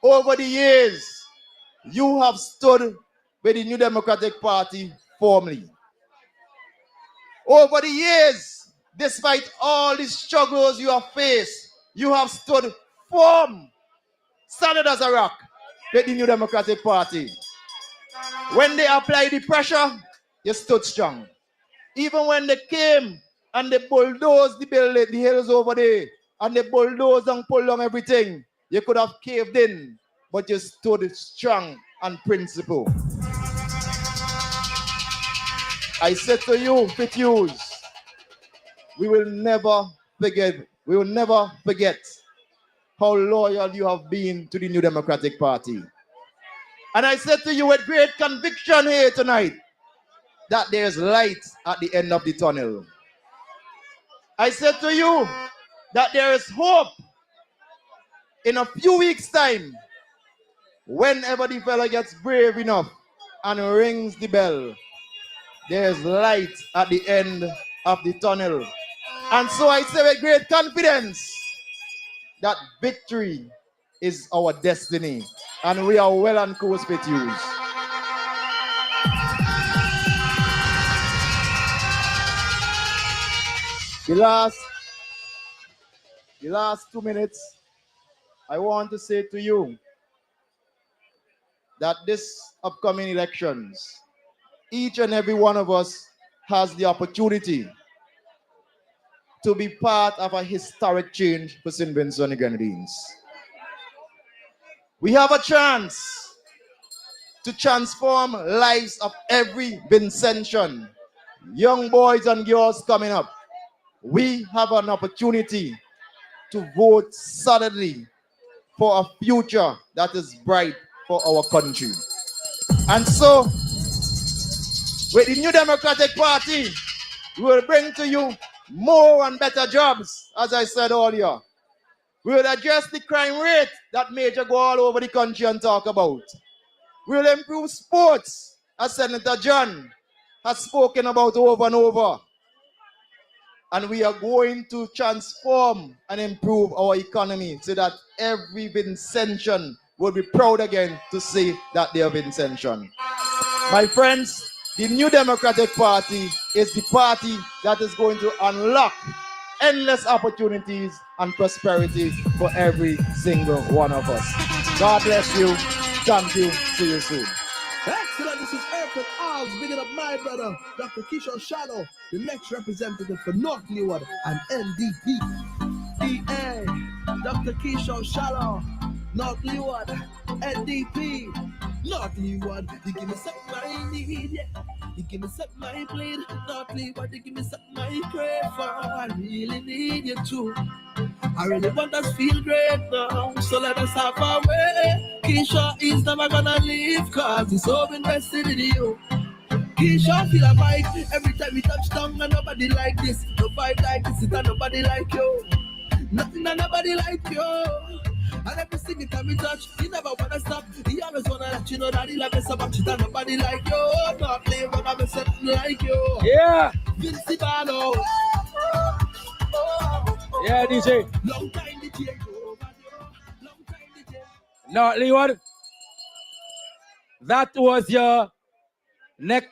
Over the years, you have stood with the New Democratic Party firmly. Over the years, despite all the struggles you have faced, you have stood firm, solid as a rock with the New Democratic Party. When they applied the pressure, you stood strong. Even when they came and they bulldozed the hills over there, and they bulldozed and pulled down everything, you could have caved in, but you stood strong and principled. I said to you, Fituse, we will never forget how loyal you have been to the New Democratic Party. And I said to you with great conviction here tonight that there's light at the end of the tunnel. I said to you that there is hope in a few weeks' time. Whenever the fella gets brave enough and rings the bell, there's light at the end of the tunnel. And so I say with great confidence that victory is our destiny. And we are well on course with you. The last 2 minutes, I want to say to you that this upcoming elections, each and every one of us has the opportunity to be part of a historic change for St. Vincent and the Grenadines. We have a chance to transform lives of every Vincentian, young boys and girls coming up. We have an opportunity to vote solidly for a future that is bright for our country. And so, with the New Democratic Party, we will bring to you more and better jobs, as I said earlier. We will address the crime rate that Major go all over the country and talk about. We will improve sports, as Senator John has spoken about over and over. And we are going to transform and improve our economy so that every Vincentian will be proud again to say that they are Vincentian. My friends, the New Democratic Party is the party that is going to unlock endless opportunities and prosperity for every single one of us. God bless you. Thank you. See you soon. Excellent. This is Airport Arms, bigging up my brother, Dr. Kishore Shadow, the next representative for North Leeward and NDP. EA, Dr. Kishore Shadow, North Leeward, NDP, North Leeward. You give me something I need, yeah. You give me something I bleed. North Leeward, you give me something I pray for. I really need you too. I really want us to feel great now, so let us have our way. Keisha is never gonna leave, cause he's so invested in you. Keisha feel a vibe every time we touch down, and nobody like this. No vibe like this, it's nobody like you. Nothing and nobody like you. And every single time we touch, he never wanna stop. He always wanna let you know that he love you so much, it's nobody like you. Not play when I'm something like you. Yeah. Vinci Bano. Yeah, DJ. Long time DJ. Now, Leeward, that was your next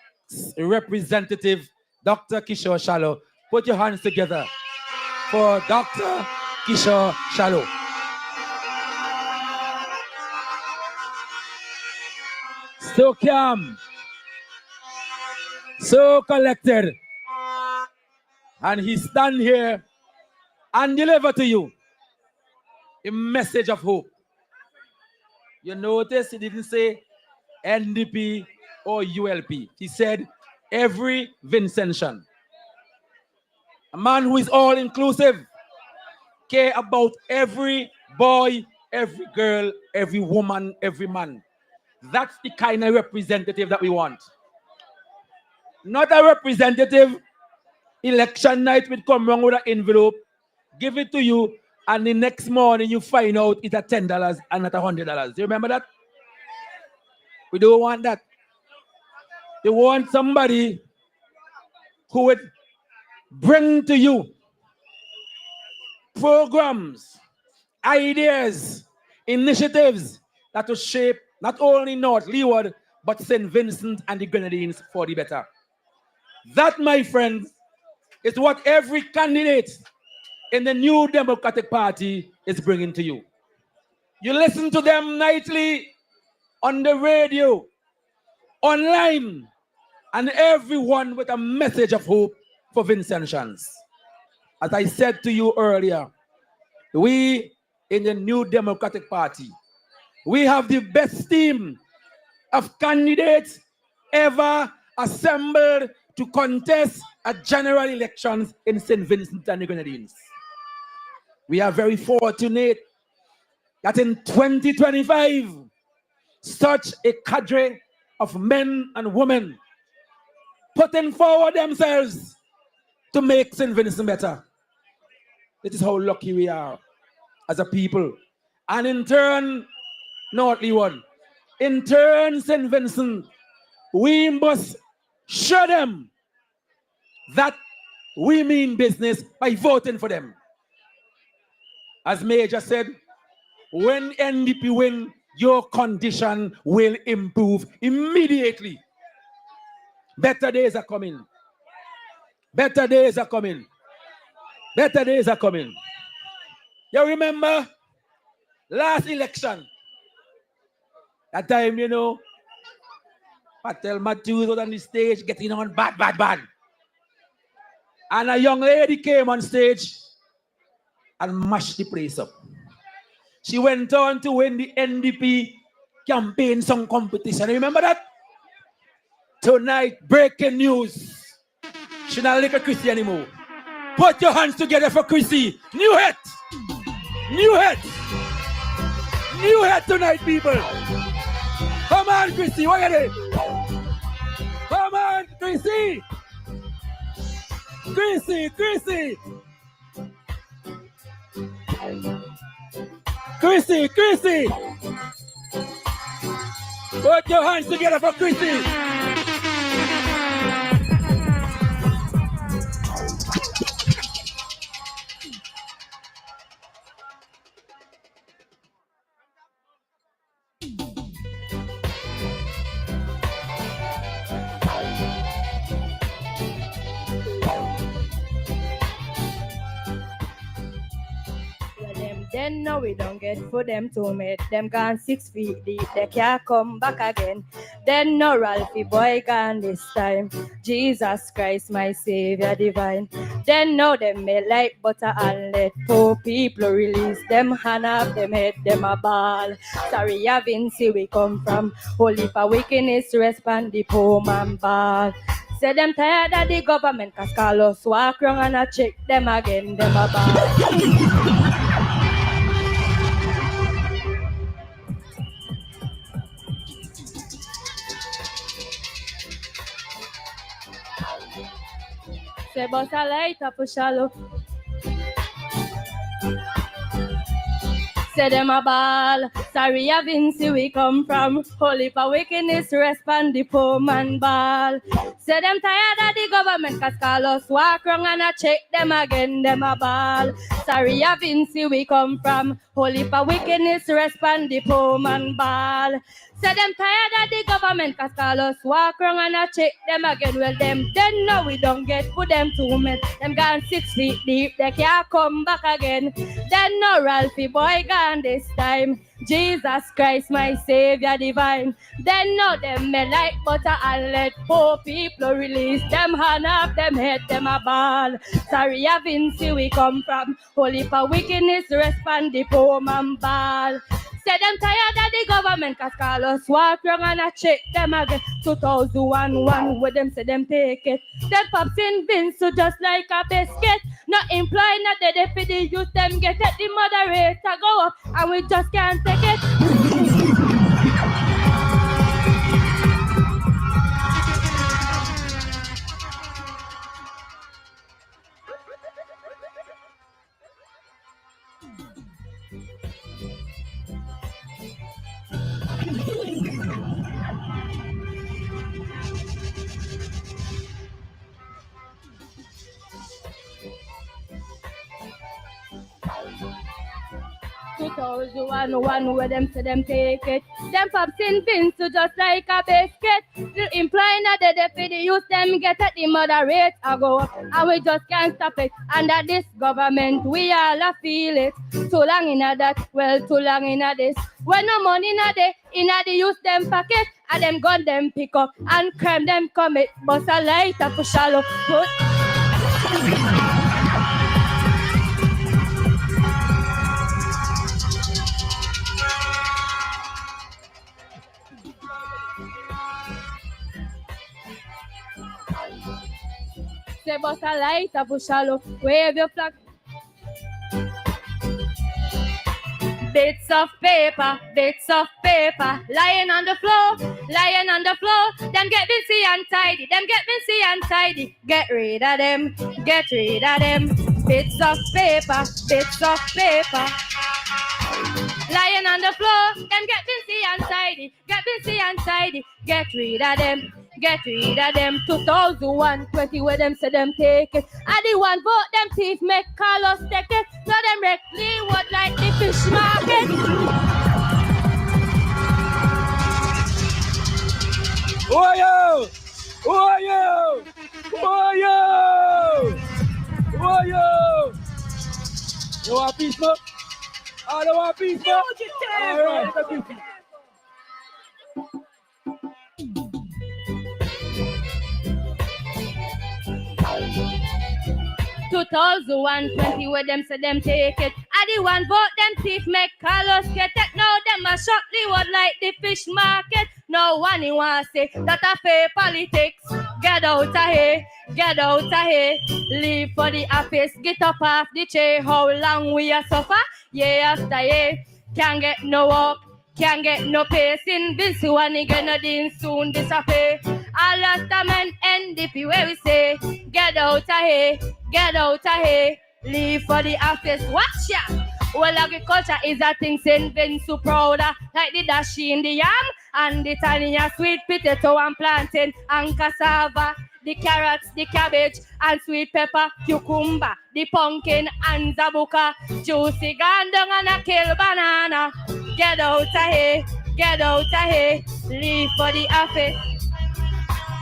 representative, Dr. Kishore Shallow. Put your hands together for Dr. Kishore Shallow. So calm, so collected, and he stand here and deliver to you a message of hope. You notice he didn't say NDP or ULP. He said every Vincentian. A man who is all inclusive, care about every boy, every girl, every woman, every man. That's the kind of representative that we want. Not a representative election night will come wrong with an envelope, give it to you, and the next morning you find out it's at $10 and not $100. Do you remember that? We don't want that. We want somebody who would bring to you programs, ideas, initiatives that will shape not only North Leeward, but St. Vincent and the Grenadines for the better. That, my friends, is what every candidate in the New Democratic Party is bringing to you. You listen to them nightly on the radio. online, and everyone with a message of hope for Vincentians. As I said to you earlier, we in the New Democratic Party, we have the best team of candidates ever assembled to contest a general elections in St. Vincent and the Grenadines. We are very fortunate that in 2025, such a cadre of men and women putting forward themselves to make St. Vincent better. This is how lucky we are as a people. And in turn, North Leeward, in turn, St. Vincent, we must show them that we mean business by voting for them. As Major said, when NDP win, your condition will improve immediately. Better days are coming. Better days are coming. Better days are coming. You remember last election? That time, you know, Patel Matthews was on the stage getting on bad. And a young lady came on stage and mashed the place up. She went on to win the NDP campaign song competition. Remember that? Tonight, breaking news. She's not like a Chrissy anymore. Put your hands together for Chrissy. New head. New head. New head tonight, people. Come on, Chrissy. What are you doing? Come on, Chrissy. Chrissy. Put your hands together for Chrissy. Then no, we don't get for them to meet. Them gone 6 feet deep, they can't come back again. Then no, Ralphie boy gone this time. Jesus Christ, my Savior divine. Then no, them made like butter and let poor people release them hand off them head, them a ball. Sorry, I Vinci, we come from. Holy for wickedness, respond the poor man ball. Say them tired of the government, cause Carlos walk wrong and I check them again, them a ball. Say bust a light up for shallow. Say them a ball. Sorry, I Vinci, we come from. Holy for wickedness, respond the poor man ball. Say them tired of the government, cause Carlos walk wrong and I check them again, them a ball. Sorry, I Vinci, we come from. Holy for wickedness, respond the poor man ball. Say them tired of the government, cause Carlos walk wrong and I check them again. Well, them then no, we don't get for them 2 men. Them gone 6 feet deep, they can't come back again. Then no, Ralphie boy gone this time. Jesus Christ, my Savior divine. Then no, them men like butter and let poor people release them hand off them head, them a ball. Sorry, I Vinci, we come from. Holy for wickedness, respond the poor man ball. Say them tired of the government, cause Carlos walk wrong and I check them again. 2001, where them say them take it. Them pops in bins so just like a biscuit. Not implying that they for the youth, them get it. The moderator go up and we just can't take it. 2001, where them say them take it. Them pops in bins so just like a biscuit. Implying that they for the youth, them get at the moderate I go up and we just can't stop it. Under this government, we all a feel it. Too long in a that, well, too long in a this. When no money in a day, in a the youth them pocket. and them gun them pick up, and crime them commit, bust a light up for shallow. Put say bust a light up for shallow. Wave your flag. Bits of paper, lying on the floor. Them get busy and tidy, Get rid of them. Bits of paper, lying on the floor. Them get busy and tidy, Get rid of them. 2020 where them say them take it. I the one vote them thief make Carlos take it. So them wreck Leeward like the fish market. Who are you? Who are you? Who are you? Who are you? You want peace, no? I don't want peace, no? All right, thank you. 2020 where them say them take it. I the one vote them thief make Carlos get it. Now them a shop Leeward like the fish market. No one you want say that a fair politics. Get out of here. Leave for the office. Get up off the chair. How long we a suffer? Year after year. Can't get no work. Can't get no pace. In this one again, nothing soon disappear. All last time and Ndp where we say, get out of here. Leave for the office. Watch ya. Well, agriculture is a thing St. Vince so prouder. Like the dashi in the yam and the tanya sweet potato and plantain and cassava. The carrots, the cabbage, and sweet pepper, cucumber, the pumpkin, and zabuka, juicy gandong and a kill banana. Get out of here, leave for the office.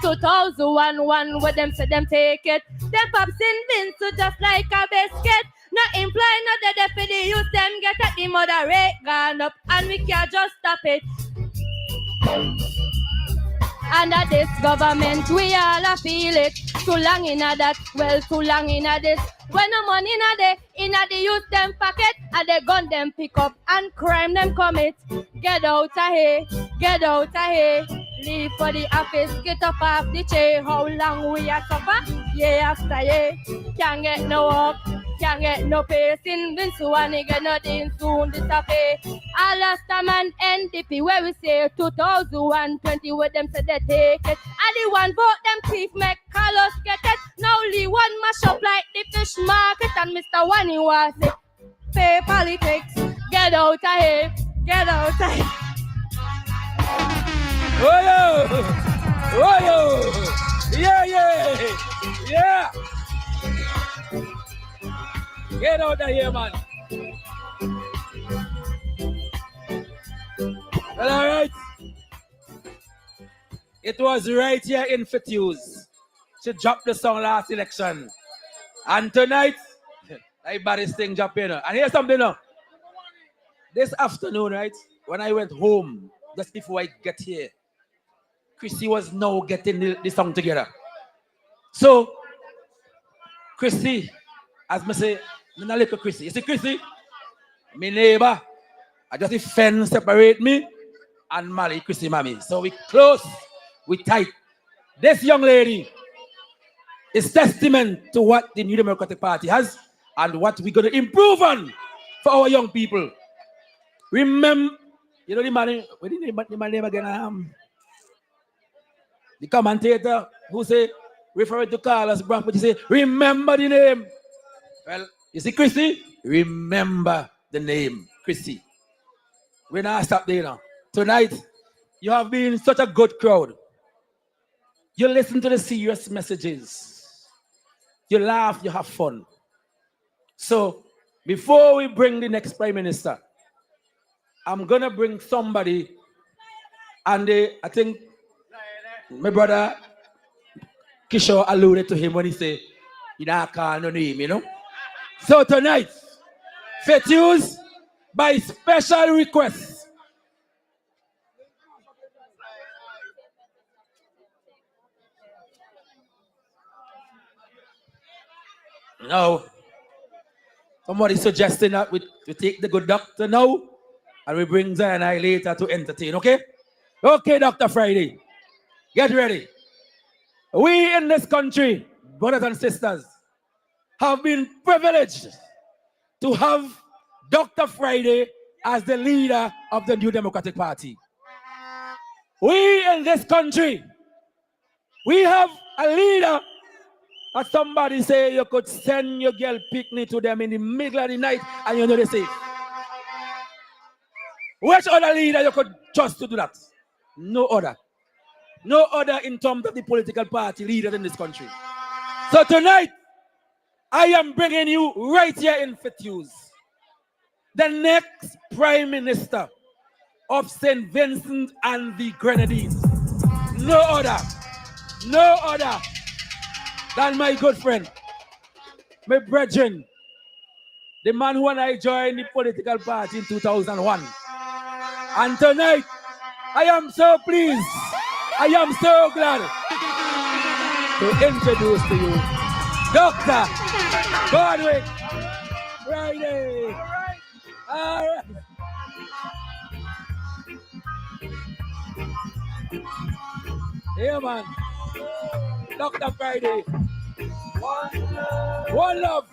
2001, where them say them take it. Them pops in bins so just like a biscuit. No imply, not the deputy use them get at the mother rate gone up, and we can't just stop it. Under this government, we all a feel it. Too long in a that, too long in a this. When no money in a the youth them pocket, and they gun them pick up, and crime them commit. Get out of here. Leave for the office, get up off the chair. How long we a suffer? Year after year. Can't get no work, can't get no pace. In this one, get nothing soon disappear. All last time and Ndp where we say 2020 where them say they take it. And the one vote them thief make Carlos get it. Now only one mash up like the fish market. And Mr. One you was say, pay politics. Get out of here. Oh yo! Yeah! Get out of here, man. Well, all right. It was right here in Fituse. She dropped the song last election. And tonight, I baddest thing drop in. And here's something now. This afternoon, right, when I went home, just before I get here, Chrissy was now getting the song together. So, Chrissy, as I say, I'm not little Chrissy. You see Chrissy? My neighbor. I just the fence separate me and Mali, Chrissy Mammy. So we close, we tight. This young lady is testament to what the New Democratic Party has and what we're going to improve on for our young people. Remember, you know the man, what is the name again? The commentator who say, referring to Carlos Brown, but you say, remember the name. Well, you see Chrissy? Remember the name, Chrissy. We're not stop there now. Tonight, you have been such a good crowd. You listen to the serious messages. You laugh, you have fun. So, before we bring the next Prime Minister, I'm going to bring somebody, and I think my brother Kishore alluded to him when he said, you don't call no name, you know? So tonight, Fetuse, by special request, Now, somebody suggesting that we take the good doctor now and we bring Zion and I later to entertain, okay? Okay, Dr. Friday, get ready. We in this country, brothers and sisters, have been privileged to have Dr. Friday as the leader of the New Democratic Party. We in this country, we have a leader. As somebody say, you could send your girl picnic to them in the middle of the night and you know they safe. Which other leader you could trust to do that? No other. No other in terms of the political party leaders in this country. So tonight, I am bringing you right here in Fitzhugh, the next Prime Minister of St. Vincent and the Grenadines. No other than my good friend, my brethren, the man who and I joined the political party in 2001. And tonight, I am so pleased, I am so glad to introduce to you Dr. Godwick Friday. All right. Yeah, man. Dr. Friday. One love.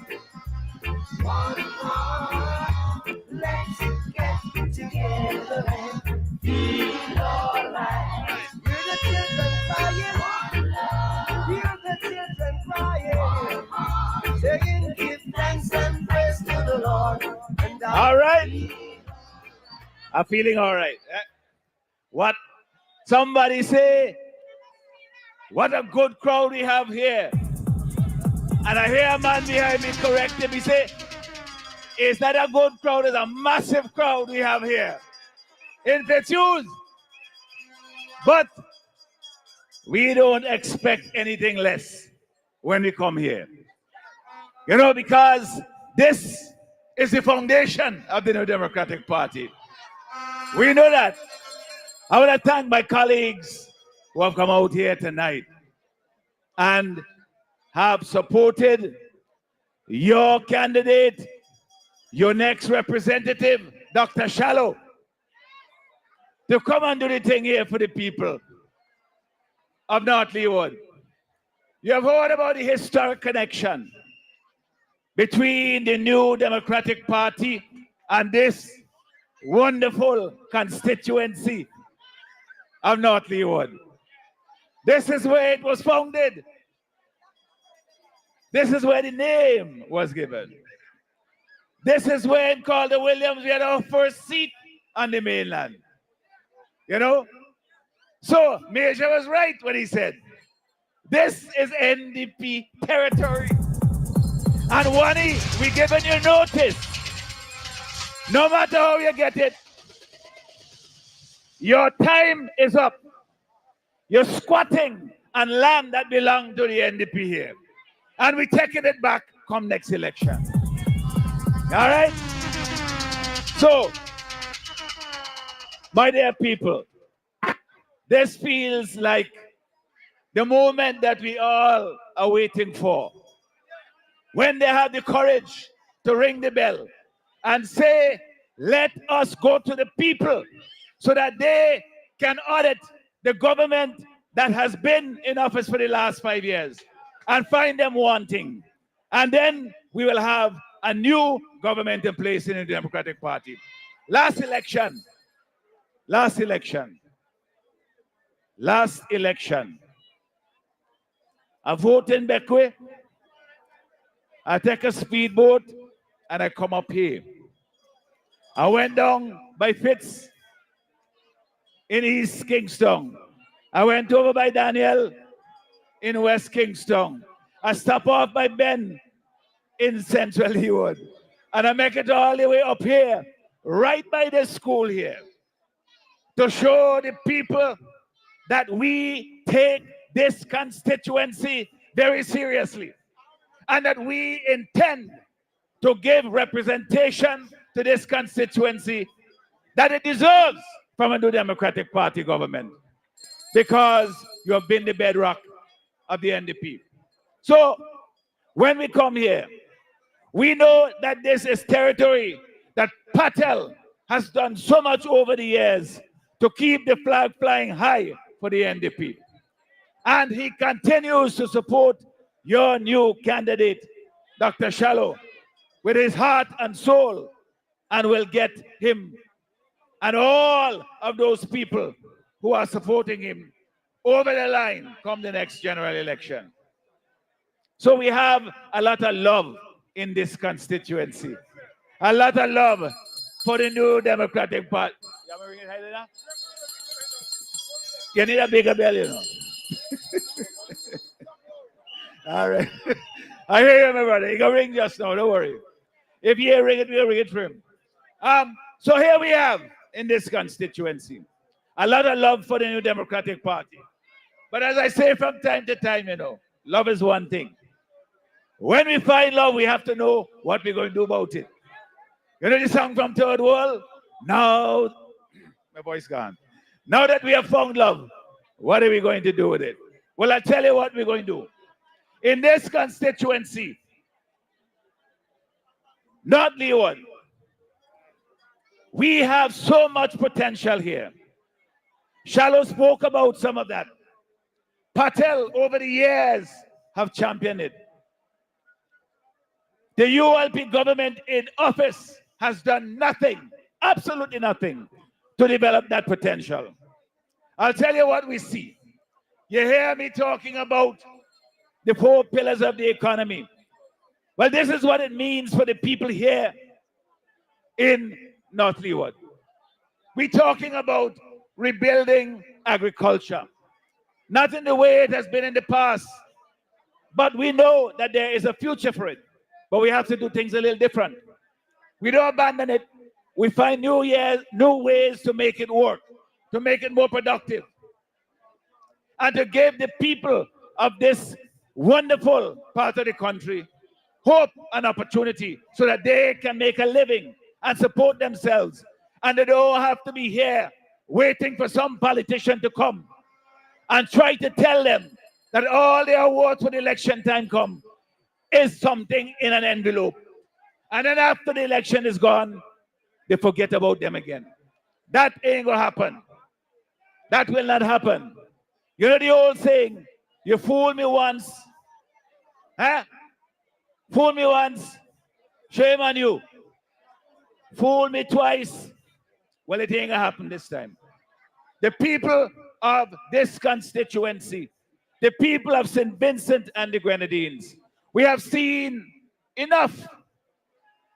Let's get together and feel alright. Hear the children crying. Hear the children crying. Saying give thanks and praise to the Lord. All right. I'm feeling all right. What? Somebody say, what a good crowd we have here. And I hear a man behind me correct him. He say, it's not a good crowd, it's a massive crowd we have here in Fitzhugh. But we don't expect anything less when we come here. You know, because this is the foundation of the New Democratic Party. We know that. I want to thank my colleagues who have come out here tonight and have supported your candidate, your next representative, Dr. Shallow, to come and do the thing here for the people of North Leeward. You have heard about the historic connection between the New Democratic Party and this wonderful constituency of North Leeward. This is where it was founded. This is where the name was given. This is where in Calder Williams we had our first seat on the mainland. You know? So Major was right when he said, this is NDP territory. And Wani, we giving you notice. No matter how you get it, your time is up. You're squatting on land that belongs to the NDP here. And we're taking it back come next election. All right? So, my dear people, this feels like the moment that we all are waiting for. When they have the courage to ring the bell and say, let us go to the people so that they can audit the government that has been in office for the last 5 years and find them wanting. And then we will have a new government in place in the Democratic Party. Last election, I vote in Bekwe, I take a speedboat, and I come up here. I went down by Fitz in East Kingston. I went over by Daniel in West Kingston. I stop off by Ben in Central Leeward. And I make it all the way up here, right by the school here, to show the people that we take this constituency very seriously and that we intend to give representation to this constituency that it deserves from a New Democratic Party government, because you have been the bedrock of the NDP. So when we come here, we know that this is territory that Patel has done so much over the years to keep the flag flying high for the NDP. And he continues to support your new candidate, Dr. Shallow, with his heart and soul, and will get him and all of those people who are supporting him over the line come the next general election. So we have a lot of love in this constituency. A lot of love for the new Democratic Party. You need a bigger bell, you know. All right. I hear you, my brother. You can ring just now, don't worry. If you ring it, we'll ring it for him. So here we have in this constituency a lot of love for the new Democratic Party. But as I say from time to time, you know, love is one thing. When we find love, we have to know what we're going to do about it. You know the song from Third World? Now, my voice gone. Now that we have found love, what are we going to do with it? Well, I'll tell you what we're going to do. In this constituency, North Leeward, we have so much potential here. Shallow spoke about some of that. Patel, over the years, have championed it. The ULP government in office has done nothing, absolutely nothing, to develop that potential. I'll tell you what we see. You hear me talking about the 4 pillars of the economy. Well, this is what it means for the people here in North Leeward. We're talking about rebuilding agriculture. Not in the way it has been in the past, but we know that there is a future for it. But we have to do things a little different. We don't abandon it. We find new ways to make it work, to make it more productive, and to give the people of this wonderful part of the country hope and opportunity so that they can make a living and support themselves. And they don't have to be here waiting for some politician to come and try to tell them that all their awards when election time come is something in an envelope. And then after the election is gone, they forget about them again. That ain't gonna happen. That will not happen. You know the old saying, you fool me once, huh? Fool me once, shame on you. Fool me twice, well, it ain't gonna happen this time. The people of this constituency, the people of St. Vincent and the Grenadines, we have seen enough.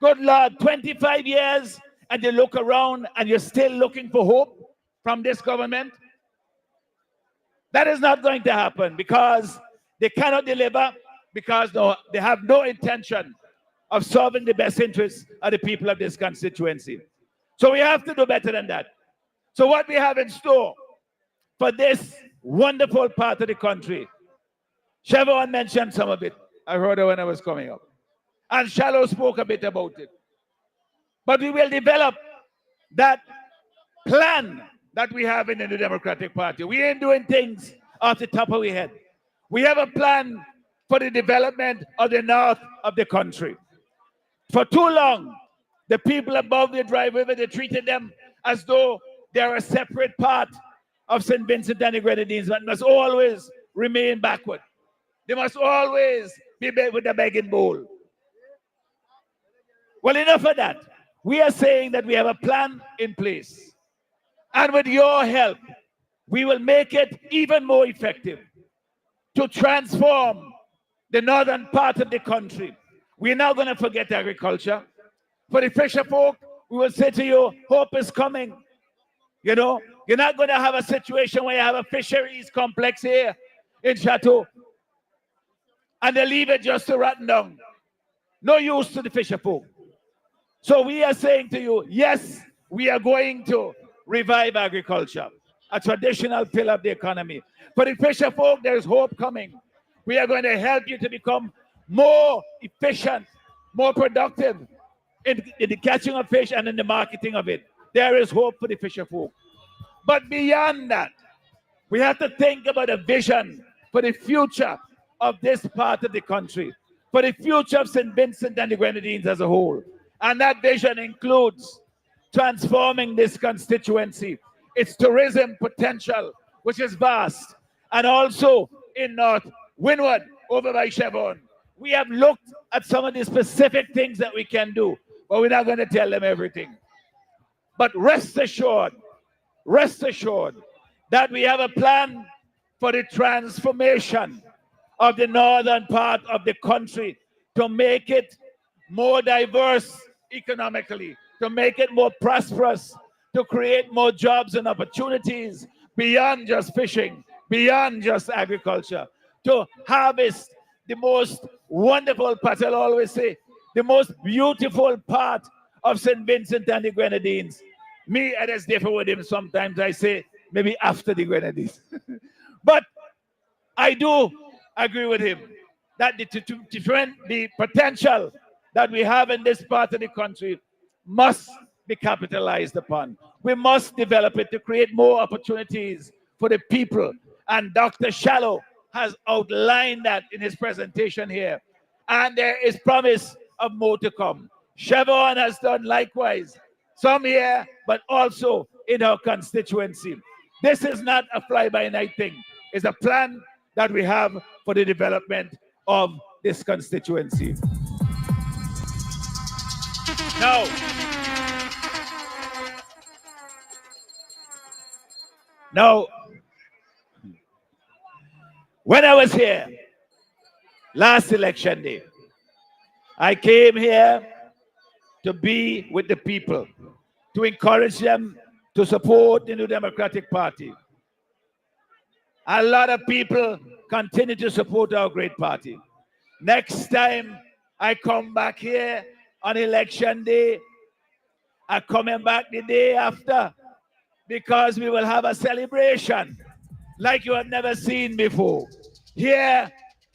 Good Lord, 25 years, and you look around and you're still looking for hope from this government. That is not going to happen because they cannot deliver, because they have no intention of serving the best interests of the people of this constituency. So we have to do better than that. So what we have in store for this wonderful part of the country, Chevron mentioned some of it. I heard it when I was coming up. And Shallow spoke a bit about it. But we will develop that plan that we have in the Democratic Party. We ain't doing things off the top of our head. We have a plan for the development of the north of the country. For too long, the people above the Dry River, they treated them as though they're a separate part of St. Vincent and the Grenadines, but must always remain backward. They must always be with the begging bowl. Well, enough of that. We are saying that we have a plan in place. And with your help, we will make it even more effective to transform the northern part of the country. We're not going to forget agriculture. For the fisher folk, we will say to you, hope is coming. You know, you're not going to have a situation where you have a fisheries complex here in Chateau and they leave it just to rotten down. No use to the fisher folk. So we are saying to you, yes, we are going to revive agriculture, a traditional pillar of the economy. For the fisher folk, there is hope coming. We are going to help you to become more efficient, more productive in the catching of fish and in the marketing of it. There is hope for the fisher folk. But beyond that, we have to think about a vision for the future of this part of the country. for the future of St. Vincent and the Grenadines as a whole. And that vision includes transforming this constituency, its tourism potential, which is vast, and also in North Windward over by Chevron. We have looked at some of the specific things that we can do, but we're not going to tell them everything. But rest assured that we have a plan for the transformation of the northern part of the country to make it more diverse economically, to make it more prosperous, to create more jobs and opportunities beyond just fishing, beyond just agriculture, to harvest the most wonderful part, I'll always say, the most beautiful part of St. Vincent and the Grenadines. Me, I just differ with him sometimes. I say maybe after the Grenadines. But I do agree with him that the potential that we have in this part of the country must be capitalized upon. We must develop it to create more opportunities for the people. And Dr. Shallow has outlined that in his presentation here. And there is promise of more to come. Chevron has done likewise, some here, but also in our constituency. This is not a fly-by-night thing. It's a plan that we have for the development of this constituency. Now, when I was here last election day, I came here to be with the people, to encourage them to support the New Democratic Party. A lot of people continue to support our great party. Next time I come back here on election day, I'm coming back the day after, because we will have a celebration like you have never seen before. Here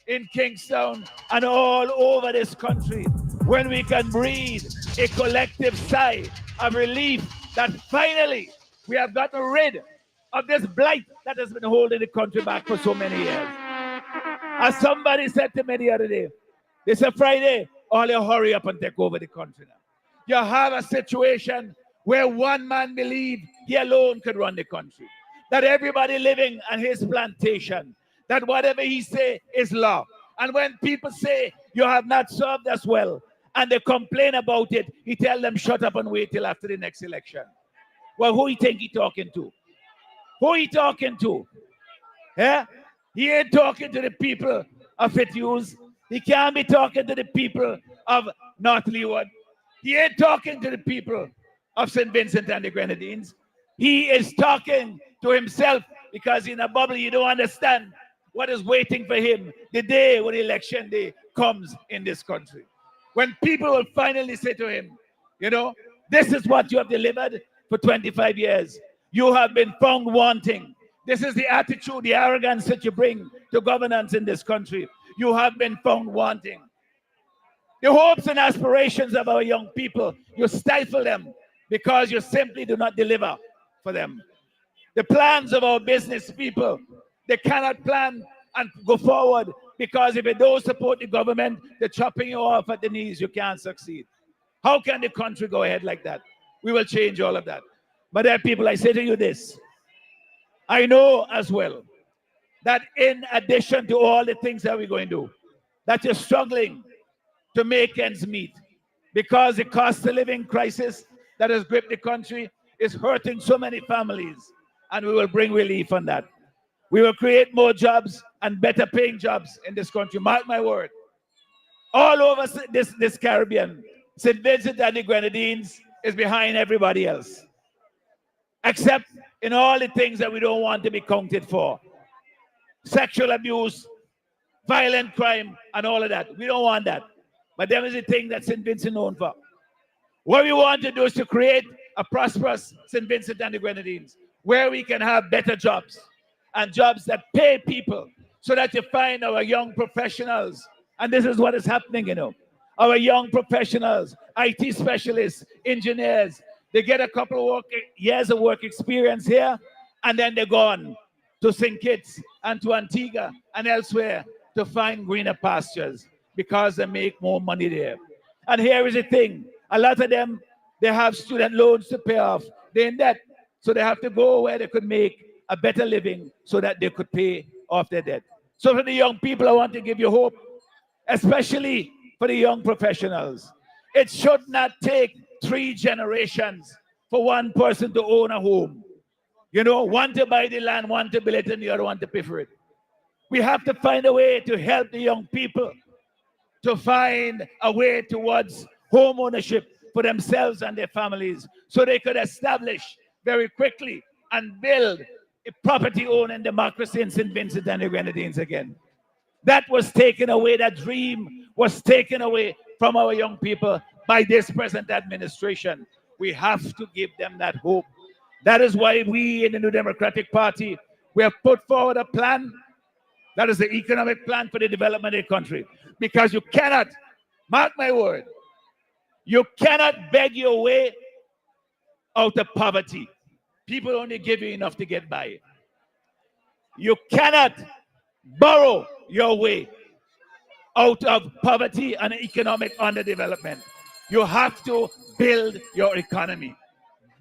in Kingston and all over this country, when we can breathe a collective sigh of relief that finally we have gotten rid of this blight that has been holding the country back for so many years. As somebody said to me the other day, they said, Friday, all you hurry up and take over the country now. You have a situation where one man believed he alone could run the country. That everybody living on his plantation, that whatever he say is law. And when people say, you have not served us well, and they complain about it, he tell them, shut up and wait till after the next election. Well, who he think he talking to? Who he talking to? Yeah? He ain't talking to the people of Fitzhugh. He can't be talking to the people of North Leeward. He ain't talking to the people of St. Vincent and the Grenadines. He is talking to himself, because in a bubble you don't understand what is waiting for him the day when election day comes in this country. When people will finally say to him, you know, this is what you have delivered for 25 years. You have been found wanting. This is the attitude, the arrogance that you bring to governance in this country. You have been found wanting. The hopes and aspirations of our young people, you stifle them because you simply do not deliver for them. The plans of our business people, they cannot plan and go forward because if you don't support the government, they're chopping you off at the knees. You can't succeed. How can the country go ahead like that? We will change all of that. But there are people, I say to you this, I know as well that in addition to all the things that we're going to do, that you're struggling to make ends meet because the cost of living crisis that has gripped the country is hurting so many families, and we will bring relief on that. We will create more jobs and better paying jobs in this country. Mark my word. All over this Caribbean, St. Vincent and the Grenadines is behind everybody else, except in all the things that we don't want to be counted for. Sexual abuse, violent crime, and all of that. We don't want that. But there is a thing that St. Vincent known for. What we want to do is to create a prosperous St. Vincent and the Grenadines, where we can have better jobs and jobs that pay people, so that you find our young professionals. And this is what is happening, you know. Our young professionals, IT specialists, engineers, they get a couple of years of work experience here, and then they're gone to St. Kitts and to Antigua and elsewhere to find greener pastures. because they make more money there. And here is the thing. A lot of them, they have student loans to pay off. They're in debt. So they have to go where they could make a better living so that they could pay off their debt. So for the young people, I want to give you hope, especially for the young professionals. It should not take 3 generations for one person to own a home. You know, one to buy the land, one to build it, and the other one to pay for it. We have to find a way to help the young people to find a way towards home ownership for themselves and their families so they could establish very quickly and build a property-owning democracy in St. Vincent and the Grenadines again. That was taken away, that dream was taken away from our young people by this present administration. We have to give them that hope. That is why we in the New Democratic Party, we have put forward a plan. That is the economic plan for the development of the country. Because you cannot, mark my word, you cannot beg your way out of poverty. People only give you enough to get by. You cannot borrow your way out of poverty and economic underdevelopment. You have to build your economy,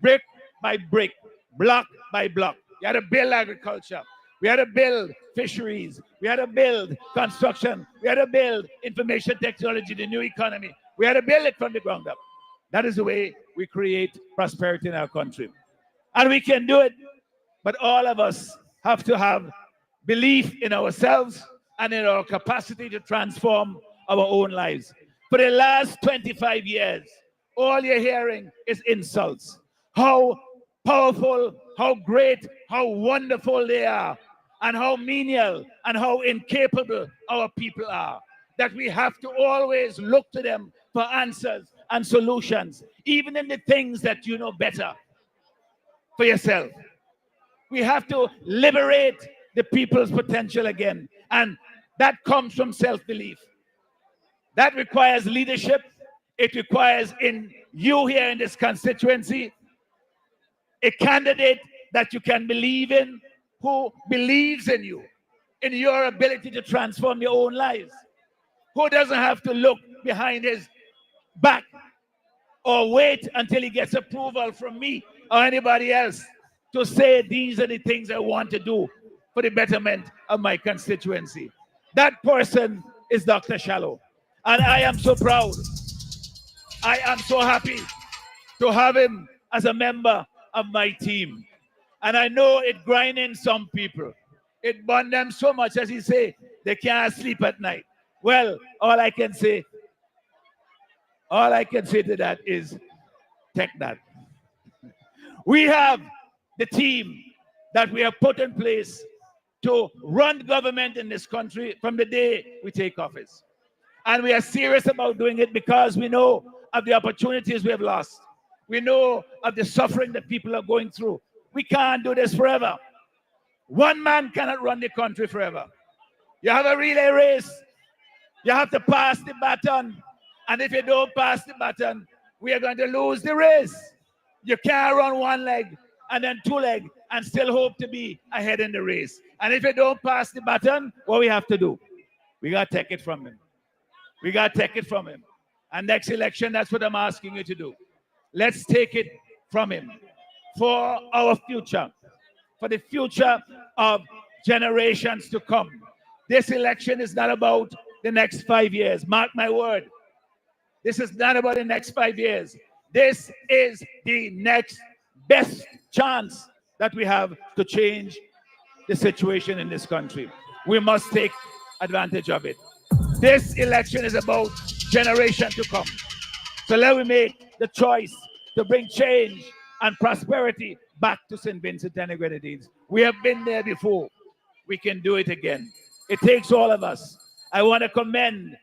brick by brick, block by block. You had to build agriculture. We had to build fisheries. We had to build construction. We had to build information technology, the new economy. We had to build it from the ground up. That is the way we create prosperity in our country. And we can do it, but all of us have to have belief in ourselves and in our capacity to transform our own lives. For the last 25 years, all you're hearing is insults. How powerful, how great, how wonderful they are, and how menial and how incapable our people are. That we have to always look to them for answers and solutions, even in the things that you know better for yourself. We have to liberate the people's potential again. And that comes from self-belief. That requires leadership. It requires in you here in this constituency, a candidate that you can believe in, who believes in you, in your ability to transform your own lives, who doesn't have to look behind his back or wait until he gets approval from me or anybody else to say these are the things I want to do for the betterment of my constituency. That person is Dr. Shallow. And I am so proud. I am so happy to have him as a member of my team. And I know it grinding some people. It burn them so much, as he say, they can't sleep at night. Well, all I can say to that is, take that. We have the team that we have put in place to run government in this country from the day we take office. And we are serious about doing it because we know of the opportunities we have lost. We know of the suffering that people are going through. We can't do this forever. One man cannot run the country forever. You have a relay race. You have to pass the baton. And if you don't pass the baton, we are going to lose the race. You can't run one leg and then 2 legs and still hope to be ahead in the race. And if you don't pass the baton, what we have to do? We got to take it from him. We got to take it from him. And next election, that's what I'm asking you to do. Let's take it from him for our future, for the future of generations to come. This election is not about the next 5 years. Mark my word. This is not about the next 5 years. This is the next best chance that we have to change the situation in this country. We must take advantage of it. This election is about generation to come. So let me make the choice to bring change and prosperity back to St. Vincent and the Grenadines. We have been there before. We can do it again. It takes all of us. I want to commend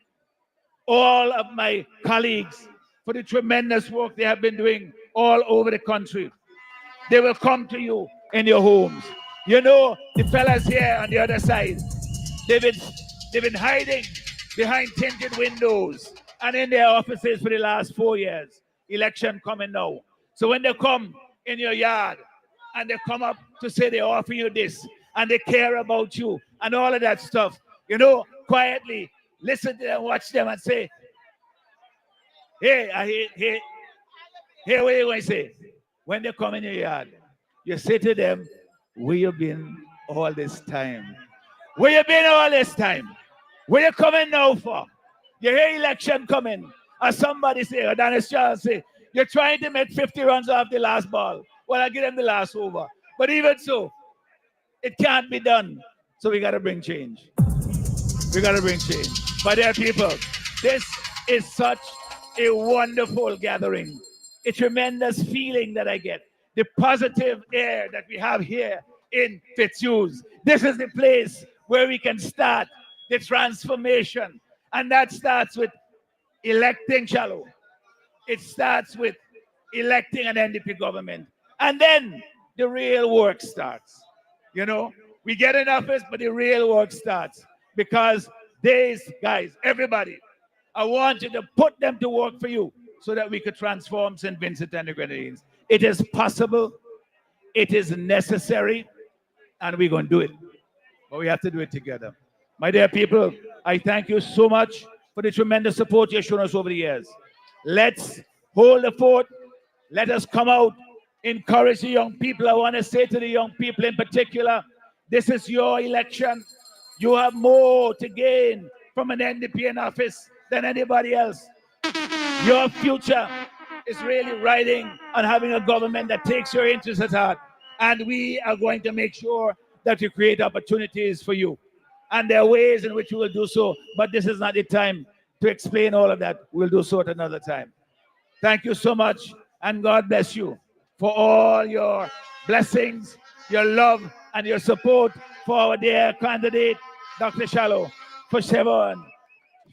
all of my colleagues for the tremendous work they have been doing all over the country. They will come to you in your homes. You know, the fellas here on the other side, they've been hiding behind tinted windows and in their offices for the last 4 years. Election coming now. So when they come in your yard and they come up to say they offer you this and they care about you and all of that stuff, you know, quietly, listen to them, watch them, and say, hey, I hear what you're going to say. When they come in your yard, you say to them, where you been all this time? Where you been all this time? Where you coming now for? You hear election coming. Or somebody say, or Dennis Charles say, you're trying to make 50 runs off the last ball. Well, I give them the last over. But even so, it can't be done. So we got to bring change. We got to bring change. But dear people, this is such a wonderful gathering. A tremendous feeling that I get. The positive air that we have here in Fitzhughes. This is the place where we can start the transformation. And that starts with electing Shallow. It starts with electing an NDP government. And then the real work starts. You know, we get in office, but the real work starts. Because these guys, everybody, I want you to put them to work for you so that we could transform St. Vincent and the Grenadines. It is possible, it is necessary, and we're going to do it. But we have to do it together. My dear people, I thank you so much for the tremendous support you've shown us over the years. Let's hold the fort. Let us come out, encourage the young people. I want to say to the young people in particular, this is your election. You have more to gain from an NDP in office than anybody else. Your future is really riding on having a government that takes your interests at heart. And we are going to make sure that we create opportunities for you. And there are ways in which we will do so, but this is not the time to explain all of that. We'll do so at another time. Thank you so much, and God bless you for all your blessings, your love, and your support for our dear candidate, Dr. Shallow, for Chevron,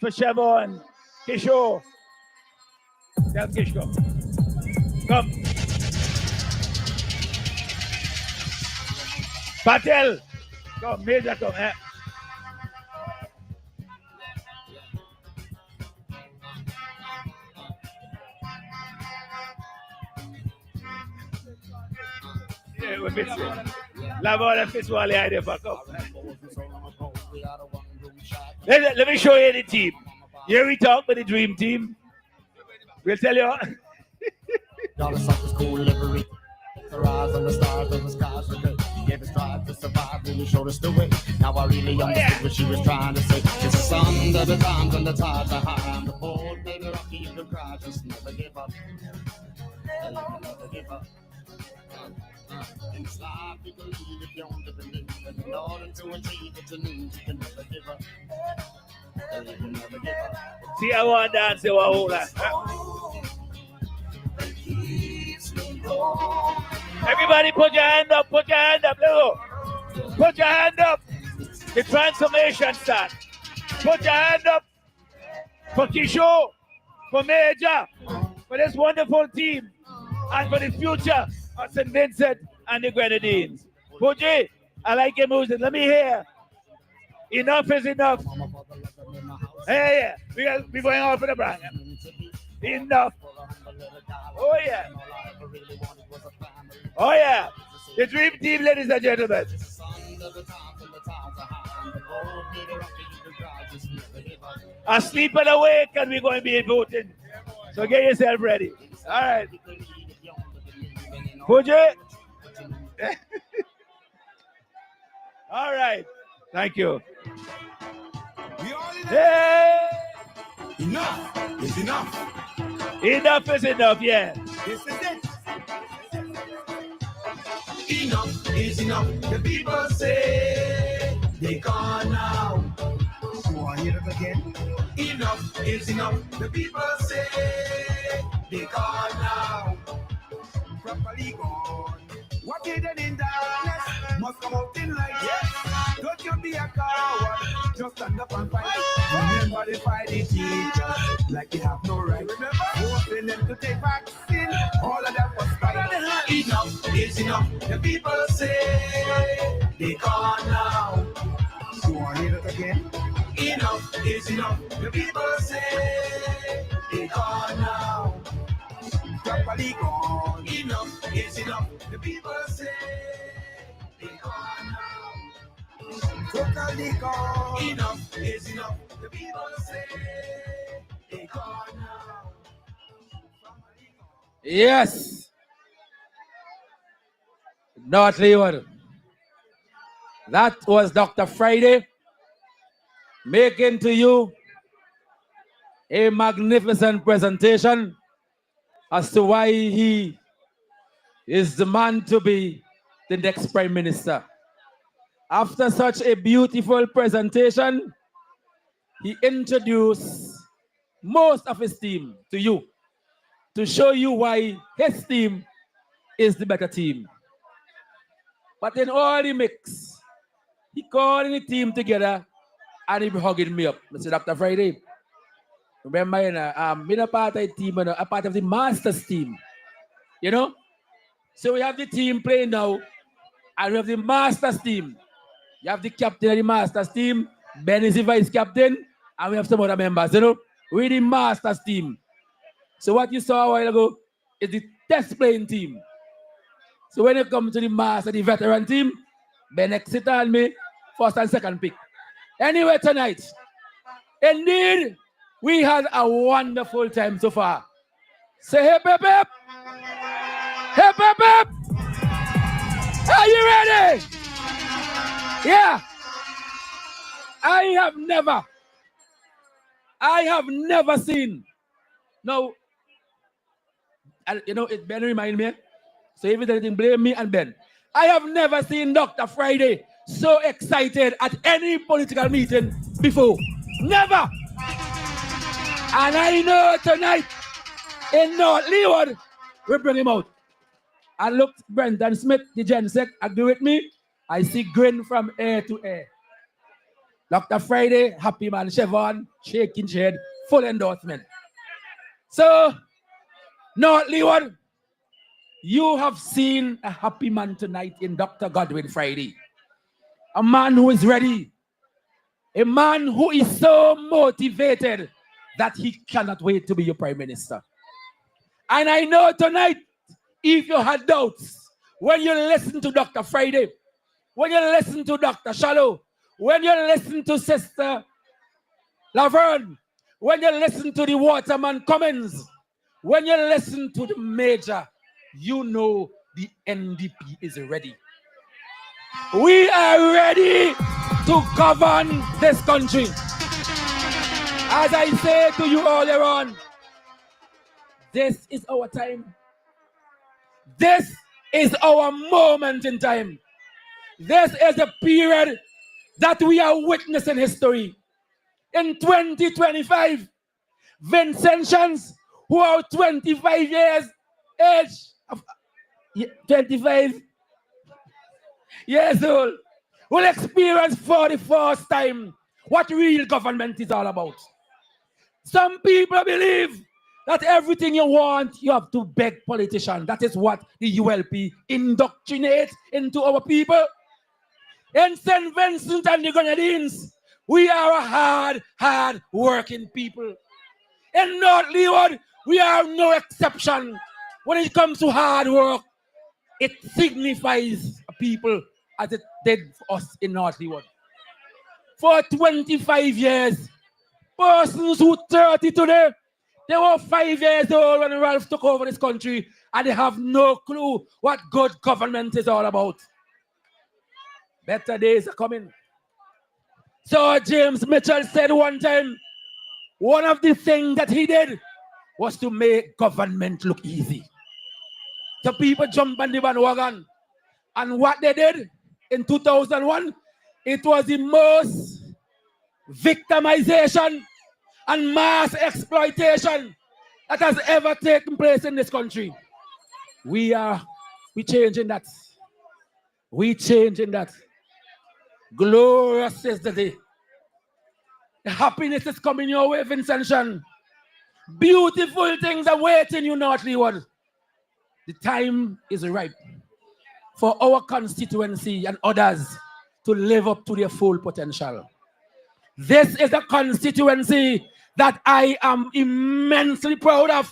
Kishore. Tell Kish, come. Come. Patel, come, Major, come. La bola Fitzwally idea for come. Let me show you the team. Here we talk with the dream team. We'll tell you. The rise and the stars of the skies were good. Gave us drive to survive when you showed us the way. Now I really understood what she was trying to say. It's the sun that the times and the tides are high. I'm the bold, baby, rocky, you can cry. Just never give up. Never give up. In this life, you can leave if you only believe. And in order to achieve what you need, you can never give up. You can never give up. See, I want to dance, I want to hold Everybody put your hand up, put your hand up, Leo. Put your hand up. The transformation start. Put your hand up for Kishore, for Major, for this wonderful team, and for the future of St. Vincent and the Grenadines. Puji, I like your music. Let me hear. Enough is enough. Hey, we're going off for the brand. Enough. Oh, yeah. Oh, yeah. The dream team, ladies and gentlemen. Asleep and awake, and we're going to be voting. So get yourself ready. All right. Puji. All right. Thank you. Hey. Enough is enough. Enough is enough, yeah. This is it. Enough is enough. The people say they gone now. You want to hear it again? Enough is enough. The people say they gone now. Properly gone. What did they in darkness must come out in light. Yes. Don't you be a coward. Just stand up and fight. Remember they fight the teachers like they have no right. Remember forcing them to take vaccine. All of that was fight. Enough is enough. The people say they gone now. You want to hear it again? Enough is enough. The people say they gone now. Properly gone. Enough is enough. The people say they gone now. totally gone. Enough is enough. The people say they gone now. Yes. North Leeward. That was Dr. Friday making to you a magnificent presentation as to why he is the man to be the next Prime Minister. After such a beautiful presentation, he introduced most of his team to you to show you why his team is the better team. But in all the mix, he calling the team together and he be hugging me up. Mr. Dr. Friday, remember, I'm a part of the team, a part of the Masters team. You know? So we have the team playing now, and we have the Masters team. You have the captain of the Masters team, Ben is the vice captain, and we have some other members, you know? We're the Masters team. So what you saw a while ago is the test playing team. So when you come to the Master, the veteran team, Ben exit on me, first and second pick. Anyway, tonight, indeed, we had a wonderful time so far. Say hip, hip, hip. Hip, hip, hip. Are you ready? Yeah. I have never seen. No, you know, it Ben remind me. So if anything, blame me and Ben. I have never seen Dr. Friday so excited at any political meeting before. Never. And I know tonight in North Leeward, we bring him out. And look, Brendan Smith, the Gen Sec, agree with me. I see grin from ear to ear. Dr. Friday, happy man, Chevron, shaking his head, full endorsement. So, North Leeward, you have seen a happy man tonight in Dr. Godwin Friday. A man who is ready. A man who is so motivated that he cannot wait to be your Prime Minister. And I know tonight, if you had doubts, when you listen to Dr. Friday, when you listen to Dr. Shallow, when you listen to Sister Laverne, when you listen to the Waterman Commons, when you listen to the Major, you know the NDP is ready. We are ready to govern this country. As I say to you earlier on, this is our time. This is our moment in time. This is a period that we are witnessing history. In 2025, Vincentians who are 25 years age, 25 years old, will experience for the first time what real government is all about. Some people believe that everything you want, you have to beg politicians. That is what the ULP indoctrinates into our people. In St. Vincent and the Grenadines, we are a hard working people. In North Leeward, we are no exception. When it comes to hard work, it signifies people as it did for us in North Leeward. For 25 years, persons who 30 today, they were 5 years old when Ralph took over this country, and they have no clue what good government is all about. Better days are coming. Sir James Mitchell said one time, one of the things that he did was to make government look easy. So people jump on the bandwagon. And what they did in 2001, it was the most victimization and mass exploitation that has ever taken place in this country. We changing that. We changing that. Glorious is the day. Happiness is coming your way, Vincentian. Beautiful things are waiting you, North Leeward. The time is ripe for our constituency and others to live up to their full potential. This is a constituency that I am immensely proud of,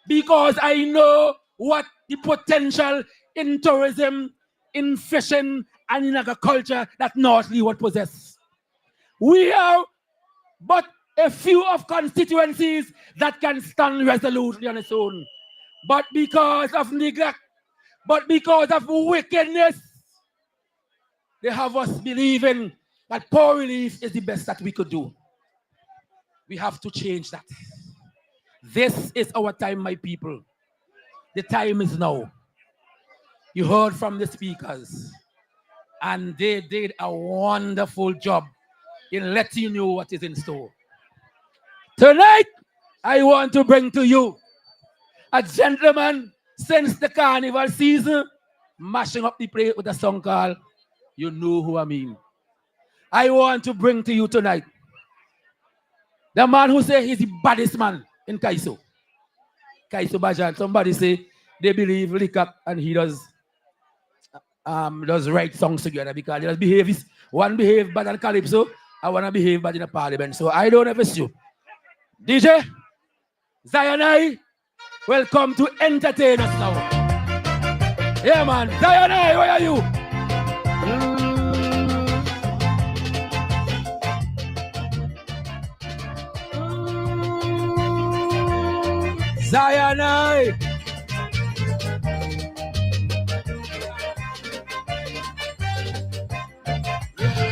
because I know what the potential in tourism, in fishing, and in a culture that North Leeward possess. We are but a few of constituencies that can stand resolutely on its own. But because of neglect, but because of wickedness, they have us believing that poor relief is the best that we could do. We have to change that. This is our time, my people. The time is now. You heard from the speakers, and they did a wonderful job in letting you know what is in store. Tonight, I want to bring to you a gentleman since the carnival season, mashing up the place with a song called You Know Who I Mean. I want to bring to you tonight the man who say he's the baddest man in Kaiso. Kaiso Bajan. Somebody say they believe Likak and he does write songs together because he does behave. One behave bad in Calypso, I want to behave bad in a parliament. So I don't ever see you. DJ, Zionai, welcome to entertain us now. Yeah, man. Zionai, where are you? Zionai.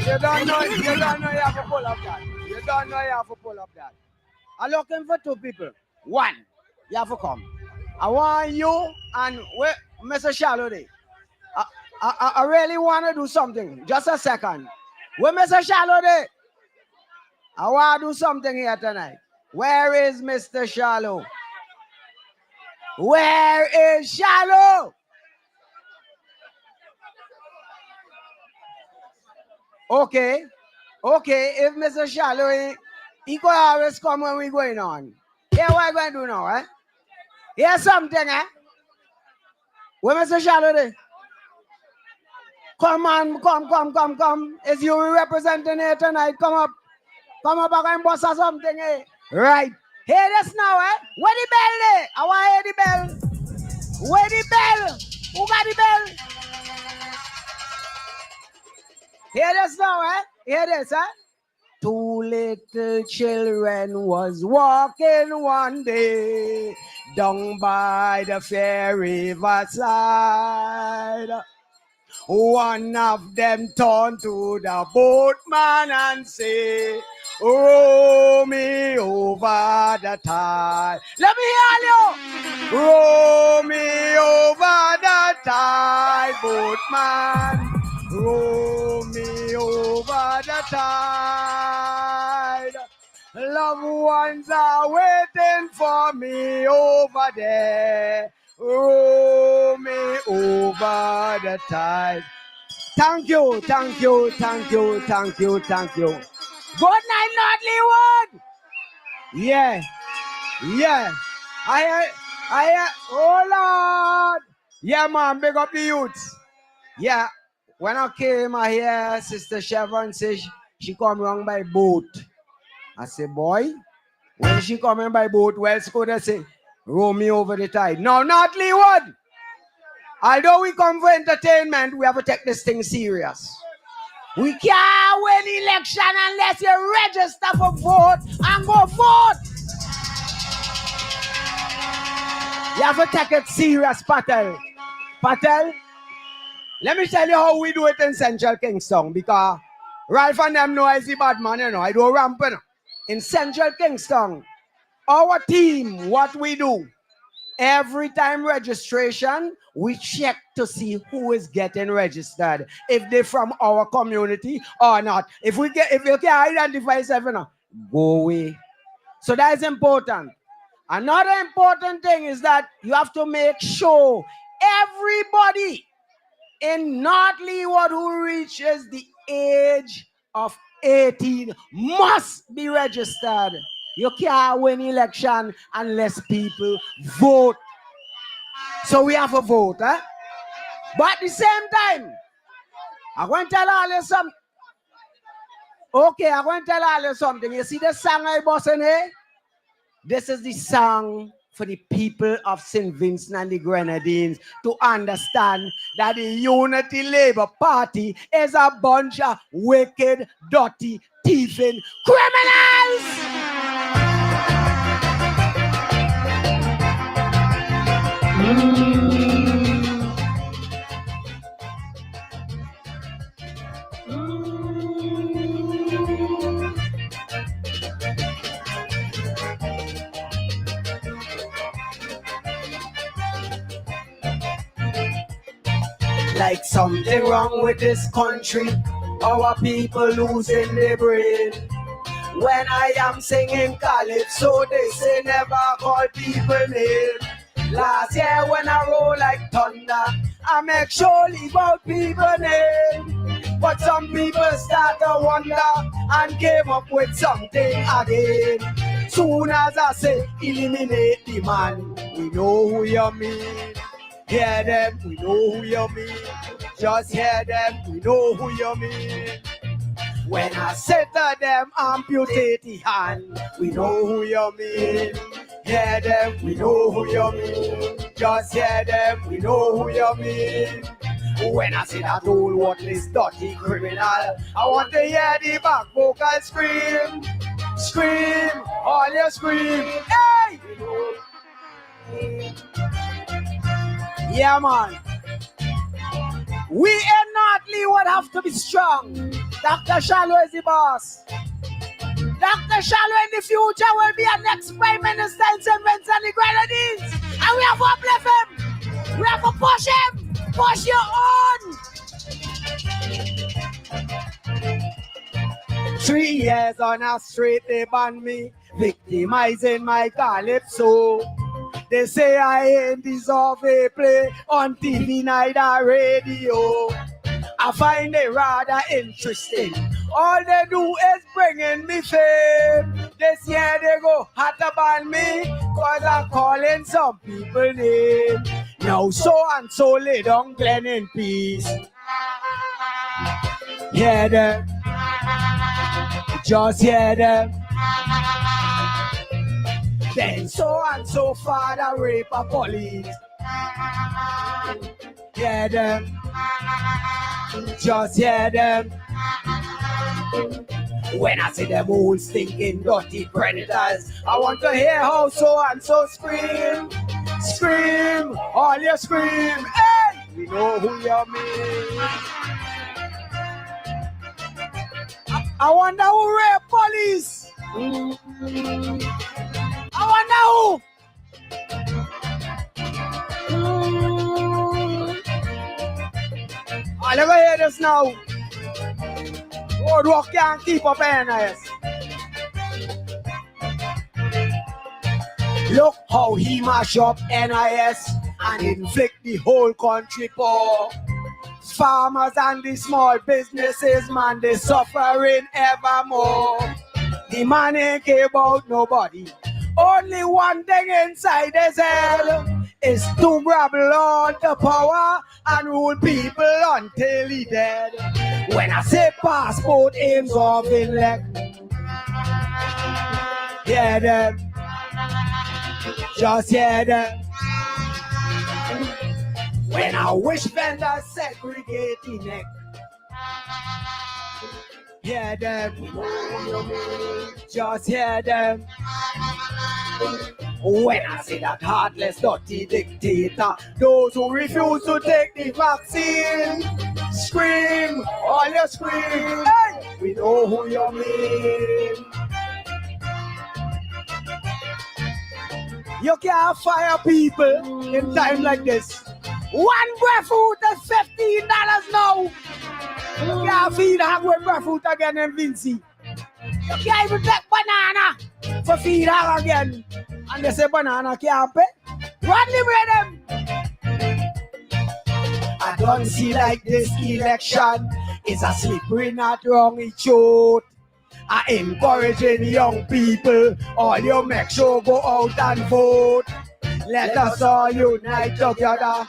You don't know you have to pull up that. You don't know you have to pull up that. I'm looking for two people. One, you have to come. I want you and Mr. Shallow Day. I really want to do something. Just a second. Where Mr. Shallow Day? I want to do something here tonight. Where is Mr. Shallow? Where is Shallow? Okay. Okay, if Mr. Shallow, he could always come when we going on. Yeah, what are you going to do now, eh? Here's something, eh? Where Mr. Shallow there? Come on, come. Is you representing here tonight? Come up back and boss or something, eh? Right. Hear this now, eh? Where the bell there? I want to hear the bell. Where the bell? Who got the bell? Hear this now, eh? Hear this, eh? Two little children was walking one day down by the fair river side. One of them turned to the boatman and say, row me over the tide. Let me hear you. Row me over the tide, boatman. Row me over the tide. Loved ones are waiting for me over there. Row me over the tide. Thank you. Good night, Nordlywood. Yeah. I oh Lord. Yeah, man, big up the youths. Yeah. When I came, I hear Sister Chevron say she come wrong by boat. I say, boy, when she coming by boat, well, could I say, row me over the tide. No, not Leeward. Although we come for entertainment, we have to take this thing serious. We can't win election unless you register for vote and go vote. You have to take it serious, Patel. Patel, let me tell you how we do it in Central Kingston, because Ralph and them know I see bad man, you know. I do rampant. In Central Kingston, our team, what we do, every time registration, we check to see who is getting registered, if they're from our community or not. If you can identify yourself, go away. So that is important. Another important thing is that you have to make sure everybody in North Leeward who reaches the age of 18 must be registered. You can't win election unless people vote. So we have a vote, eh? But at the same time, I'm going to tell all you something. Okay, I'm going to tell all you something. You see the song I boss in here? This is the song for the people of St. Vincent and the Grenadines to understand that the Unity Labour Party is a bunch of wicked, dirty, thieving criminals! Like something wrong with this country, our people losing their brain. When I am singing calypso, they say never call people name. Last year when I roll like thunder, I make sure leave out people name. But some people start to wonder and came up with something again. Soon as I say eliminate the man, we know who you mean. Hear them, we know who you mean. Just hear them, we know who you mean. When I say to them, amputate the hand, we know who you mean. Hear them, we know who you mean. Just hear them, we know who you mean. When I say that old worthless, dirty criminal, I want to hear the back vocal scream. Scream, all you scream. Hey! Yeah, man. We in North Leeward have to be strong. Dr. Shallow is the boss. Dr. Shallow in the future will be our next Prime Minister in St. Vincent and the Grenadines. And we have to uplift him. We have to push him. Push your own. 3 years on a straight, they ban me, victimizing my calypso. They say I ain't deserve a play on TV, night or radio. I find it rather interesting. All they do is bringing me fame. This year they go hot about me, cause I'm calling some people name. Now so and so lay down Glen in peace. Hear them. Just hear them. Then so and so father rape a police. Hear them. Just hear them. When I see them old stinking dirty predators, I want to hear how so and so scream. Scream, all you scream. Hey, we know who you mean. I wonder who rape police. I wonder who. I never hear this now. Roadwork can't keep up NIS. Look how he mash up NIS and inflict the whole country poor. Farmers and the small businesses, man, they suffering evermore. The man ain't care about nobody. Only one thing inside his head is to grab on the power and rule people until he dead. When I say passport aims off in leg, hear them, just hear them. When I wish vendors segregate the neck, hear them, just hear them. When I see that heartless, dirty dictator, those who refuse to take the vaccine, scream, all you scream, hey, we know who you mean. You can't fire people in time like this. One breadfruit is $15 now. You can't feed hungry breadfruit again in Vincy. You can't even take banana for feed her again. And they say banana can't pay. Run liberate them. I don't see like this election is a slippery not wrong it short. I encouraging young people, all you make sure go out and vote. Let us all unite together,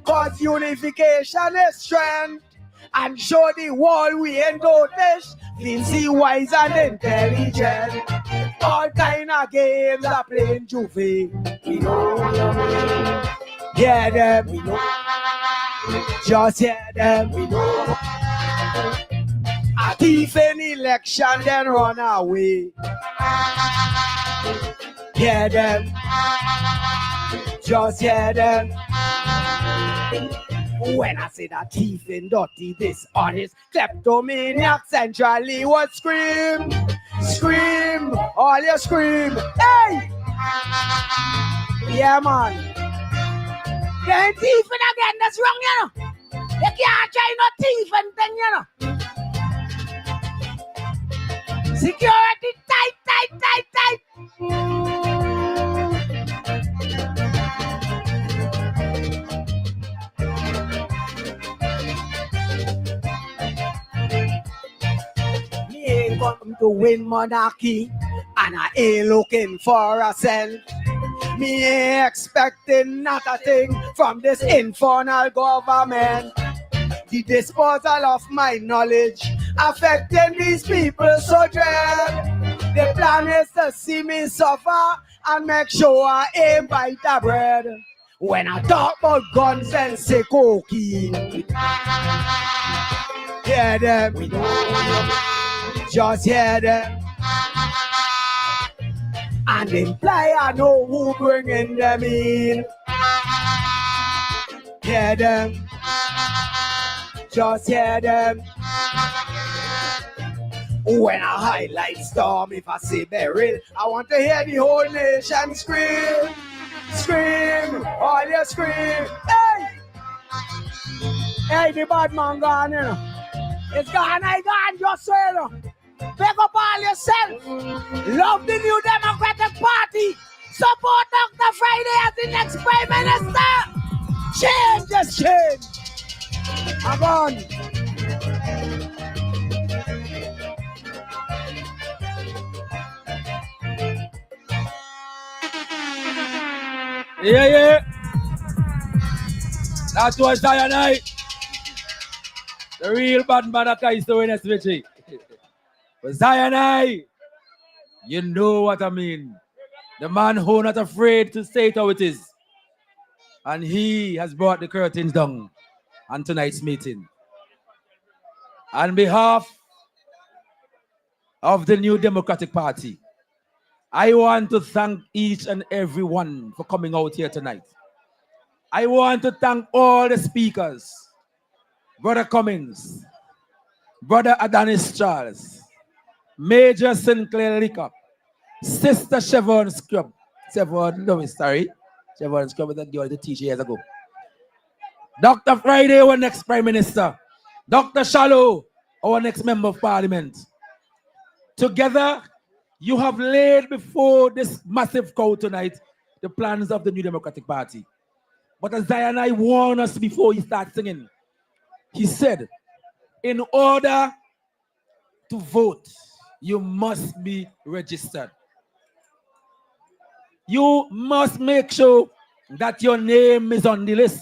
cause unification is strength. and show the world we ain't notice. Vincy wise and intelligent. All kind of games are playing Juve. We know. Hear them. We know. Just hear them. We know. A thief in election then run away. Hear them. Just hear them. When I say that thief in dirty, dishonest, kleptomaniac, centrally would scream. Scream. All you scream. Hey! Yeah, man. They ain't thieving again. That's wrong, you know. They can't try no thieving thing, you know. Security tight. Me ain't come to win monarchy, and I ain't looking for a cent. Me ain't expecting not a thing from this infernal government. The disposal of my knowledge affecting these people so dread. The plan is to see me suffer and make sure I ain't bite the bread. When I talk about guns and say cocaine, hear them. Just hear them. And imply I know who bringing them in. Hear them. Just hear them. When I highlight storm, if I say beryl, I want to hear the whole nation scream. Scream. All you scream. Hey! Hey, the bad man gone, you know. It's gone, I gone, just so you know. Pick up all yourself. Love the New Democratic Party. Support Dr. Friday as the next Prime Minister. Change, just change. I'm on. Yeah. That was Diana. The real bad man that is doing SVG. But Zion, you know what I mean. The man who not afraid to say it how it is. And he has brought the curtains down on tonight's meeting. On behalf of the New Democratic Party, I want to thank each and every one for coming out here tonight. I want to thank all the speakers. Brother Cummings, Brother Adonis Charles, Major Sinclair Lickup, Sister Chevron Scrub. Chevron Scrub that girl the teacher years ago. Dr. Friday, our next Prime Minister. Dr. Shallow, our next Member of Parliament. Together, you have laid before this massive crowd tonight the plans of the New Democratic Party. But as Diana warned us before he started singing, he said, in order to vote, you must be registered. You must make sure that your name is on the list.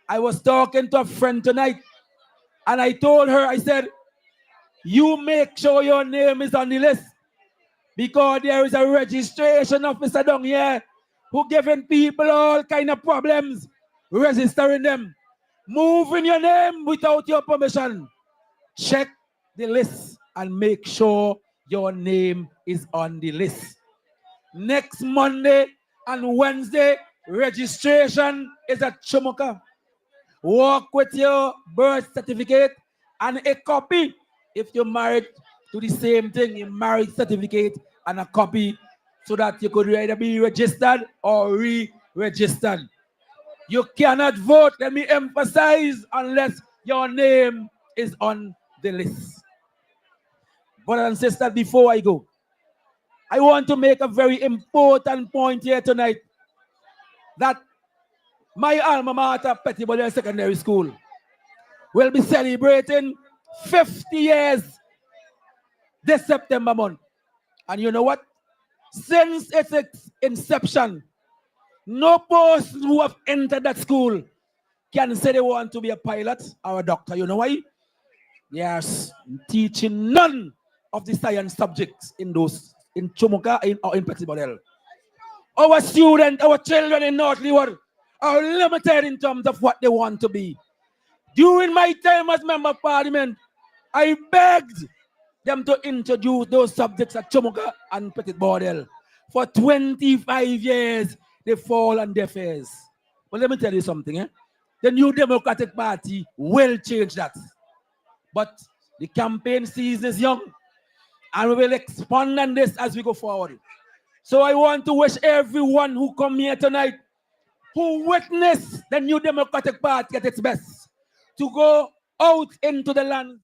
I was talking to a friend tonight, and I told her, I said, you make sure your name is on the list, because there is a registration officer down here who giving people all kind of problems, registering them, moving your name without your permission. Check the list and make sure your name is on the list. Next Monday and Wednesday, registration is at Chumuka. Walk with your birth certificate and a copy. If you're married to the same thing, a marriage certificate and a copy, so that you could either be registered or re-registered. You cannot vote, let me emphasize, unless your name is on the list. Brothers and sisters, before I go, I want to make a very important point here tonight, that my alma mater, Pettibone Secondary School, will be celebrating 50 years this September month. And you know what? Since its inception, no person who have entered that school can say they want to be a pilot or a doctor. You know why? They are teaching none of the science subjects in Chumuka or in Pexibodel. Our students, our children in North Leeward are limited in terms of what they want to be. During my time as member of parliament, I begged them to introduce those subjects at Chumuka and Petit Bordel. For 25 years, they fall on deaf ears. But let me tell you something. The New Democratic Party will change that. But the campaign season is young, and we will expand on this as we go forward. So I want to wish everyone who come here tonight, who witnessed the New Democratic Party at its best, to go out into the land